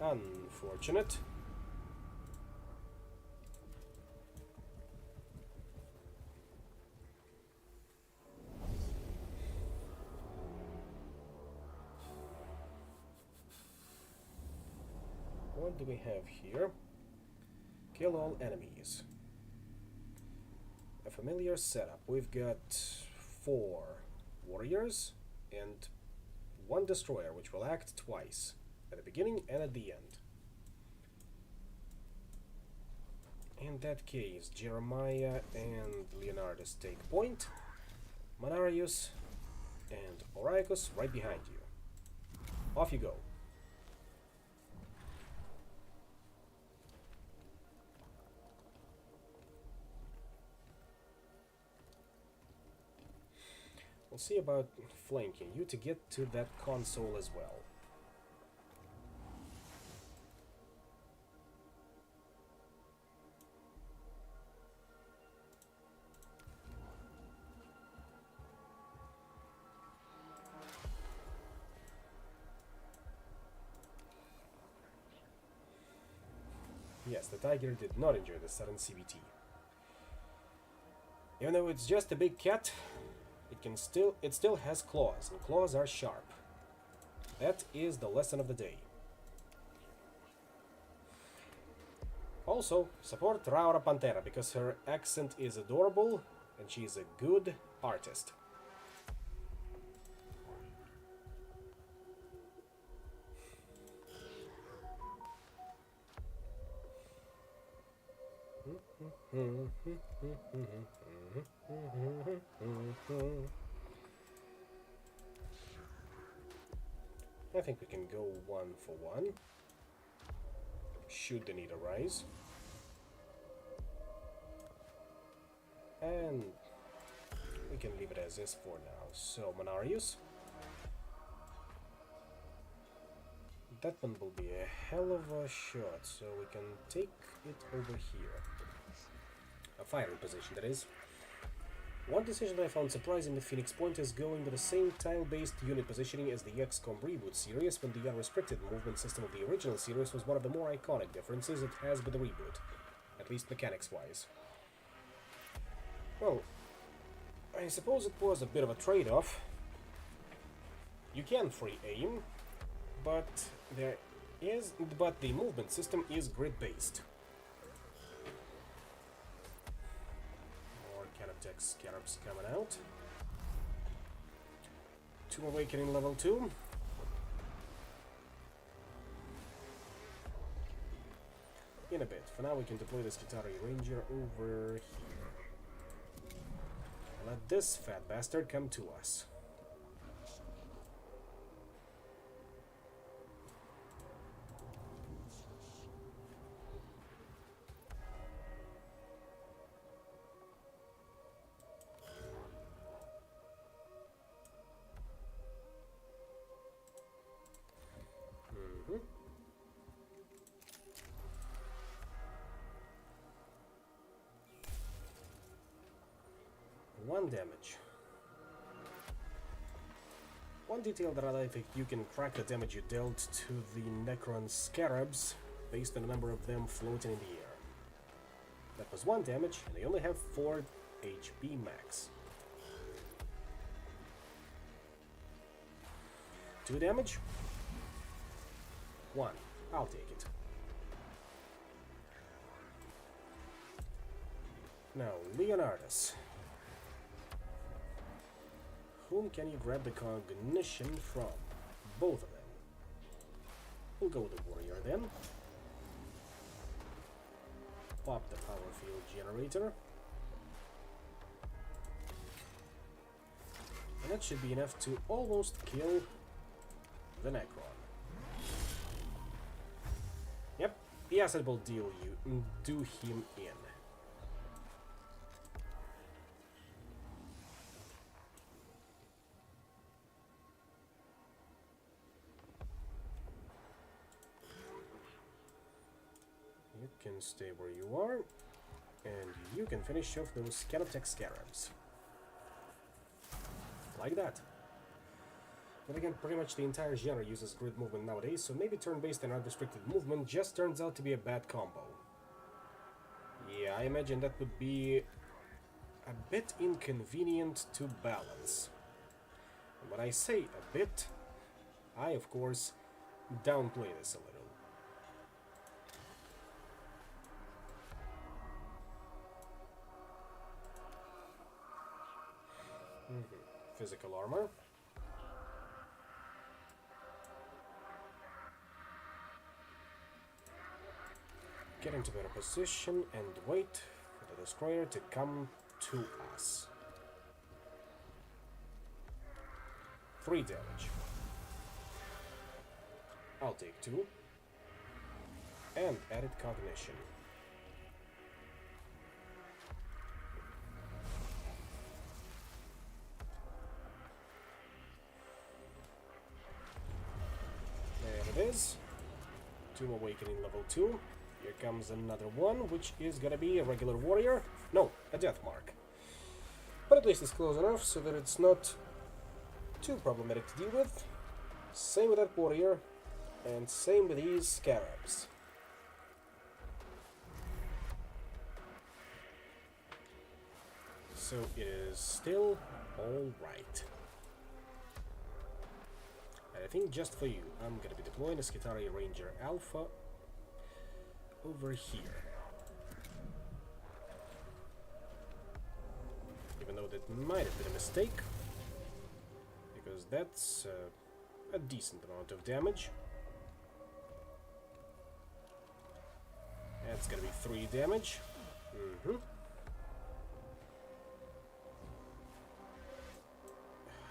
Unfortunate. What do we have here? Kill all enemies. A familiar setup. We've got 4 warriors and 1 destroyer, which will act twice, at the beginning and at the end. In that case, Jeremiah and Leonardus take point, Manarius and Oricus right behind you. Off you go. We'll see about flanking you to get to that console as well. Yes, the tiger did not enjoy the sudden CBT. Even though it's just a big cat, it still has claws, and claws are sharp. That is the lesson of the day. Also, support Raura Pantera because her accent is adorable and she is a good artist. I think we can go 1 for 1. Should the need arise. And we can leave it as is for now. So, Manarius. That one will be a hell of a shot, so we can take it over here. A firing position, that is. One decision I found surprising with Phoenix Point is going with the same tile-based unit positioning as the XCOM reboot series, when the unrestricted movement system of the original series was one of the more iconic differences it has with the reboot, at least mechanics-wise. Well, I suppose it was a bit of a trade-off. You can free aim, but the movement system is grid-based. Canoptech Scarabs coming out. 2 Awakening level 2. In a bit. For now we can deploy this Skitarii Ranger over here. And let this fat bastard come to us. One damage. One detail that I like is you can track the damage you dealt to the Necron Scarabs based on the number of them floating in the air. That was 1 damage, and they only have 4 HP max. 2 damage? 1. I'll take it. Now, Leonardus. Whom can you grab the cognition from? Both of them. We'll go with the warrior then. Pop the power field generator. And that should be enough to almost kill the Necron. Yep, the acid will do him in. You can stay where you are, and you can finish off those Scanatech Scarabs. Like that. But again, pretty much the entire genre uses grid movement nowadays, so maybe turn-based and unrestricted movement just turns out to be a bad combo. Yeah, I imagine that would be a bit inconvenient to balance. And when I say a bit, I of course downplay this a little. Physical armor. Get into better position and wait for the destroyer to come to us. 3 damage. I'll take 2. And added cognition. There it is. Tomb Awakening level 2. Here comes another one, which is gonna be a regular warrior. No, a death mark. But at least it's close enough so that it's not too problematic to deal with. Same with that warrior, and same with these scarabs. So it is still alright. And I think just for you, I'm gonna be deploying a Skitarii Ranger Alpha over here. Even though that might have been a mistake, because that's a decent amount of damage. That's gonna be 3 damage.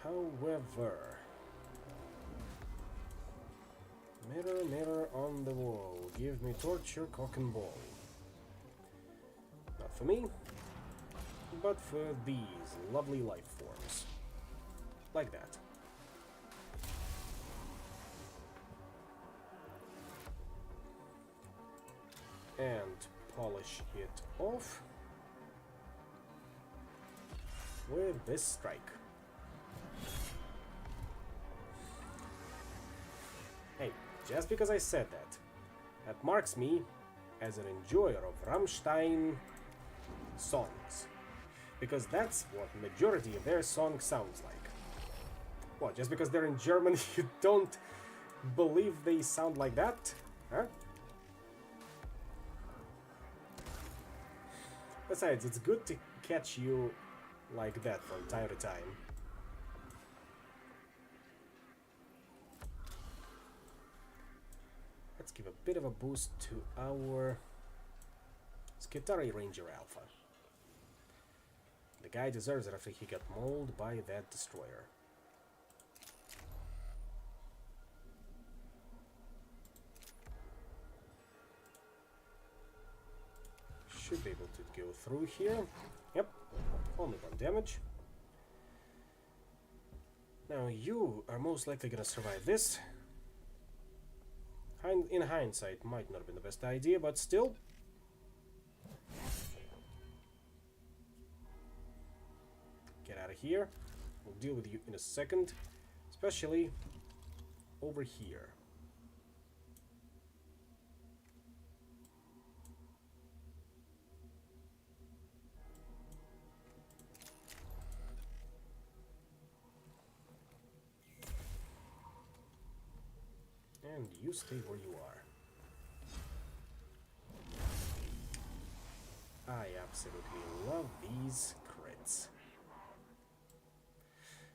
However, mirror, mirror on the wall, give me torture, cock and ball. Not for me, but for these lovely life forms. Like that. And polish it off with this strike. Hey, just because I said that, that marks me as an enjoyer of Rammstein songs. Because that's what majority of their songs sounds like. What, just because they're in German, you don't believe they sound like that? Huh? Besides, it's good to catch you like that from time to time. Let's give a bit of a boost to our Skitarii Ranger Alpha. The guy deserves it after he got mauled by that destroyer. Should be able to go through here. Yep, only 1 damage. Now you are most likely gonna survive this. In hindsight, might not have been the best idea, but still. Get out of here. We'll deal with you in a second. especially over here. And you stay where you are. I absolutely love these crits.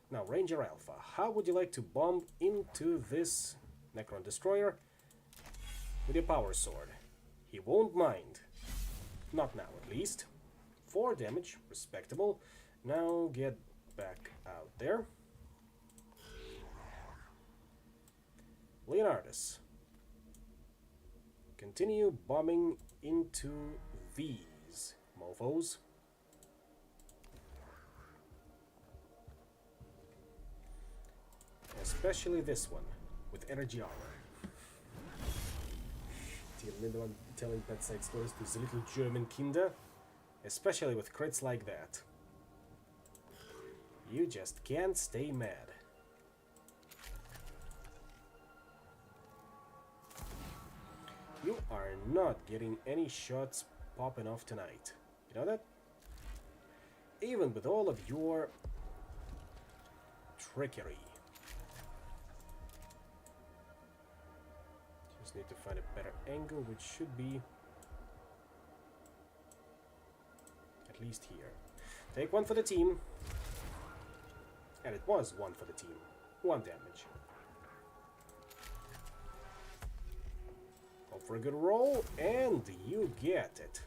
Now, Ranger Alpha, how would you like to bomb into this Necron Destroyer with your power sword? He won't mind. Not now, at least. 4 damage, respectable. Now get back out there. Leonardus. Continue bombing into these mofos. Especially this one, with energy armor. Telling bedside stories to the little German kinder, especially with crits like that. You just can't stay mad. You are not getting any shots popping off tonight. You know that? Even with all of your trickery. Just need to find a better angle, which should be at least here. Take 1 for the team. And it was 1 for the team. 1 damage. Hope for a good roll, and you get it.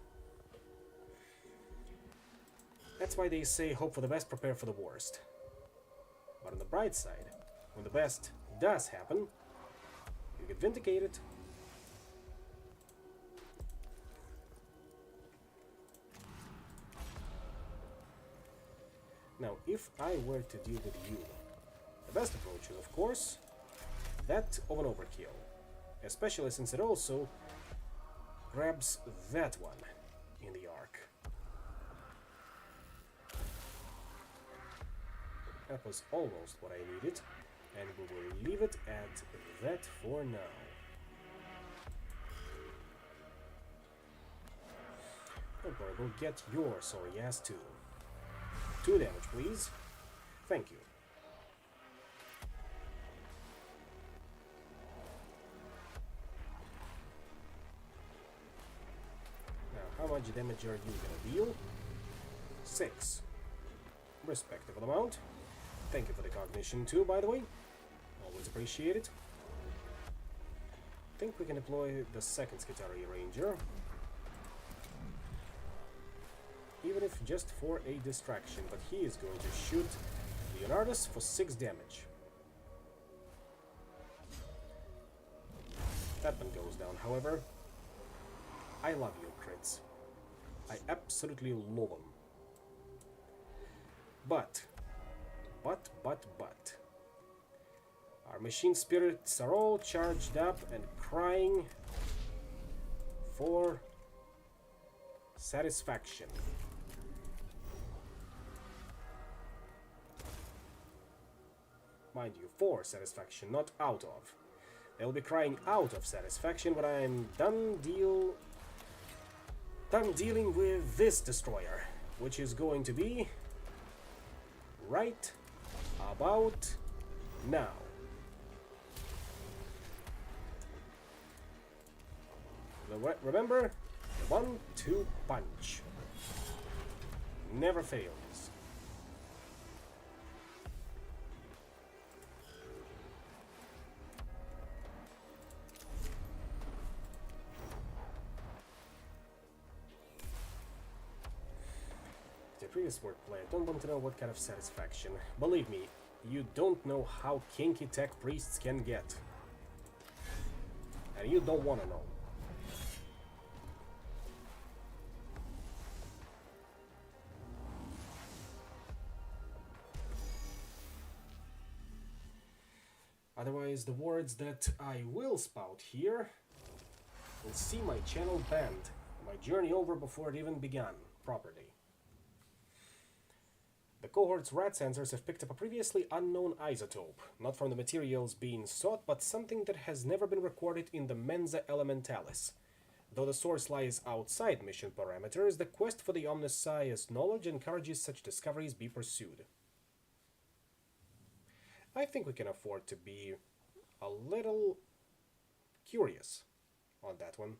That's why they say hope for the best, prepare for the worst. But on the bright side, when the best does happen, you get vindicated. Now, if I were to deal with you, the best approach is, of course, that of an overkill. Especially since it also grabs that one in the arc. That was almost what I needed, and we will leave it at that for now. Don't worry, we'll get your sorry ass too. 2 damage, please. Thank you. Now, how much damage are you gonna deal? 6. Respectable amount. Thank you for the cognition too, by the way. Always appreciate it. I think we can deploy the second Skitari Ranger. Even if just for a distraction, but he is going to shoot Leonardus for 6 damage. That one goes down, however. I love your crits. I absolutely love them. But, our machine spirits are all charged up and crying for satisfaction. Mind you, for satisfaction, not out of. They'll be crying out of satisfaction when I'm done dealing with this destroyer, which is going to be right about now. Remember, the 1-2 punch never fails. The previous wordplay, I don't want to know what kind of satisfaction. Believe me, you don't know how kinky tech priests can get. And you don't want to know. Otherwise, the words that I will spout here will see my channel banned, my journey over before it even began properly. The cohort's rad sensors have picked up a previously unknown isotope, not from the materials being sought, but something that has never been recorded in the Mensa Elementalis. Though the source lies outside mission parameters, the quest for the Omnissiah's knowledge encourages such discoveries be pursued. I think we can afford to be a little curious on that one.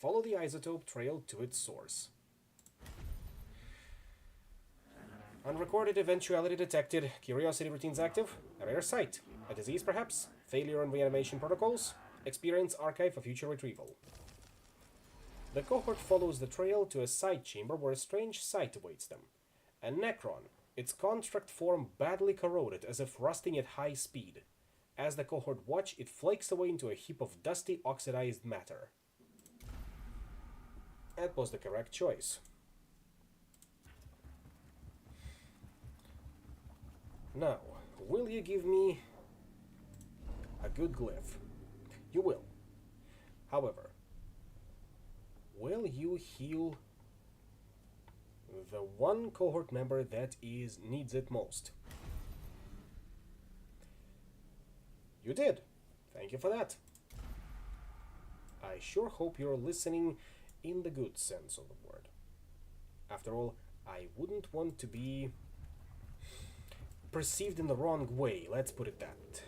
Follow the isotope trail to its source. Unrecorded eventuality detected. Curiosity routines active. A rare sight. A disease perhaps? Failure on reanimation protocols? Experience archive for future retrieval. The cohort follows the trail to a side chamber where a strange sight awaits them. A Necron, its construct form badly corroded as if rusting at high speed. As the cohort watch, it flakes away into a heap of dusty, oxidized matter. That was the correct choice. Now, will you give me a good glyph? You will. However, will you heal the one cohort member that needs it most? You did. Thank you for that. I sure hope you're listening in the good sense of the word. After all, I wouldn't want to be perceived in the wrong way, let's put it that.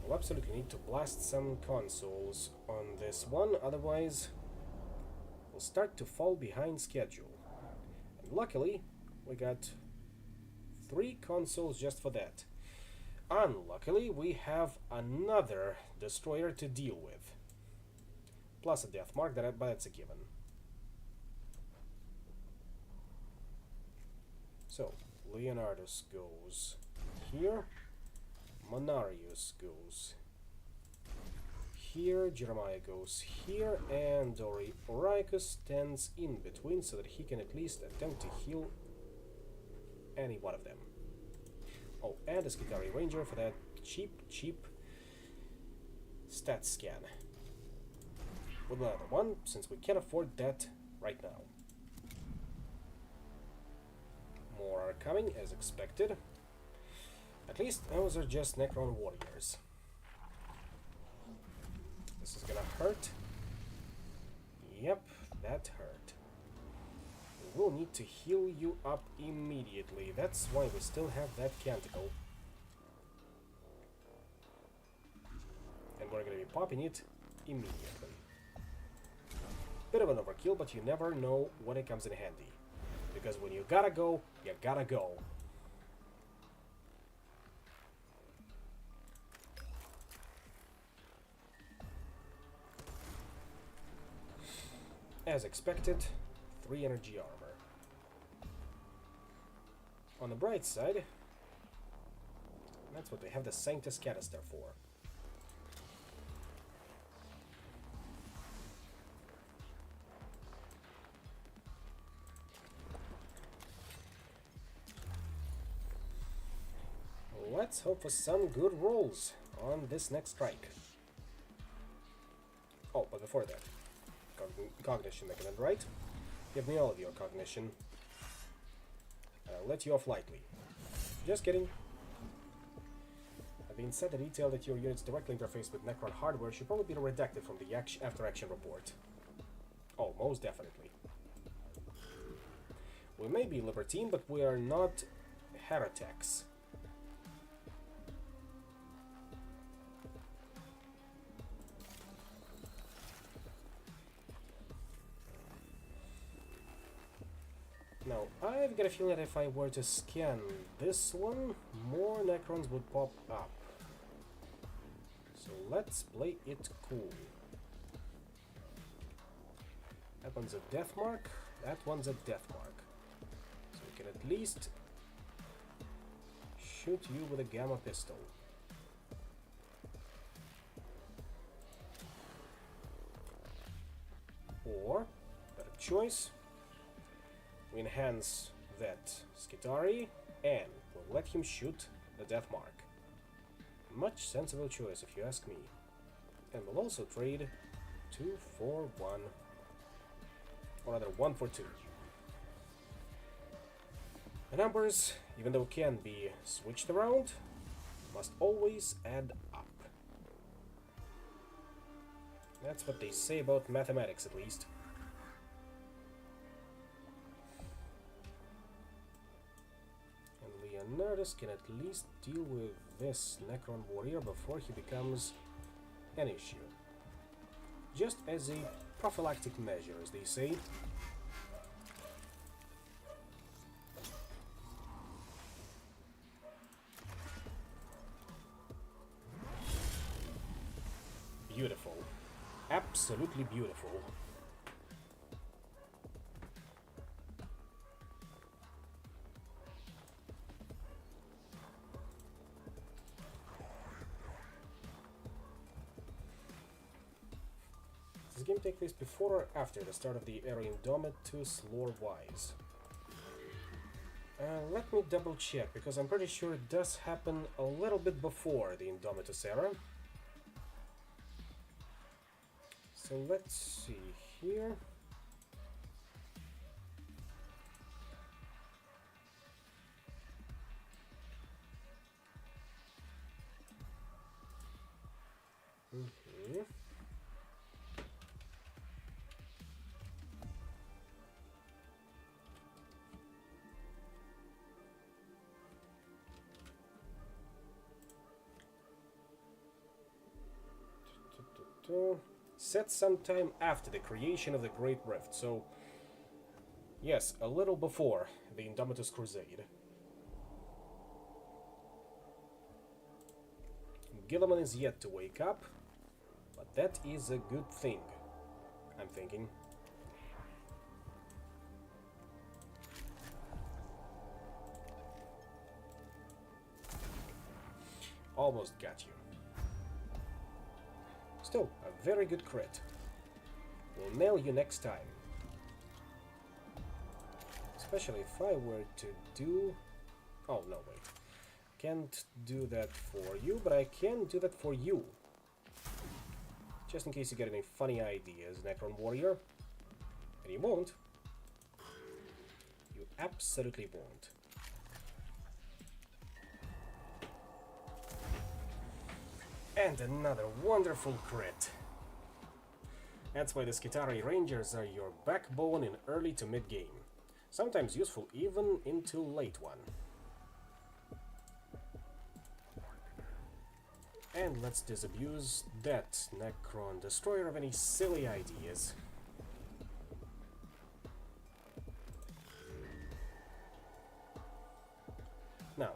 We'll absolutely need to blast some consoles on this one, otherwise we'll start to fall behind schedule. And luckily, we got 3 consoles just for that. Unluckily, we have another destroyer to deal with. Plus a death mark, but that's a given. So, Leonardus goes here. Monarius goes here. Jeremiah goes here. And Oriacus stands in between so that he can at least attempt to heal any one of them. Oh, and a Skitari Ranger for that cheap stat scan. With another one, since we can't afford that right now. More are coming, as expected. At least those are just Necron warriors. This is gonna hurt. Yep, that hurt. We will need to heal you up immediately. That's why we still have that canticle. And we're gonna be popping it immediately. Bit of an overkill, but you never know when it comes in handy. Because when you gotta go, you gotta go. As expected, 3 energy armor. On the bright side, that's what they have the Sanctus canister for. Let's hope for some good rolls on this next strike. Oh, but before that, cognition mechanism, right? Give me all of your cognition. I'll let you off lightly. Just kidding. I've been said the detail that your units directly interface with Necron hardware should probably be redacted from the after-action report. Oh, most definitely. We may be libertine, but we are not heretics. Now, I've got a feeling that if I were to scan this one, more Necrons would pop up. So let's play it cool. That one's a death mark, that one's a death mark. So we can at least shoot you with a gamma pistol. Or, better choice, we enhance that Skitari and we'll let him shoot the death mark. Much sensible choice if you ask me. And we'll also trade 2 for 1. Or rather, 1 for 2. The numbers, even though can be switched around, must always add up. That's what they say about mathematics, at least. And Leonardus can at least deal with this Necron warrior before he becomes an issue. Just as a prophylactic measure, as they say. Beautiful. Absolutely beautiful. Does this game take place before or after the start of the era Indomitus lore-wise? Let me double check, because I'm pretty sure it does happen a little bit before the Indomitus era. So let's see here. Set some time after the creation of the Great Rift, so yes, a little before the Indomitus Crusade. Gilliman is yet to wake up, but that is a good thing, I'm thinking. Almost got you. Still, a very good crit. We'll nail you next time. Especially if I were to do... Oh, no, wait. Can't do that for you, but I can do that for you. Just in case you get any funny ideas, Necron Warrior. And you won't. You absolutely won't. And another wonderful crit. That's why the Skitarii Rangers are your backbone in early to mid-game. Sometimes useful even into late one. And let's disabuse that Necron Destroyer of any silly ideas. Now,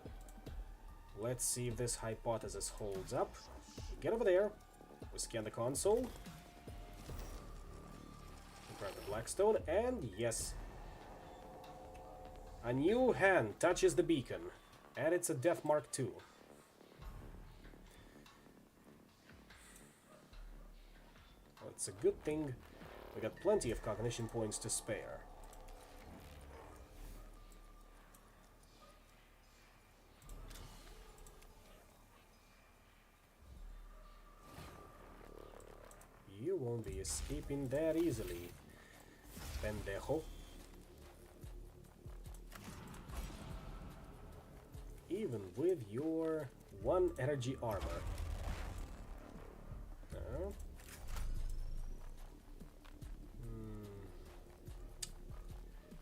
let's see if this hypothesis holds up. Get over there. We scan the console. Grab the Blackstone, and yes. A new hand touches the beacon, and it's a Death Mark II. Well, it's a good thing we got plenty of cognition points to spare. You won't be escaping that easily, pendejo. Even with your 1 energy armor.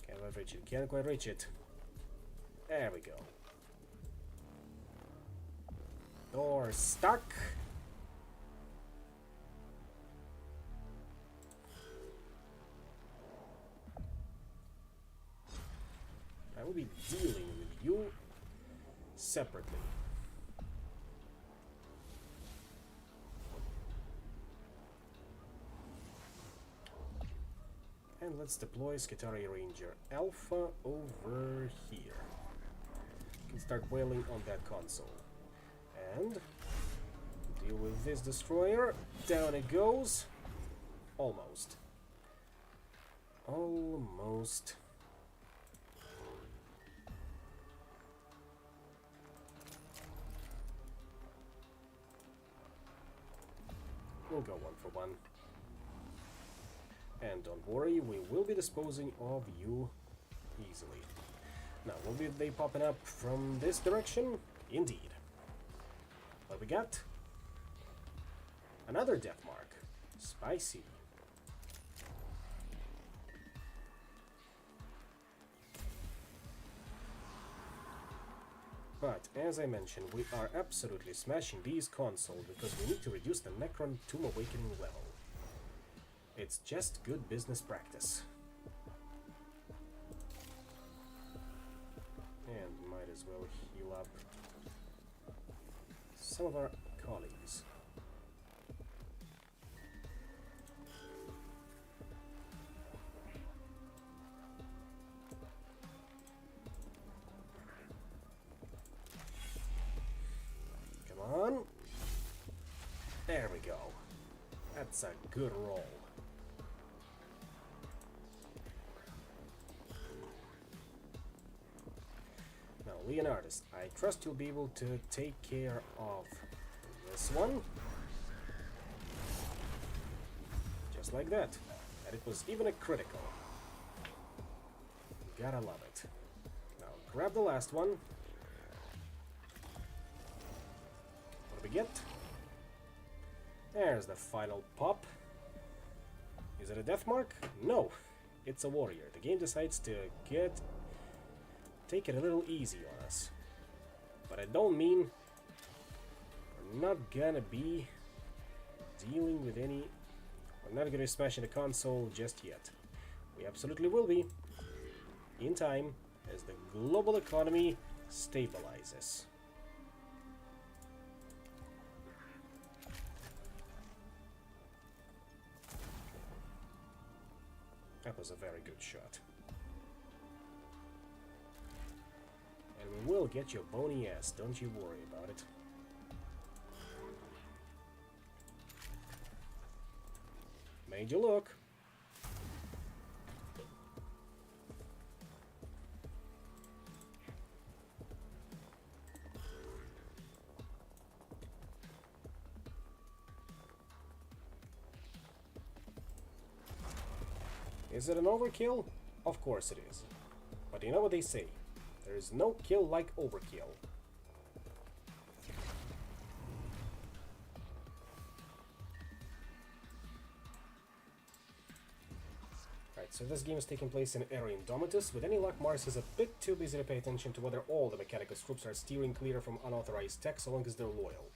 Can't quite reach it, can't quite reach it. There we go. Door stuck. I will be dealing with you separately. And let's deploy Skitarii Ranger Alpha over here. You can start wailing on that console. And deal with this destroyer. Down it goes. Almost. Almost. We'll go 1 for 1. And don't worry, we will be disposing of you easily. Now, will they popping up from this direction? Indeed. What we got? Another death mark. Spicy. But, as I mentioned, we are absolutely smashing these consoles because we need to reduce the Necron Tomb Awakening level. It's just good business practice. And might as well heal up some of our colleagues. Come on. There we go. That's a good roll. Now, Leonardus, I trust you'll be able to take care of this one. Just like that. And it was even a critical. Gotta love it. Now, grab the last one. What do we get? There's the final pop. Is it a death mark? No, it's a warrior. The game decides to take it a little easy on us. But I don't mean we're not gonna be dealing with any... We're not gonna be smashing the console just yet. We absolutely will be in time as the global economy stabilizes. That was a very good shot. And we will get your bony ass, don't you worry about it. Made you look. Is it an overkill? Of course it is. But you know what they say? There is no kill like overkill. Right, so this game is taking place in Era Indomitus. With any luck, Mars is a bit too busy to pay attention to whether all the Mechanicus troops are steering clear from unauthorized tech so long as they're loyal.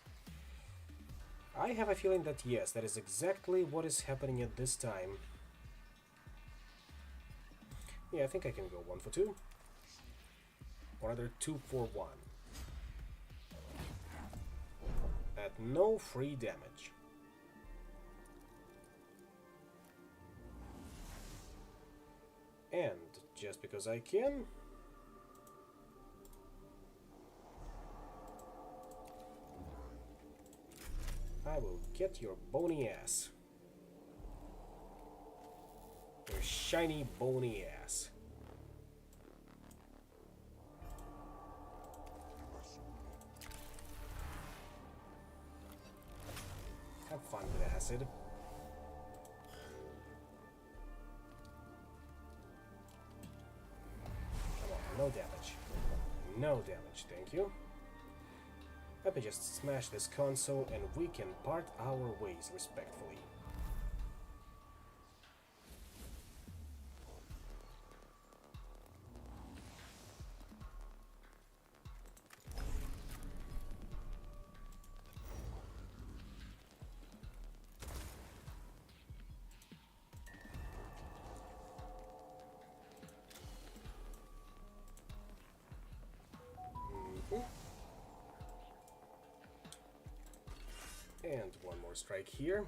I have a feeling that yes, that is exactly what is happening at this time. Yeah, I think I can go 1 for 2. Or rather 2 for 1. At no free damage. And just because I can, I will get your bony ass. Your shiny bony ass. Have fun with acid. Come on, no damage. No damage, thank you. Let me just smash this console and we can part our ways respectfully. And one more strike here.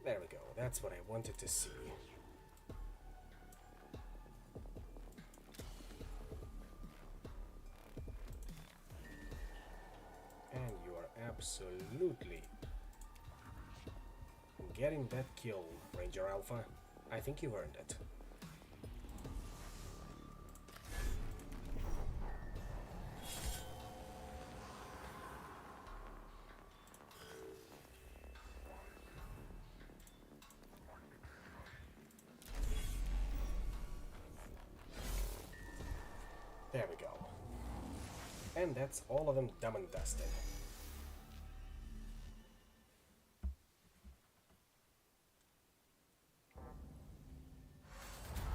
There we go, that's what I wanted to see. And you are absolutely getting that kill, Ranger Alpha. I think you've earned it. And that's all of them done and dusted.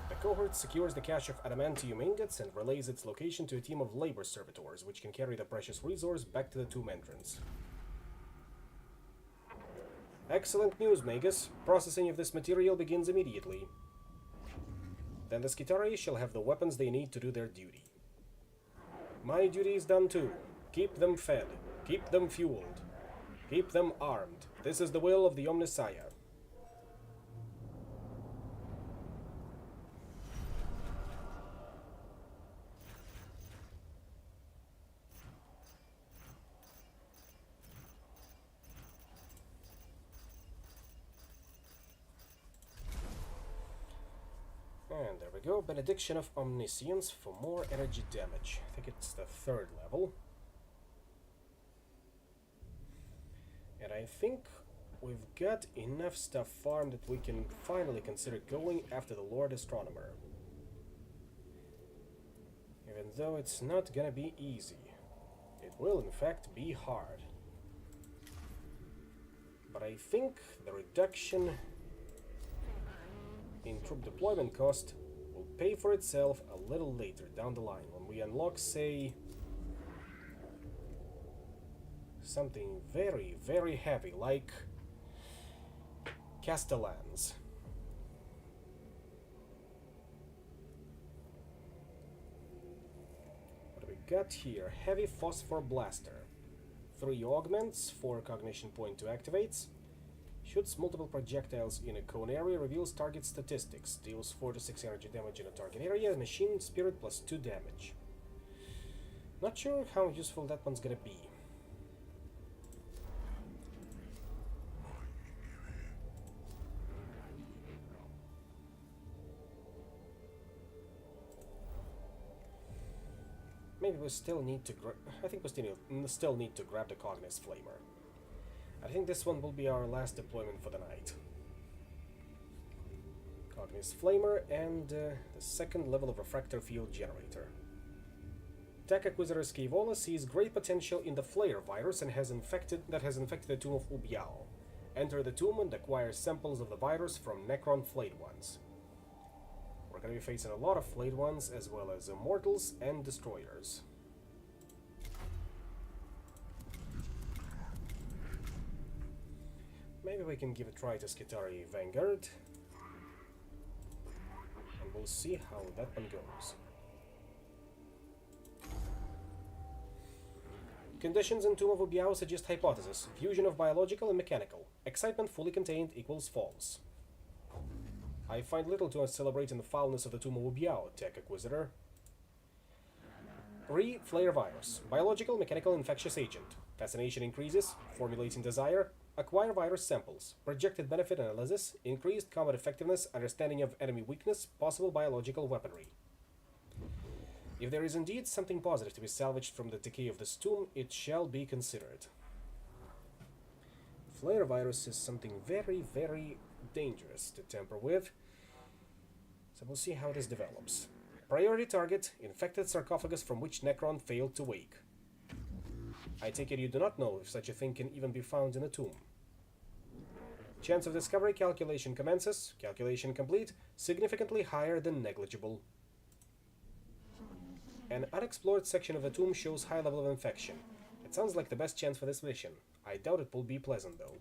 The cohort secures the cache of adamantium ingots and relays its location to a team of labor servitors, which can carry the precious resource back to the tomb entrance. Excellent news, Magus. Processing of this material begins immediately. Then the Skitarii shall have the weapons they need to do their duty. My duty is done too. Keep them fed. Keep them fueled. Keep them armed. This is the will of the Omnissiah. And there we go, Benediction of Omniscience for more energy damage. I think it's the 3rd level. And I think we've got enough stuff farmed that we can finally consider going after the Lord Astronomer. Even though it's not gonna be easy. It will in fact be hard. But I think the reduction in troop deployment cost will pay for itself a little later down the line when we unlock, say, something very, very heavy like Castellans. What do we got here? Heavy Phosphor Blaster. 3 augments, 4 cognition point to activates. Shoots multiple projectiles in a cone area, reveals target statistics, deals 4 to 6 energy damage in a target area, machine spirit plus 2 damage. Not sure how useful that one's gonna be. Maybe we still need to I think we still need to grab the Cognis Flamer. I think this one will be our last deployment for the night. Cognis Flamer and the 2nd level of Refractor Field Generator. Tech Acquisitor Scaevola sees great potential in the Flare virus and has infected the tomb of Ubiao. Enter the tomb and acquire samples of the virus from Necron Flayed Ones. We're going to be facing a lot of Flayed Ones as well as Immortals and Destroyers. Maybe we can give a try to Skitarii Vanguard. And we'll see how that one goes. Conditions in Tomb of Ubiao suggest hypothesis. Fusion of biological and mechanical. Excitement fully contained equals false. I find little to celebrate in the foulness of the Tomb of Ubiao, Tech Acquisitor. Flare virus. Biological, mechanical, infectious agent. Fascination increases. Formulating desire. Acquire virus samples. Projected benefit analysis. Increased combat effectiveness. Understanding of enemy weakness. Possible biological weaponry. If there is indeed something positive to be salvaged from the decay of this tomb, it shall be considered. Flare virus is something very, very dangerous to tamper with. So we'll see how this develops. Priority target, infected sarcophagus from which Necron failed to wake. I take it you do not know if such a thing can even be found in a tomb. Chance of discovery calculation commences. Calculation complete. Significantly higher than negligible. An unexplored section of the tomb shows high level of infection. It sounds like the best chance for this mission. I doubt it will be pleasant though.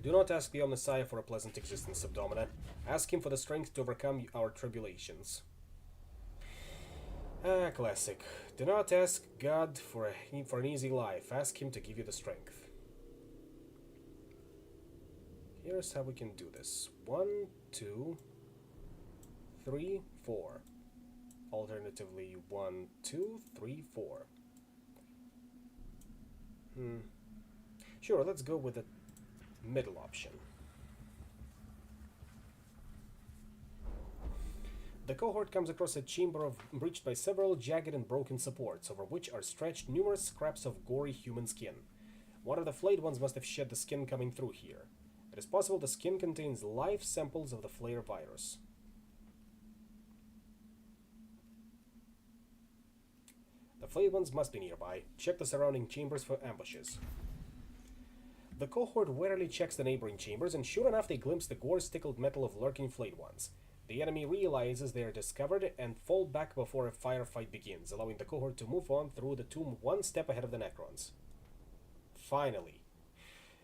Do not ask the Omnissiah for a pleasant existence, Subdomina. Ask him for the strength to overcome our tribulations. Ah, classic. Do not ask God for an easy life. Ask him to give you the strength. Here's how we can do this. 1, 2, 3, 4. Alternatively, 1, 2, 3, 4. Sure, let's go with the middle option. The cohort comes across a chamber breached by several jagged and broken supports, over which are stretched numerous scraps of gory human skin. One of the flayed ones must have shed the skin coming through here. It is possible the skin contains live samples of the flare virus. The flayed ones must be nearby. Check the surrounding chambers for ambushes. The cohort warily checks the neighboring chambers, and sure enough they glimpse the gore-stickled metal of lurking flayed ones. The enemy realizes they are discovered and fall back before a firefight begins, allowing the cohort to move on through the tomb one step ahead of the Necrons. Finally.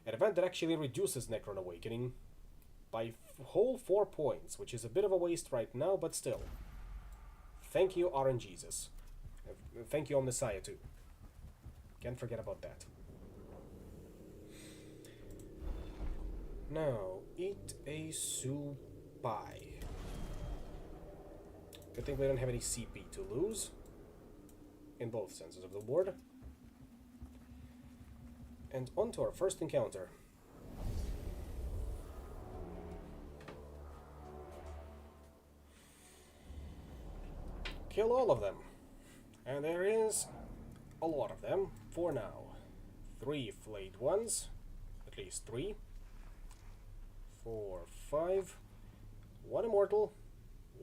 An event that actually reduces Necron Awakening by whole 4 points, which is a bit of a waste right now, but still. Thank you, RNGesus. Thank you, Omnissiah, too. Can't forget about that. Now, eat a soup pie. Good thing we don't have any CP to lose. In both senses of the word. And on to our first encounter. Kill all of them. And there is a lot of them for now. 3 flayed ones. At least 3. 4, 5. 1 immortal.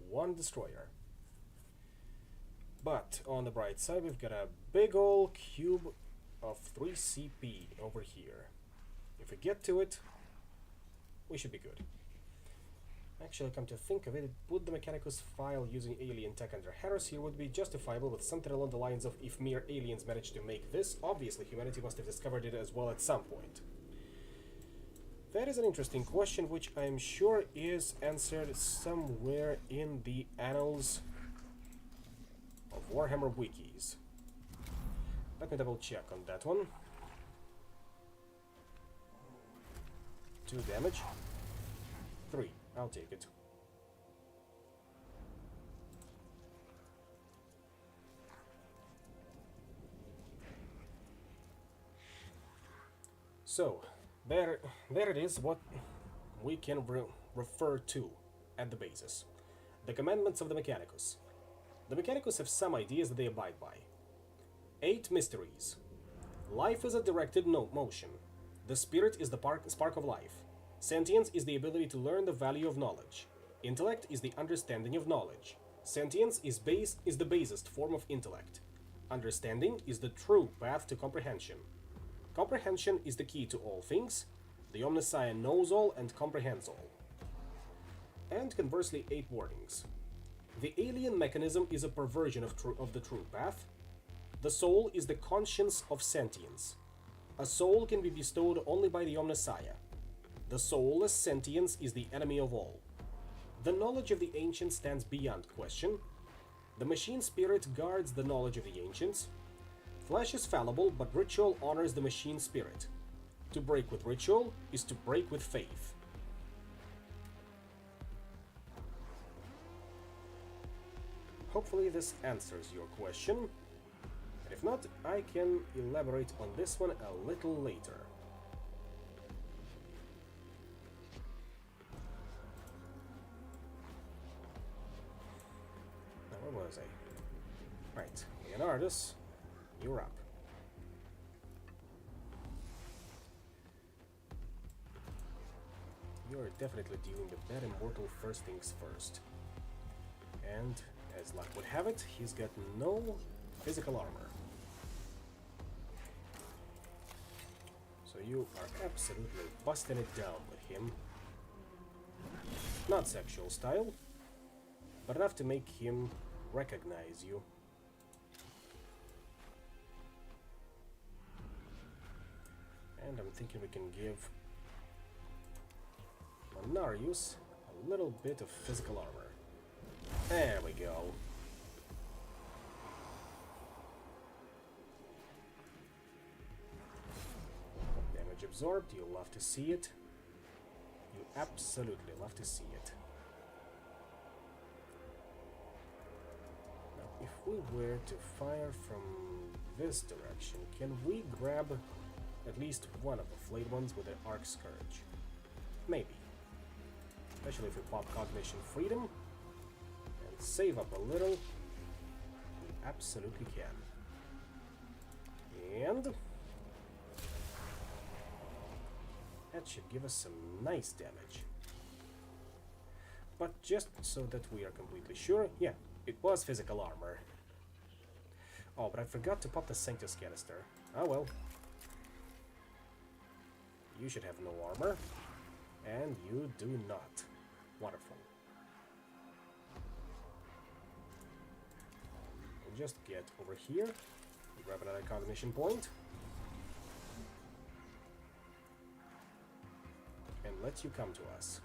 1 destroyer. But on the bright side, we've got a big ol' cube of 3 CP over here. If we get to it, we should be good. Actually, come to think of it, put the Mechanicus file using alien tech under Harris here would be justifiable with something along the lines of, if mere aliens managed to make this, obviously humanity must have discovered it as well at some point. That is an interesting question, which I'm sure is answered somewhere in the annals of Warhammer wikis. Let me double check on that one. 2 damage. 3. I'll take it. So, there it is, what we can refer to at the basis. The commandments of the Mechanicus. The Mechanicus have some ideas that they abide by. 8 mysteries. Life is a directed motion. The spirit is the spark of life. Sentience is the ability to learn the value of knowledge. Intellect is the understanding of knowledge. Sentience is the basest form of intellect. Understanding is the true path to comprehension. Comprehension is the key to all things. The Omnissiah knows all and comprehends all. And conversely, 8 warnings. The alien mechanism is a perversion of the true path. The soul is the conscience of sentience. A soul can be bestowed only by the Omnissiah. The soulless sentience is the enemy of all. The knowledge of the ancients stands beyond question. The machine spirit guards the knowledge of the ancients. Flesh is fallible, but ritual honors the machine spirit. To break with ritual is to break with faith. Hopefully this answers your question. And if not, I can elaborate on this one a little later. Now, where was I? Right, Leonardus, you're up. You're definitely doing the bad immortal first things first. And as luck would have it, he's got no physical armor. So you are absolutely busting it down with him. Not sexual style, but enough to make him recognize you. And I'm thinking we can give Monarius a little bit of physical armor. There we go. Damage absorbed, you'll love to see it. You absolutely love to see it. Now, if we were to fire from this direction, can we grab at least one of the flayed ones with the Arc Scourge? Maybe. Especially if we pop Cognition Freedom and save up a little, we absolutely can. And that should give us some nice damage. But just so that we are completely sure, yeah, it was physical armor. Oh, but I forgot to pop the Sanctus canister. Oh well. You should have no armor. And you do not. Wonderful. We'll just get over here. Grab another cognition point. And let you come to us.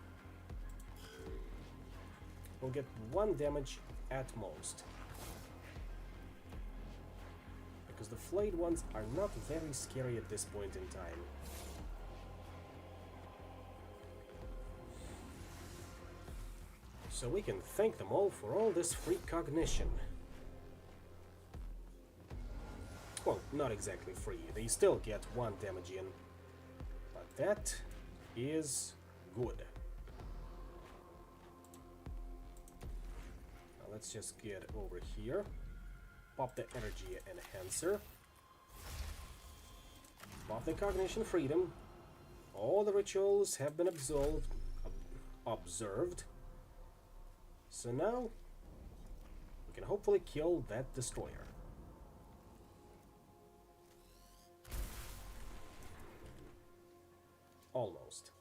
We'll get 1 damage at most. Because the flayed ones are not very scary at this point in time. So we can thank them all for all this free cognition. Well, not exactly free. They still get 1 damage in. But that is good. Now let's just get over here. Pop the energy enhancer. Pop the cognition freedom. All the rituals have been observed. So now we can hopefully kill that destroyer. Almost.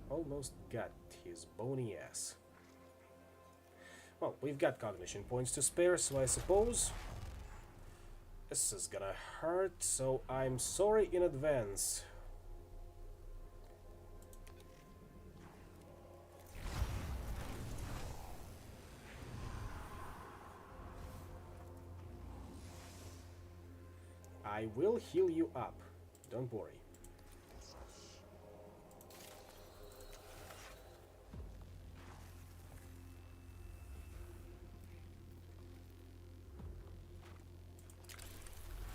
Almost got his bony ass. Well, we've got cognition points to spare, so I suppose this is gonna hurt, so I'm sorry in advance. I will heal you up, don't worry.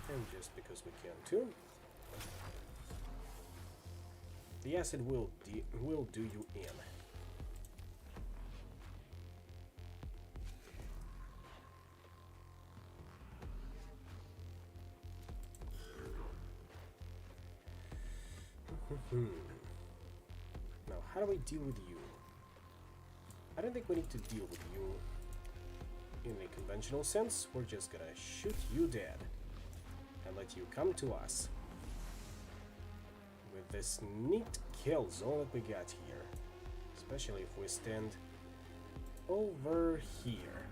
And just because we can too. The acid will do you in. Now, how do we deal with you? I don't think we need to deal with you in a conventional sense. We're just gonna shoot you dead and let you come to us with this neat kill zone that we got here, especially if we stand over here.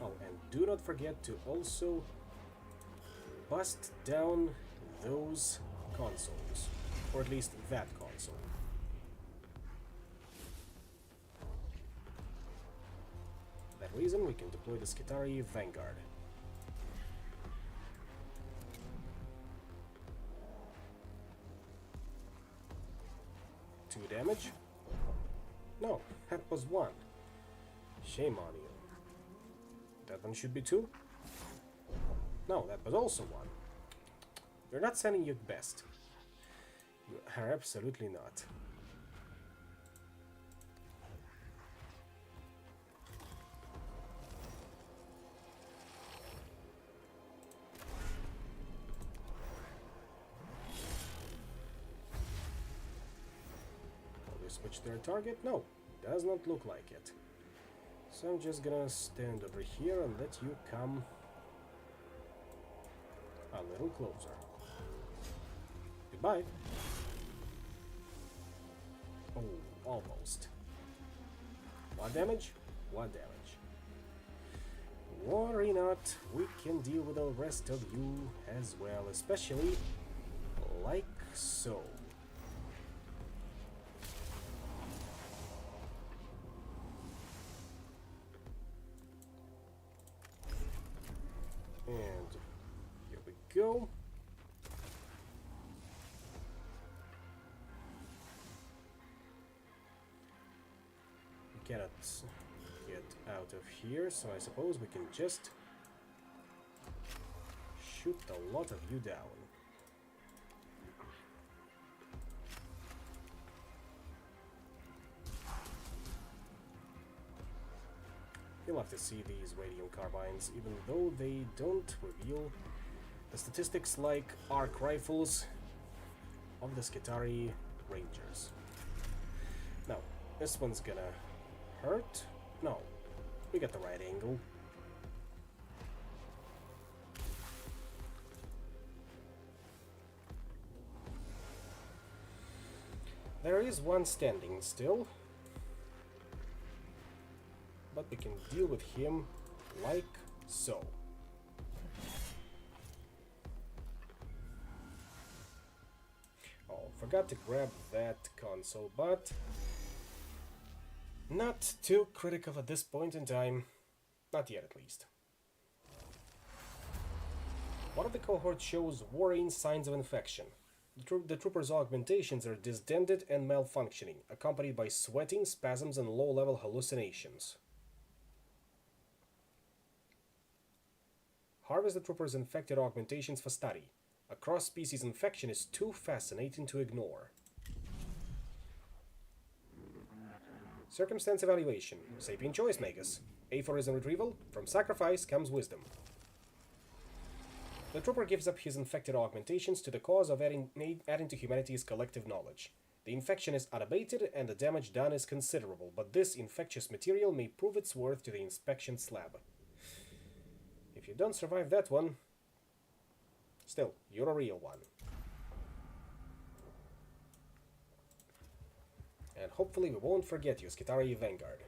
Oh, and do not forget to also bust down those consoles, or at least that console. For that reason, we can deploy the Skitarii Vanguard. Two damage? No, that was 1. Shame on you. That one should be 2? No, that was also 1. You're not sending your best. You are absolutely not. Will they switch their target? No, does not look like it. So I'm just gonna stand over here and let you come a little closer. Goodbye. Oh, almost. 1 damage? 1 damage. Worry not, we can deal with the rest of you as well, especially like so. And here we go. We cannot get out of here, so I suppose we can just shoot a lot of you down. You'll have to see these radium carbines, even though they don't reveal the statistics like arc rifles of the Skitarii Rangers. Now, this one's gonna hurt. No, we got the right angle. There is one standing still, but we can deal with him like so. Oh, forgot to grab that console, but not too critical at this point in time. Not yet, at least. One of the cohorts shows worrying signs of infection. The trooper's augmentations are distended and malfunctioning, accompanied by sweating, spasms, and low-level hallucinations. Harvest the trooper's infected augmentations for study. A cross-species infection is too fascinating to ignore. Circumstance evaluation. Sapient choice makers. Aphorism retrieval. From sacrifice comes wisdom. The trooper gives up his infected augmentations to the cause of adding to humanity's collective knowledge. The infection is unabated and the damage done is considerable, but this infectious material may prove its worth to the inspection slab. If you don't survive that one, still, you're a real one. And hopefully we won't forget you, Skitarii Vanguard.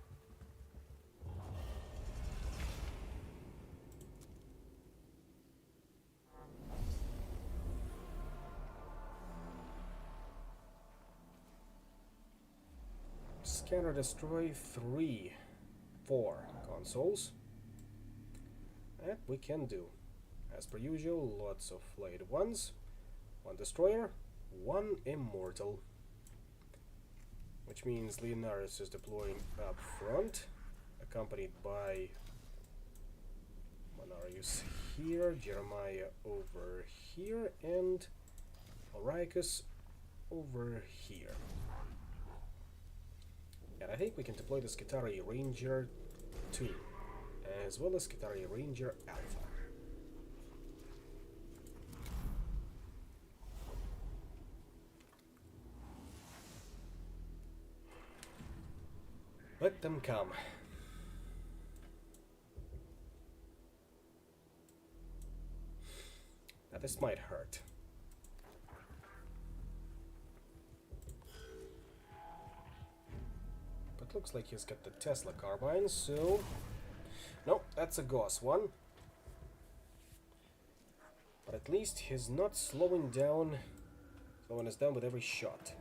Scanner destroy 4 consoles. That we can do. As per usual, lots of flayed ones. 1 destroyer, 1 immortal. Which means Leonaris is deploying up front, accompanied by Manarius here, Jeremiah over here, and Oricus over here. And I think we can deploy the Skitarii Ranger 2, as well as Skitarii Ranger Alpha. Let them come. Now this might hurt. But looks like he's got the Tesla carbine, so... No, that's a Gauss one. But at least he's not slowing us down with every shot.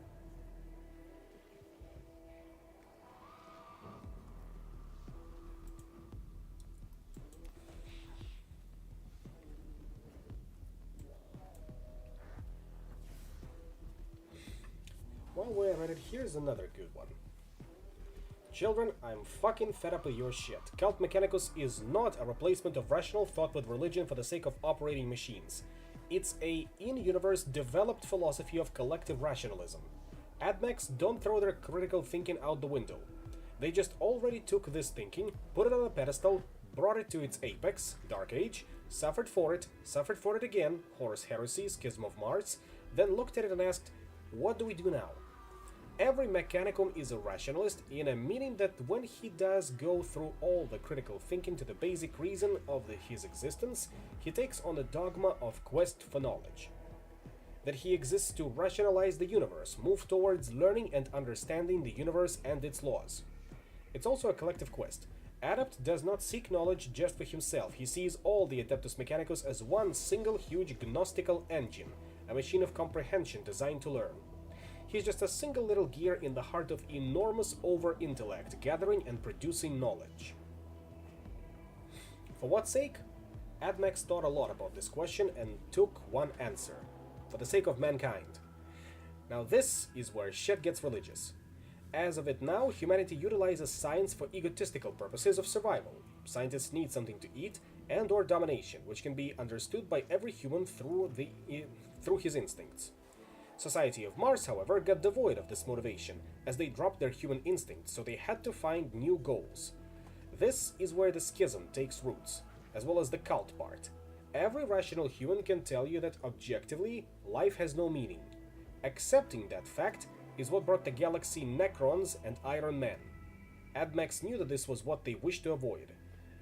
While we're at it, here's another good one. Children, I'm fucking fed up with your shit. Cult Mechanicus is not a replacement of rational thought with religion for the sake of operating machines. It's a in-universe developed philosophy of collective rationalism. AdMechs don't throw their critical thinking out the window. They just already took this thinking, put it on a pedestal, brought it to its apex, Dark Age, suffered for it again, Horus Heresy, Schism of Mars, then looked at it and asked, what do we do now? Every Mechanicum is a rationalist, in a meaning that when he does go through all the critical thinking to the basic reason of his existence, he takes on the dogma of quest for knowledge. That he exists to rationalize the universe, move towards learning and understanding the universe and its laws. It's also a collective quest. Adept does not seek knowledge just for himself, he sees all the Adeptus Mechanicus as one single huge gnostical engine, a machine of comprehension designed to learn. He's just a single little gear in the heart of enormous over-intellect, gathering and producing knowledge. For what sake? AdMechs thought a lot about this question and took one answer. For the sake of mankind. Now this is where shit gets religious. As of it now, humanity utilizes science for egotistical purposes of survival. Scientists need something to eat and or domination, which can be understood by every human through his instincts. Society of Mars, however, got devoid of this motivation, as they dropped their human instincts, so they had to find new goals. This is where the schism takes roots, as well as the cult part. Every rational human can tell you that objectively, life has no meaning. Accepting that fact is what brought the galaxy Necrons and Iron Man. AdMax knew that this was what they wished to avoid,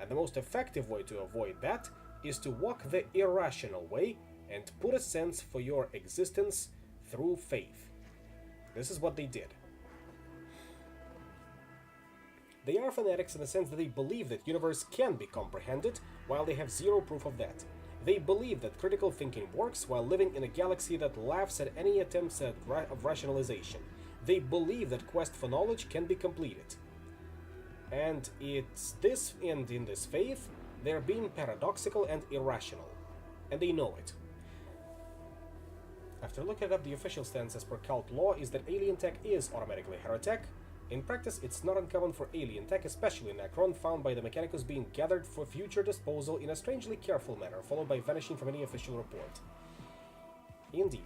and the most effective way to avoid that is to walk the irrational way and put a sense for your existence through faith. This is what they did. They are fanatics in the sense that they believe that universe can be comprehended, while they have zero proof of that. They believe that critical thinking works while living in a galaxy that laughs at any attempts of rationalization. They believe that quest for knowledge can be completed. And it's this, and in this faith, they're being paradoxical and irrational. And they know it. After looking up, the official stance as per cult law is that alien tech is automatically heretic. In practice, it's not uncommon for alien tech, especially Necron, found by the Mechanicus being gathered for future disposal in a strangely careful manner, followed by vanishing from any official report. Indeed.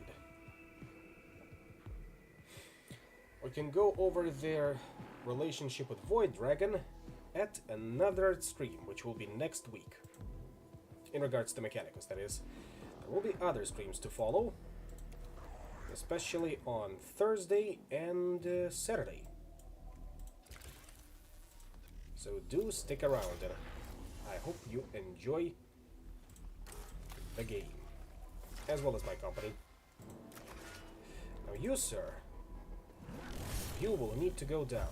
We can go over their relationship with Void Dragon at another stream, which will be next week. In regards to Mechanicus, that is. There will be other streams to follow, especially on Thursday and Saturday. So do stick around, and I hope you enjoy the game, as well as my company. Now you, sir, you will need to go down.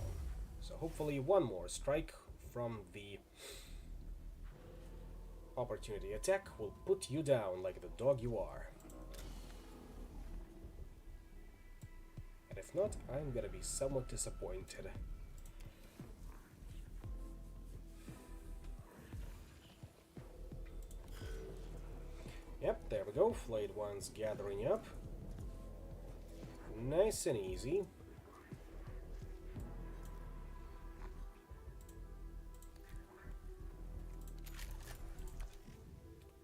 So hopefully one more strike from the opportunity attack will put you down like the dog you are. And if not, I'm gonna be somewhat disappointed. Yep, there we go. Flayed one's gathering up. Nice and easy.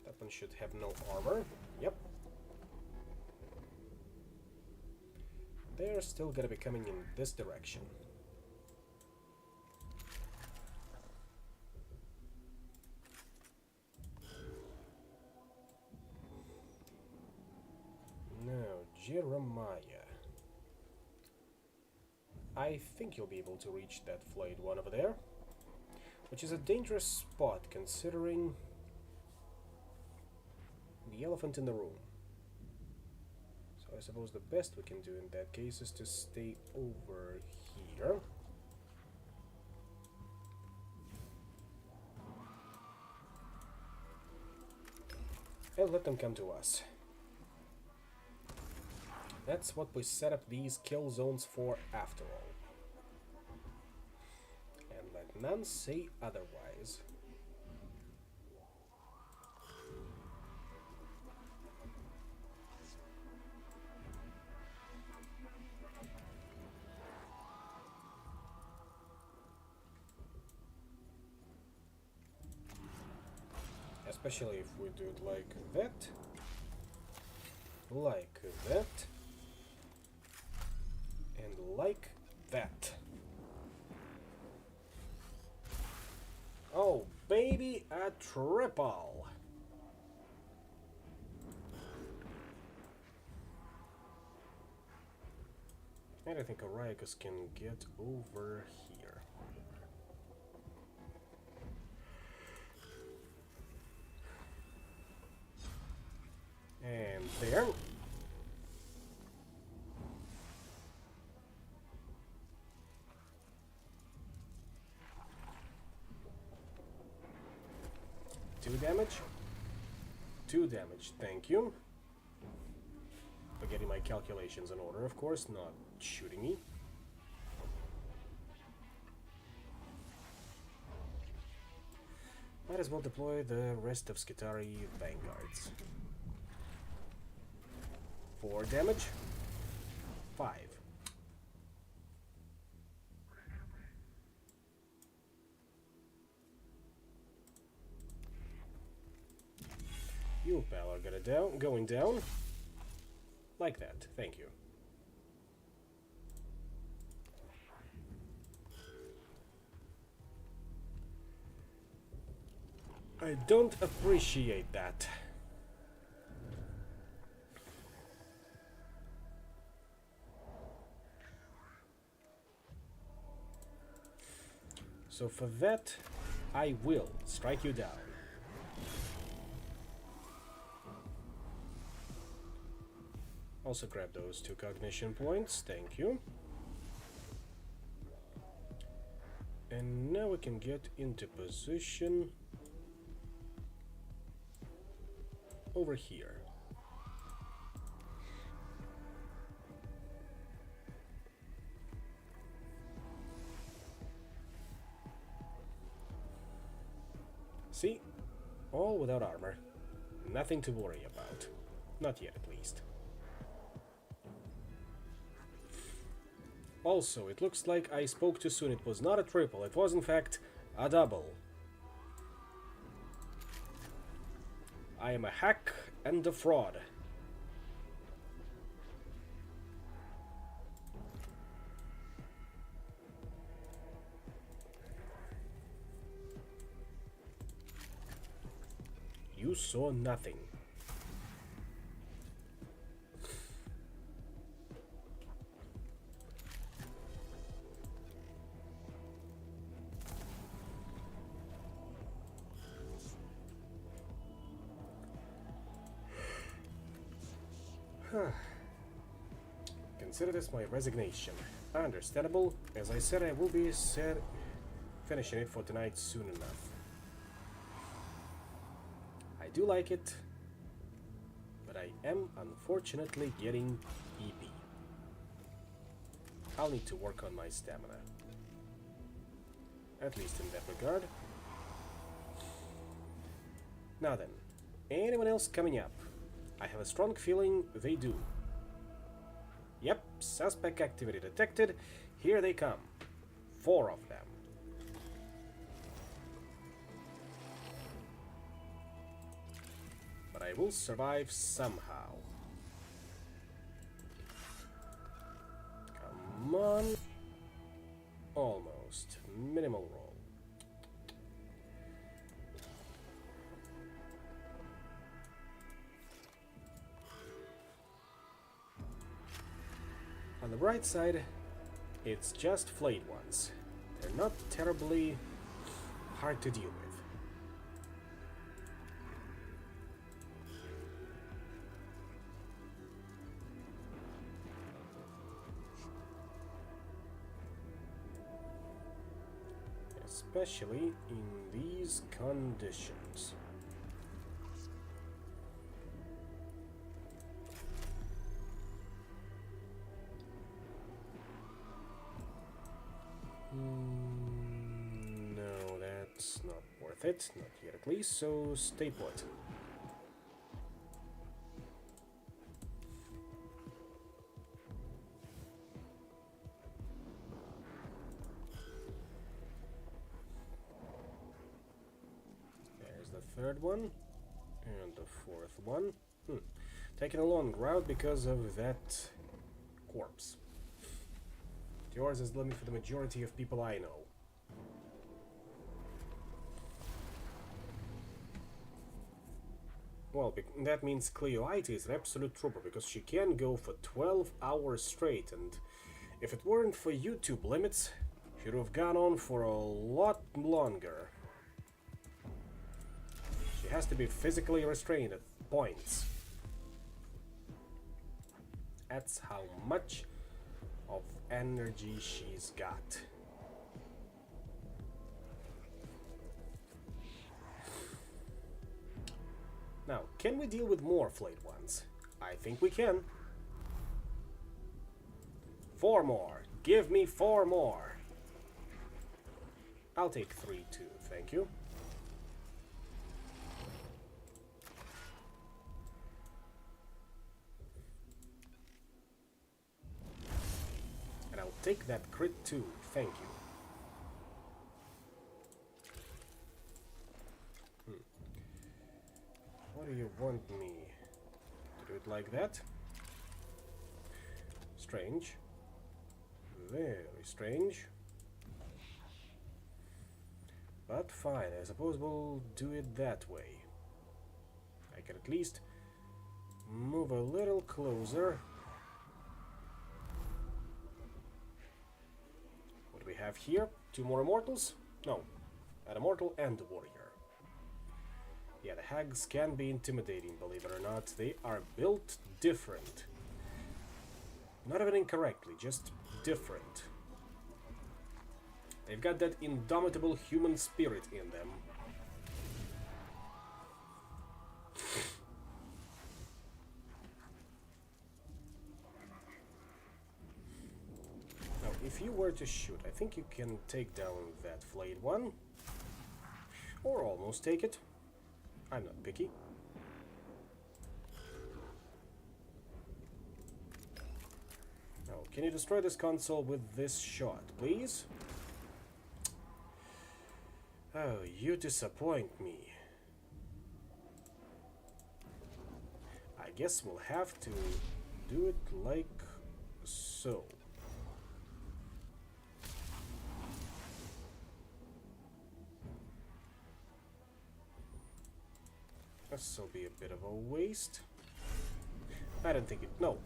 That one should have no armor. Yep. They're still gonna be coming in this direction. Now, Jeremiah. I think you'll be able to reach that flayed one over there, which is a dangerous spot considering the elephant in the room. So I suppose the best we can do in that case is to stay over here. And let them come to us. That's what we set up these kill zones for after all. And let none say otherwise. Especially if we do it like that. Like that. And like that. Oh, baby, a triple. And I think Oriacus can get over here. And there. Two damage? 2 damage, thank you. For getting my calculations in order, of course, not shooting me. Might as well deploy the rest of Skitari Vanguards. 4 damage. 5. You pal are going down. Like that, thank you. I don't appreciate that. So for that, I will strike you down. Also grab those 2 cognition points, thank you. And now we can get into position over here. See? All without armor. Nothing to worry about. Not yet, at least. Also, it looks like I spoke too soon. It was not a triple. It was, in fact, a double. I am a hack and a fraud. You saw nothing. Consider this my resignation. Understandable. As I said, I will be finishing it for tonight soon enough. I do like it, but I am unfortunately getting EP. I'll need to work on my stamina. At least in that regard. Now then, anyone else coming up? I have a strong feeling they do. Yep, suspect activity detected. Here they come. 4 of them. But I will survive somehow. Come on. Almost. Minimal roll. On the bright side, it's just flayed ones. They're not terribly hard to deal with. Especially in these conditions. No, that's not worth it. Not yet at least, so stay put. There's the 3rd one. And the 4th one. Taking a long route because of that corpse. Yours is the limit for the majority of people I know. Well, that means Cleoite is an absolute trooper, because she can go for 12 hours straight, and if it weren't for YouTube limits, she'd have gone on for a lot longer. She has to be physically restrained at points. That's how much of energy she's got. Now, can we deal with more flayed ones? I think we can. 4 more. Give me 4 more. I'll take 3 too, thank you. Take that crit too, thank you. What do you want me to do it like that? Strange. Very strange. But fine, I suppose we'll do it that way. I can at least move a little closer. We have here 2 more immortals. No, an immortal and a warrior. Yeah, the hags can be intimidating, believe it or not. They are built different. Not even incorrectly, just different. They've got that indomitable human spirit in them. Now, if you were to shoot, I think you can take down that flayed one. Or almost take it. I'm not picky. Now, can you destroy this console with this shot, please? Oh, you disappoint me. I guess we'll have to do it like so. This will be a bit of a waste. I don't think it... No,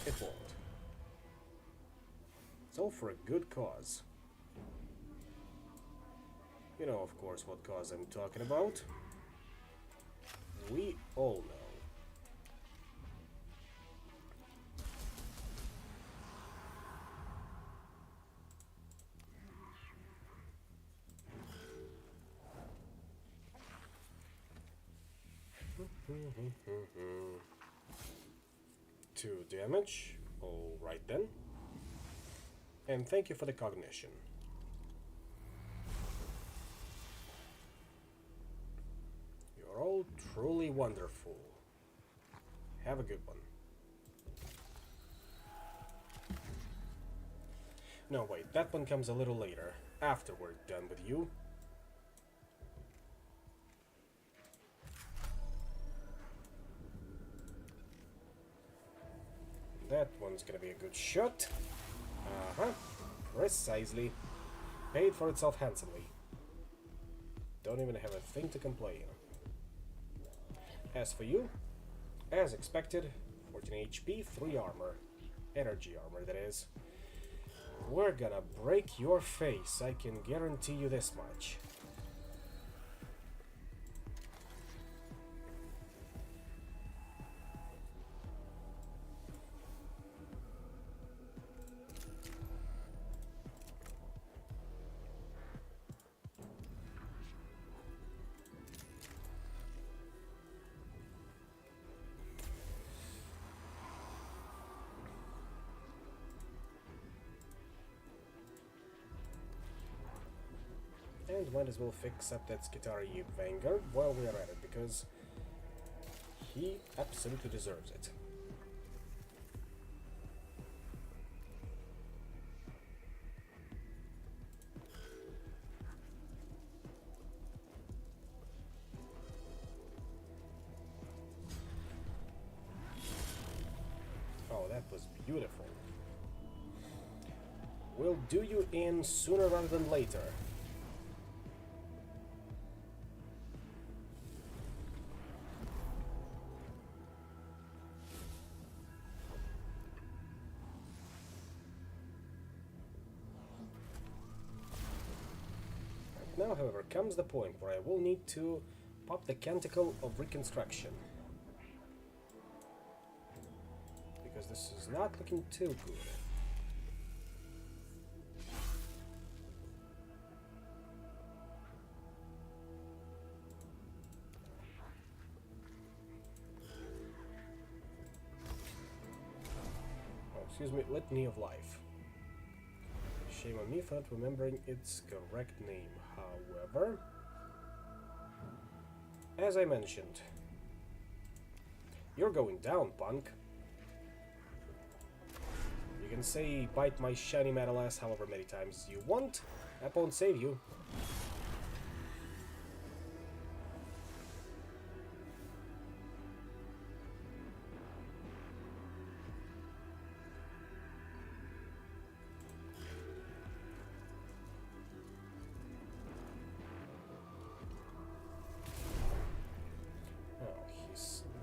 it won't. It's all for a good cause. You know, of course, what cause I'm talking about. We all know. Two damage. Alright then. And thank you for the cognition. You're all truly wonderful. Have a good one. No, wait, that one comes a little later, after we're done with you. That one's gonna be a good shot. Uh-huh. Precisely. Paid for itself handsomely. Don't even have a thing to complain. As for you, as expected, 14 HP, 3 armor. Energy armor, that is. We're gonna break your face, I can guarantee you this much. And might as well fix up that Skitari Vanguard while we are at it, because he absolutely deserves it. Oh, that was beautiful. We'll do you in sooner rather than later. Now, however, comes the point where I will need to pop the Canticle of Reconstruction. Because this is not looking too good. Oh, excuse me, Litany of Life. Shame on me for not remembering its correct name. However, as I mentioned, you're going down, punk. You can say bite my shiny metal ass however many times you want. That won't save you.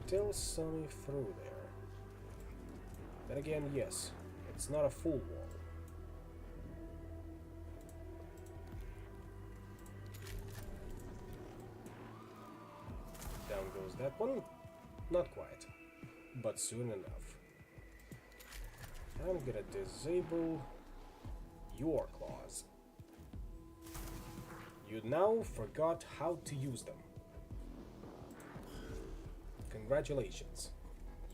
Still saw me through there. Then again, yes, it's not a full wall. that one? Not quite, but soon enough. I'm gonna disable your claws. You now forgot how to use them. Congratulations,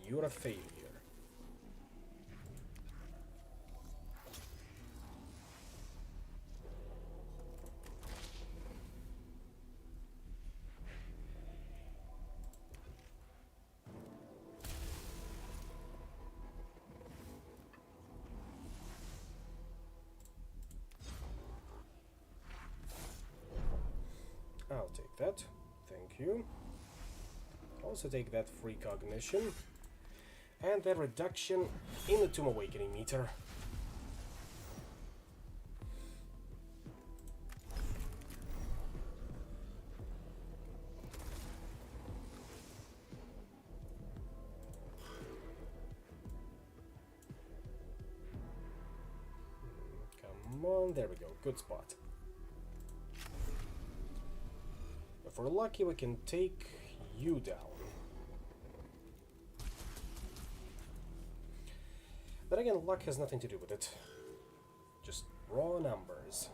you're a failure. I'll take that, thank you. Also take that free cognition and that reduction in the Tomb Awakening meter. Come on, there we go, good spot. If we're lucky, we can take you down. Then again, luck has nothing to do with it. Just raw numbers.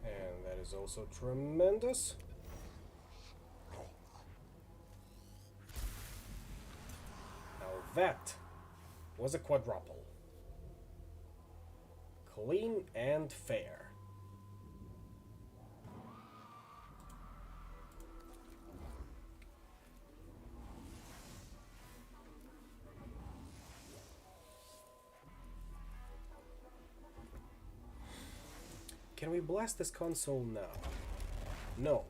And that is also tremendous. That was a quadruple. Clean and fair. Can we blast this console now? No.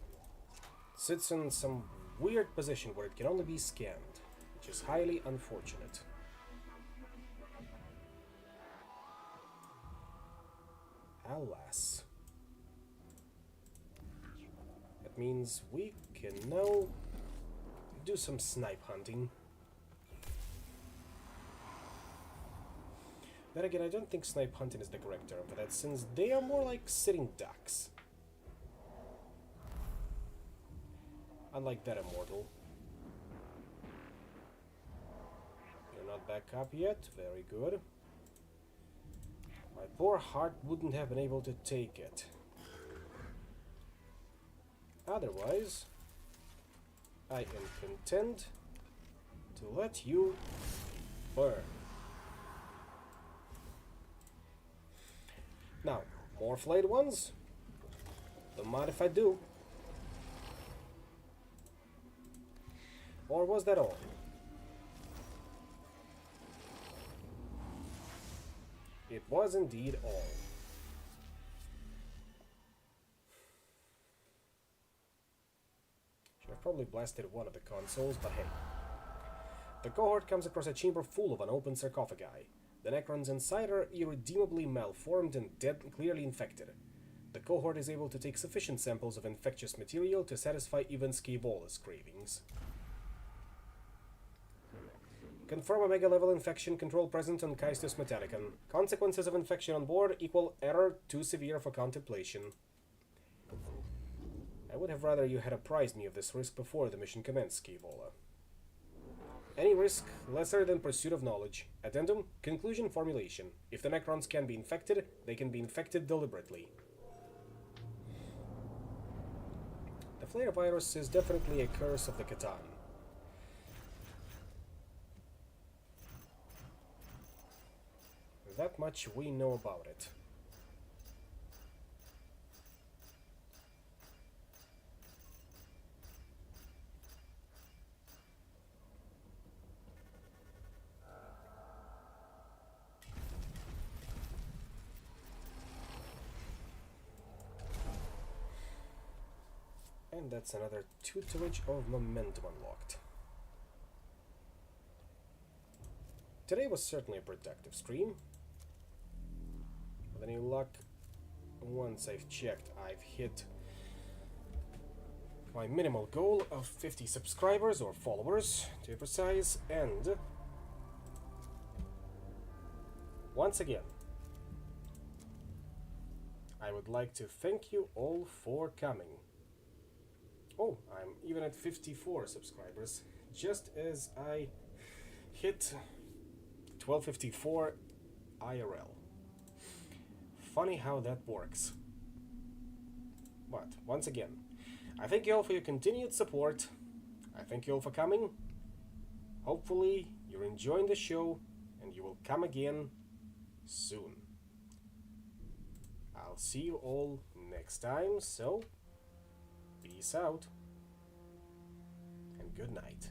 It sits in some weird position where it can only be scanned, which is highly unfortunate. Alas. That means we can now do some snipe hunting. Then again, I don't think snipe hunting is the correct term for that, since they are more like sitting ducks. Unlike that immortal. You're not back up yet, very good. My poor heart wouldn't have been able to take it. Otherwise, I am content to let you burn. Now, more flayed ones? Don't mind if I do. Or was that all? It was indeed all. Should have probably blasted one of the consoles, but hey. The cohort comes across a chamber full of unopened sarcophagi. The Necrons inside are irredeemably malformed and dead, clearly infected. The cohort is able to take sufficient samples of infectious material to satisfy even Scavola's cravings. Confirm Omega level infection control present on Caestus Metallicon. Consequences of infection on board equal error too severe for contemplation. I would have rather you had apprised me of this risk before the mission commenced, Scavola. Any risk lesser than pursuit of knowledge. Addendum, conclusion formulation. If the Necrons can be infected, they can be infected deliberately. The flare virus is definitely a curse of the Catan. That much we know about it. And that's another tutorage of momentum unlocked. Today was certainly a productive stream. With any luck, once I've checked, I've hit my minimal goal of 50 subscribers or followers to be precise, and once again I would like to thank you all for coming. Oh, I'm even at 54 subscribers, just as I hit 1254 IRL. Funny how that works. But once again, I thank you all for your continued support. I thank you all for coming. Hopefully you're enjoying the show and you will come again soon. I'll see you all next time, so peace out and good night.